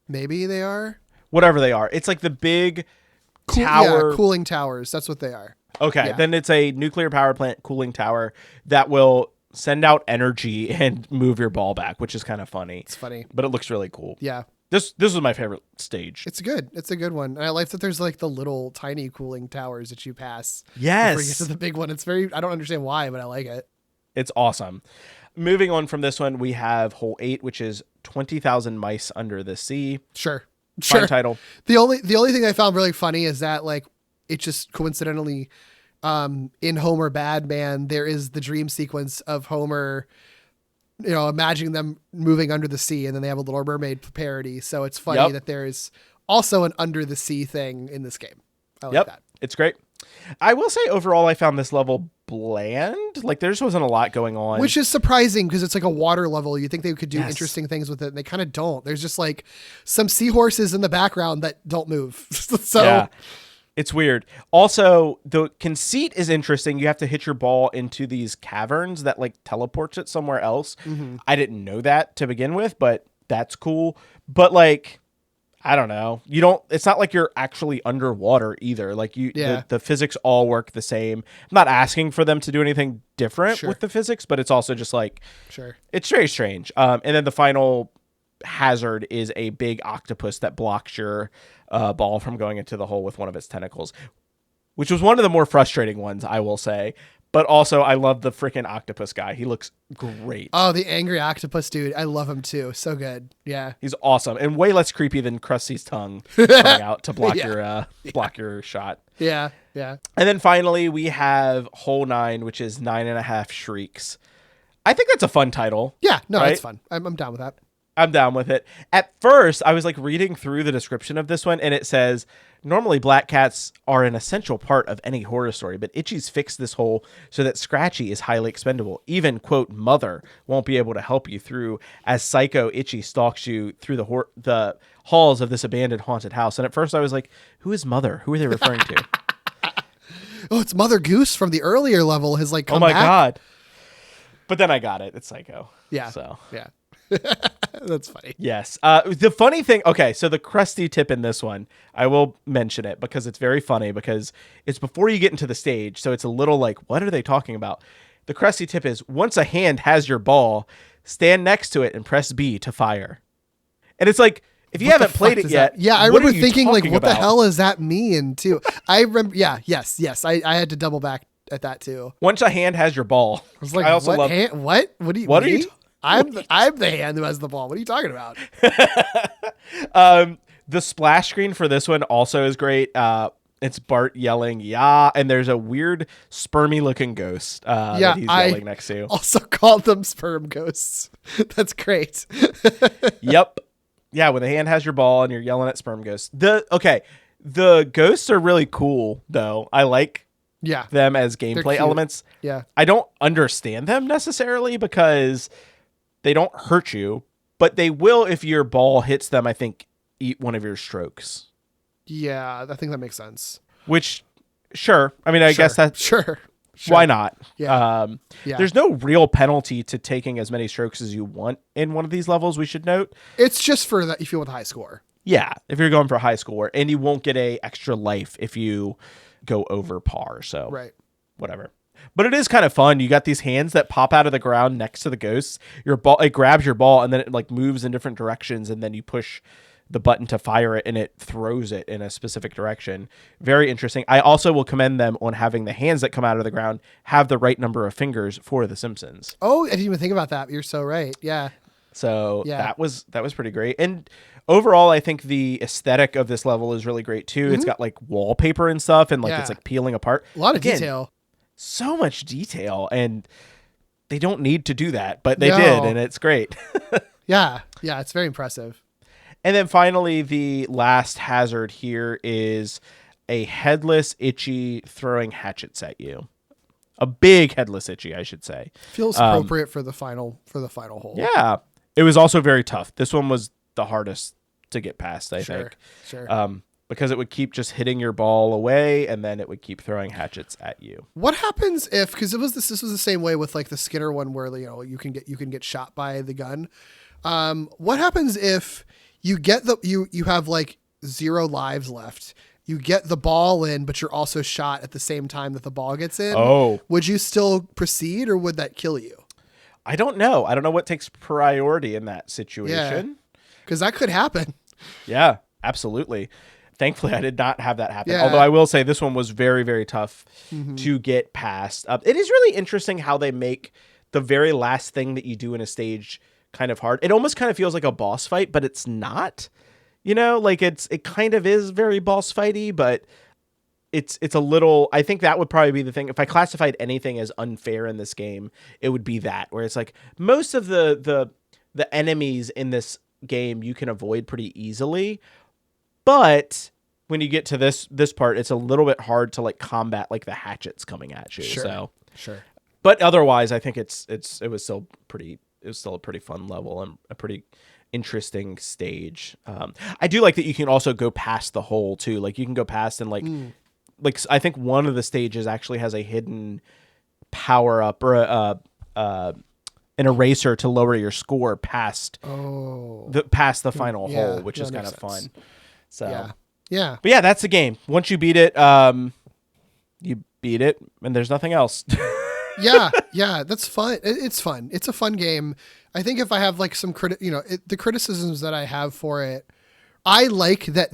Maybe they are. Whatever they are. It's like the big tower. Yeah, cooling towers. That's what they are. Okay. Yeah. Then it's a nuclear power plant cooling tower that will send out energy and move your ball back, which is kind of funny. It's funny. But it looks really cool. Yeah. This was my favorite stage. It's good. It's a good one. And I like that there's like the little tiny cooling towers that you pass. Yes. Before you get to the big one. It's I don't understand why, but I like it. It's awesome. Moving on from this one, we have hole 8, which is 20,000 Mice Under the Sea. Sure. Fine title. The only thing I found really funny is that like it just coincidentally in Homer Badman, there is the dream sequence of Homer, imagining them moving under the sea, and then they have a Little Mermaid parody. So it's funny that there is also an under the sea thing in this game. I like that. It's great. I will say overall, I found this level bland. Like there just wasn't a lot going on, which is surprising because it's like a water level. You think they could do interesting things with it, and they kind of don't. There's just like some seahorses in the background that don't move. So yeah, it's weird. Also, the conceit is interesting. You have to hit your ball into these caverns that like teleports it somewhere else. Mm-hmm. I didn't know that to begin with, but that's cool. But like, I don't know. It's not like you're actually underwater either. Like the physics all work the same. I'm not asking for them to do anything different with the physics, but it's also just like, it's very strange. And then the final hazard is a big octopus that blocks your ball from going into the hole with one of its tentacles, which was one of the more frustrating ones, I will say. But also, I love the freaking octopus guy. He looks great. Oh, the angry octopus dude. I love him too. So good. Yeah. He's awesome. And way less creepy than Krusty's tongue coming out to block your shot. Yeah. Yeah. And then finally, we have hole 9, which is 9.5 Shrieks. I think that's a fun title. Yeah. No, right? it's fun. I'm down with that. I'm down with it. At first, I was like reading through the description of this one, and it says, normally black cats are an essential part of any horror story, but Itchy's fixed this hole so that Scratchy is highly expendable. Even, quote, Mother won't be able to help you through as Psycho Itchy stalks you through the halls of this abandoned haunted house. And at first I was like, who is Mother? Who are they referring to? Oh, it's Mother Goose from the earlier level has like come back. God. But then I got it. It's Psycho. Yeah. So. Yeah. That's funny. Yes. The funny thing, okay, so the crusty tip in this one, I will mention it because it's very funny because it's before you get into the stage. So it's a little like, what are they talking about? The crusty tip is once a hand has your ball, stand next to it and press B to fire. And it's like, if you haven't played it yet, yeah, I remember thinking like, what the hell does that mean too? I remember, yes. I had to double back at that too. Once a hand has your ball, I was like, I also love. What? What do you? What are you? I'm the hand who has the ball. What are you talking about? The splash screen for this one also is great. It's Bart yelling, "Yeah!" and there's a weird spermy looking ghost that he's yelling next to. Also called them sperm ghosts. That's great. Yep. Yeah, when the hand has your ball and you're yelling at sperm ghosts. The ghosts are really cool though. I like them as gameplay elements. Yeah. I don't understand them necessarily because they don't hurt you, but they will if your ball hits them, I think, eat one of your strokes. Yeah, I think that makes sense. Which, sure. I mean, I guess that's... Sure. Why not? Yeah. There's no real penalty to taking as many strokes as you want in one of these levels, we should note. It's just for that if you want a high score. Yeah, if you're going for a high score. And you won't get a extra life if you go over par. So, whatever. But it is kind of fun. You got these hands that pop out of the ground next to the ghosts. Your ball, it grabs your ball, and then it like moves in different directions, and then you push the button to fire it, and it throws it in a specific direction. Very interesting. I also will commend them on having the hands that come out of the ground have the right number of fingers for The Simpsons. Oh, I didn't even think about that. You're so right. Yeah. So that was pretty great. And overall, I think the aesthetic of this level is really great too. It's got like wallpaper and stuff, and like it's like peeling apart. A lot of detail. So much detail, and they don't need to do that, but they did, and it's great. Yeah, it's very impressive. And then finally, the last hazard here is a headless Itchy throwing hatchets at you. A big headless Itchy, I should say. Feels appropriate for the final hole. Yeah. It was also very tough. This one was the hardest to get past, I think. Sure. Because it would keep just hitting your ball away, and then it would keep throwing hatchets at you. What happens if, because this was the same way with like the Skinner one where you can get shot by the gun. What happens if you get you have like 0 lives left? You get the ball in, but you're also shot at the same time that the ball gets in. Oh. Would you still proceed, or would that kill you? I don't know. I don't know what takes priority in that situation. Because that could happen. Yeah, absolutely. Thankfully, I did not have that happen. Yeah. Although I will say this one was very, very tough to get past. It is really interesting how they make the very last thing that you do in a stage kind of hard. It almost kind of feels like a boss fight, but it's not. You know, like it kind of is very boss fighty, but it's a little. I think that would probably be the thing. If I classified anything as unfair in this game, it would be that, where it's like most of the enemies in this game you can avoid pretty easily, but when you get to this part, it's a little bit hard to like combat like the hatchets coming at you. Sure. But otherwise, I think it was still a pretty fun level and a pretty interesting stage. I do like that you can also go past the hole too. Like you can go past and like I think one of the stages actually has a hidden power up or an eraser to lower your score past the final hole, which is kind of fun. So yeah. But yeah, that's the game. Once you beat it, you beat it, and there's nothing else. yeah, that's fun. It's fun. It's a fun game. I think if I have like some the criticisms that I have for it, I like that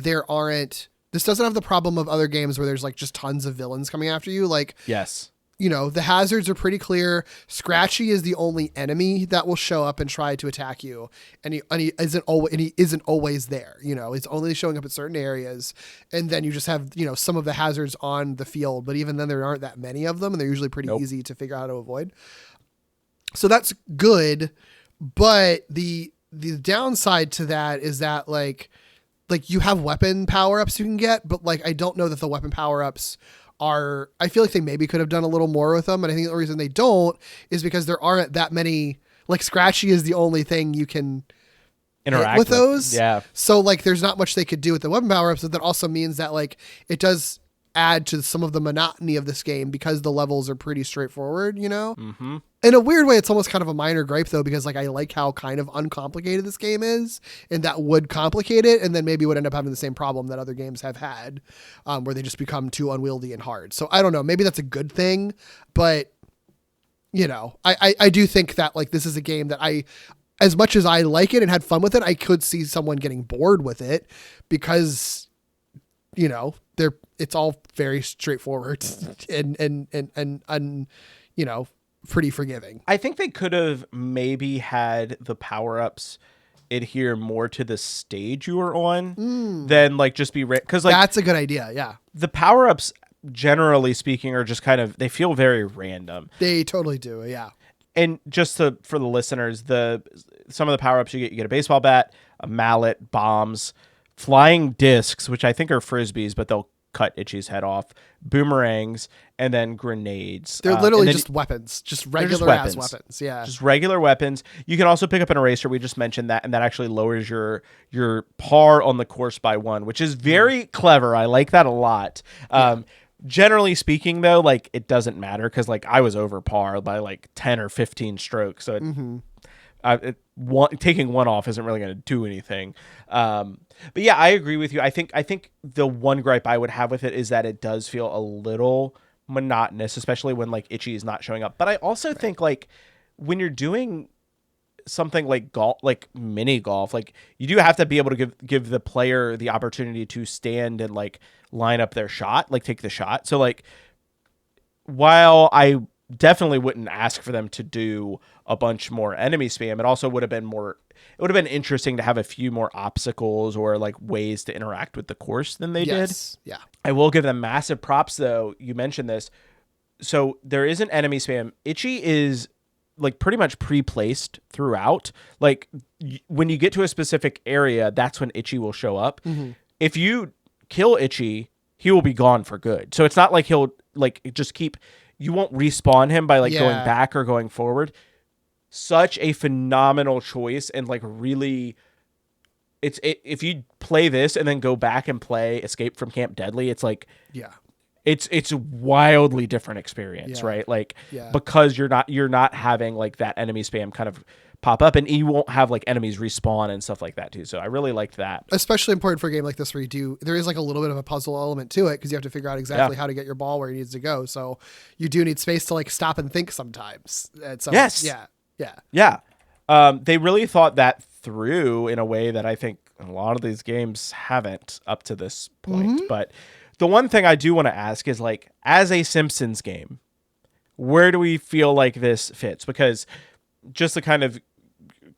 this doesn't have the problem of other games where there's like just tons of villains coming after you. Like, yes, the hazards are pretty clear. Scratchy is the only enemy that will show up and try to attack you, and he isn't always there. It's only showing up at certain areas, and then you just have some of the hazards on the field. But even then, there aren't that many of them, and they're usually pretty easy to figure out how to avoid. So that's good, but the the downside to that is that like you have weapon power-ups you can get, but like I don't know that the weapon power-ups are, I feel like they maybe could have done a little more with them, and I think the reason they don't is because there aren't that many, like Scratchy is the only thing you can interact with those. Yeah. So like there's not much they could do with the weapon power-ups, but that also means that like it does add to some of the monotony of this game because the levels are pretty straightforward, you know? Mm-hmm. In a weird way, it's almost kind of a minor gripe though, because like I like how kind of uncomplicated this game is, and that would complicate it, and then maybe would end up having the same problem that other games have had, where they just become too unwieldy and hard. So I don't know, maybe that's a good thing, but you know, I do think that like this is a game that as much as I like it and had fun with it, I could see someone getting bored with it because, you know, it's all very straightforward and you know, pretty forgiving. I think they could have maybe had the power-ups adhere more to the stage you were on than like just be because like that's a good idea. Yeah, the power-ups generally speaking are just kind of, they feel very random. They totally do. Yeah. And just for the listeners, some of the power-ups you get a baseball bat, a mallet, bombs, flying discs, which I think are frisbees, but they'll cut Itchy's head off, boomerangs, and then grenades. They're literally just weapons, just regular ass weapons. Yeah, just regular weapons. You can also pick up an eraser. We just mentioned that, and that actually lowers your par on the course by 1, which is very clever. I like that a lot. Generally speaking, though, like it doesn't matter because like I was over par by like 10 or 15 strokes, so taking 1 off isn't really going to do anything. But yeah, I agree with you. I think the one gripe I would have with it is that it does feel a little monotonous, especially when like Itchy is not showing up. But I also think like when you're doing something like golf, like mini golf, like you do have to be able to give the player the opportunity to stand and like line up their shot, like take the shot. So like while I definitely wouldn't ask for them to do a bunch more enemy spam, it also would have been interesting to have a few more obstacles or like ways to interact with the course than they did. Yeah. I will give them massive props though. You mentioned this. So there isn't enemy spam. Itchy is like pretty much pre-placed throughout. Like when you get to a specific area, that's when Itchy will show up. If you kill Itchy, he will be gone for good. So it's not like he'll like just you won't respawn him by like going back or going forward. Such a phenomenal choice, and like really if you play this and then go back and play Escape from Camp Deadly, it's like it's a wildly different experience, right? Like because you're not having like that enemy spam kind of pop up, and you won't have like enemies respawn and stuff like that too. So I really liked that. Especially important for a game like this where there is like a little bit of a puzzle element to it because you have to figure out exactly how to get your ball where it needs to go. So you do need space to like stop and think sometimes. And so, yes. Yeah. They really thought that through in a way that I think a lot of these games haven't up to this point. But the one thing I do want to ask is like, as a Simpsons game, where do we feel like this fits? Because just to kind of,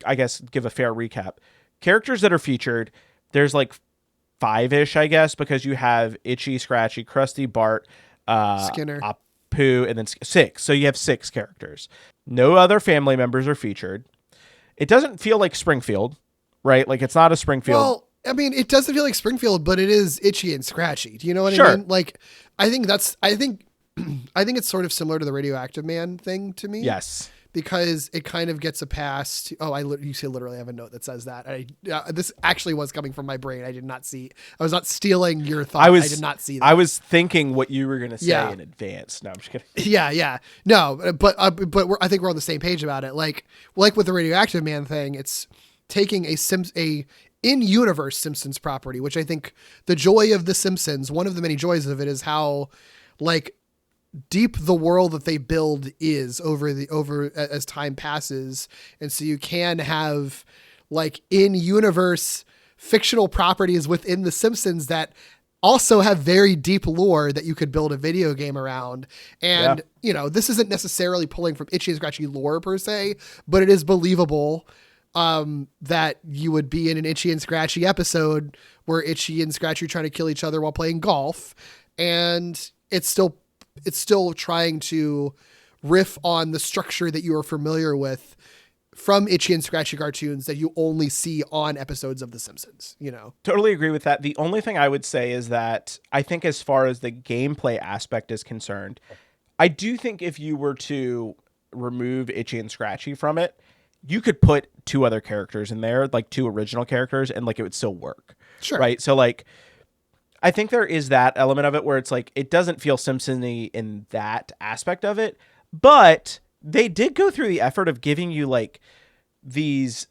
I guess, give a fair recap, characters that are featured, there's like 5-ish, I guess, because you have Itchy, Scratchy, Krusty, Bart, Skinner, Apu, and then 6. So you have 6 characters. No other family members are featured. It doesn't feel like Springfield, right? Like it's not a Springfield. Well, I mean, it doesn't feel like Springfield, but it is Itchy and Scratchy. Do you know what I mean? Like, I think it's sort of similar to the Radioactive Man thing to me. Yes. Because it kind of gets a pass. You say literally have a note that says that. This actually was coming from my brain. I did not see. I was not stealing your thought. I did not see that. I was thinking what you were going to say in advance. No, I'm just kidding. Yeah. No, but I think we're on the same page about it. Like with the Radioactive Man thing, it's taking a in-universe Simpsons property, which I think the joy of The Simpsons, one of the many joys of it is how like deep the world that they build is over as time passes. And so you can have like in-universe fictional properties within The Simpsons that also have very deep lore that you could build a video game around. And, you know, this isn't necessarily pulling from Itchy and Scratchy lore per se, but it is believable that you would be in an Itchy and Scratchy episode where Itchy and Scratchy are trying to kill each other while playing golf. And it's still trying to riff on the structure that you are familiar with from Itchy and Scratchy cartoons that you only see on episodes of The Simpsons, you know? Totally agree with that. The only thing I would say is that I think as far as the gameplay aspect is concerned, I do think if you were to remove Itchy and Scratchy from it, you could put 2 other characters in there, like 2 original characters, and like it would still work. Sure. Right? So like I think there is that element of it where it's like it doesn't feel Simpson-y in that aspect of it, but they did go through the effort of giving you like these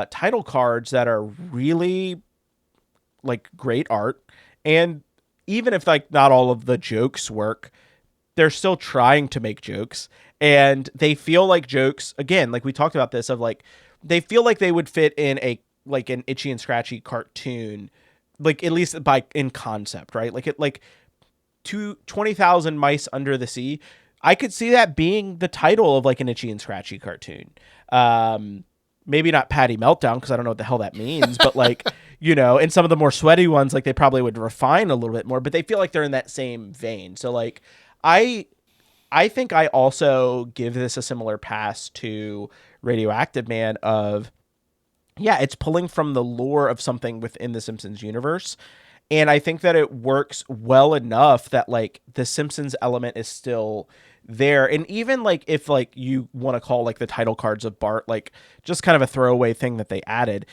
title cards that are really like great art, and even if like not all of the jokes work, they're still trying to make jokes, and they feel like jokes, again, like we talked about this, of like they feel like they would fit in a like an Itchy and Scratchy cartoon, like at least in concept, right? Like it like 20,000 Mice Under the Sea. I could see that being the title of like an Itchy and Scratchy cartoon. Maybe not Patty Meltdown, because I don't know what the hell that means, but like, you know, and some of the more sweaty ones, like they probably would refine a little bit more, but they feel like they're in that same vein. So like, I think I also give this a similar pass to Radioactive Man of, yeah, it's pulling from the lore of something within the Simpsons universe. And I think that it works well enough that like the Simpsons element is still there. And even like if like you want to call like the title cards of Bart like just kind of a throwaway thing that they added,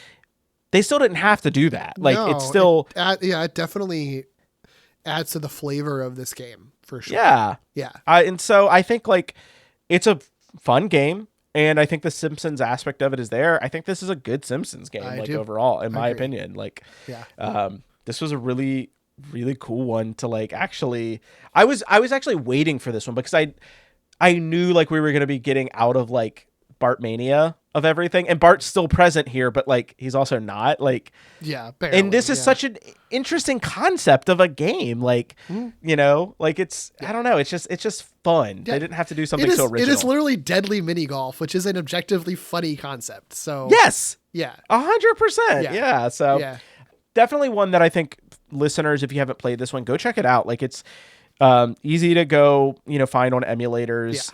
they still didn't have to do that. Like it's still it definitely adds to the flavor of this game for sure. Yeah. And so I think like it's a fun game, and I think the Simpsons aspect of it is there. I think this is a good Simpsons game, overall, in my opinion. Like, this was a really, really cool one to like actually. I was actually waiting for this one because I knew like we were gonna be getting out of like Bart mania of everything, and Bart's still present here, but like he's also not like. Yeah, barely, and this is such an interesting concept of a game, like you know, like it's I don't know, it's just fun. They didn't have to do something so original. It is literally Deadly Minigolf, which is an objectively funny concept. So yes, 100%. Yeah, so definitely one that I think listeners, if you haven't played this one, go check it out. Like it's easy to go, you know, find on emulators.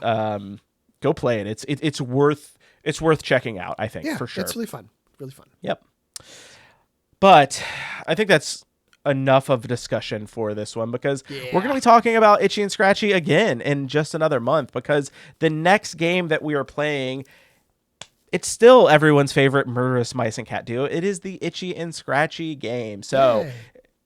Go play it. It's worth checking out, I think, for sure. It's really fun. Really fun. Yep. But I think that's enough of discussion for this one, because we're going to be talking about Itchy and Scratchy again in just another month, because the next game that we are playing, it's still everyone's favorite murderous mice and cat duo. It is the Itchy and Scratchy game. So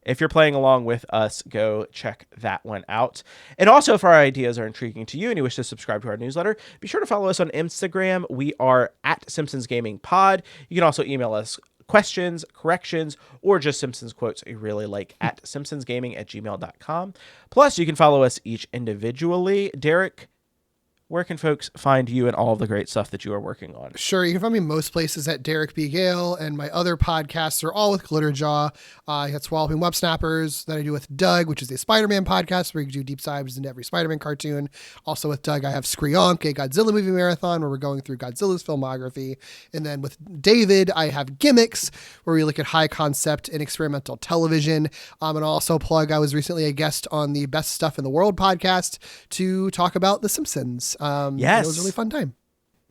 if you're playing along with us, go check that one out. And also, if our ideas are intriguing to you and you wish to subscribe to our newsletter, be sure to follow us on Instagram. We are at Simpsons Gaming Pod. You can also email us questions, corrections, or just Simpsons quotes you really like at simpsonsgaming@gmail.com. Plus, you can follow us each individually. Derek, where can folks find you and all of the great stuff that you are working on? Sure. You can find me most places at Derek B. Gale, and my other podcasts are all with Glitterjaw. That's Walloping Websnappers that I do with Doug, which is a Spider-Man podcast where you do deep dives into every Spider-Man cartoon. Also with Doug, I have Skreeonk, a Godzilla movie marathon where we're going through Godzilla's filmography. And then with David, I have Gimmicks, where we look at high concept and experimental television. And also plug, I was recently a guest on the Best Stuff in the World podcast to talk about The Simpsons. Yes. It was a really fun time.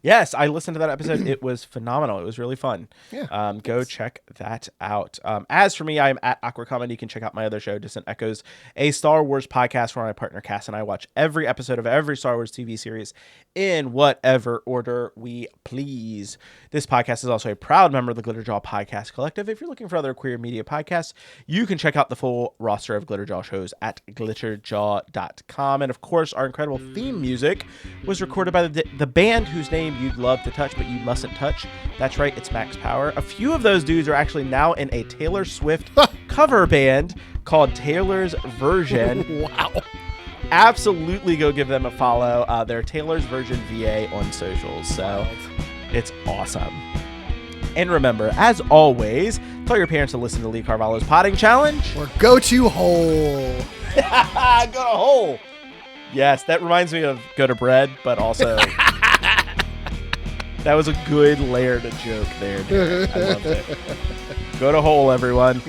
Yes, I listened to that episode. It was phenomenal. It was really fun. Yeah. Go check that out. As for me, I am at Awkward Comedy. You can check out my other show, Distant Echoes, a Star Wars podcast where my partner Cass and I watch every episode of every Star Wars TV series in whatever order we please. This podcast is also a proud member of the Glitterjaw Podcast Collective. If you're looking for other queer media podcasts, you can check out the full roster of Glitterjaw shows at glitterjaw.com. And of course, our incredible theme music was recorded by the band whose name you'd love to touch, but you mustn't touch. That's right, it's Max Power. A few of those dudes are actually now in a Taylor Swift cover band called Taylor's Version. Wow. Absolutely go give them a follow. They're Taylor's Version VA on socials, so it's awesome. And remember, as always, tell your parents to listen to Lee Carvalho's Potting Challenge. Or go to hole. Go to hole. Yes, that reminds me of go to bread, but also... That was a good layered joke there, Derek. I loved it. Go to hole, everyone.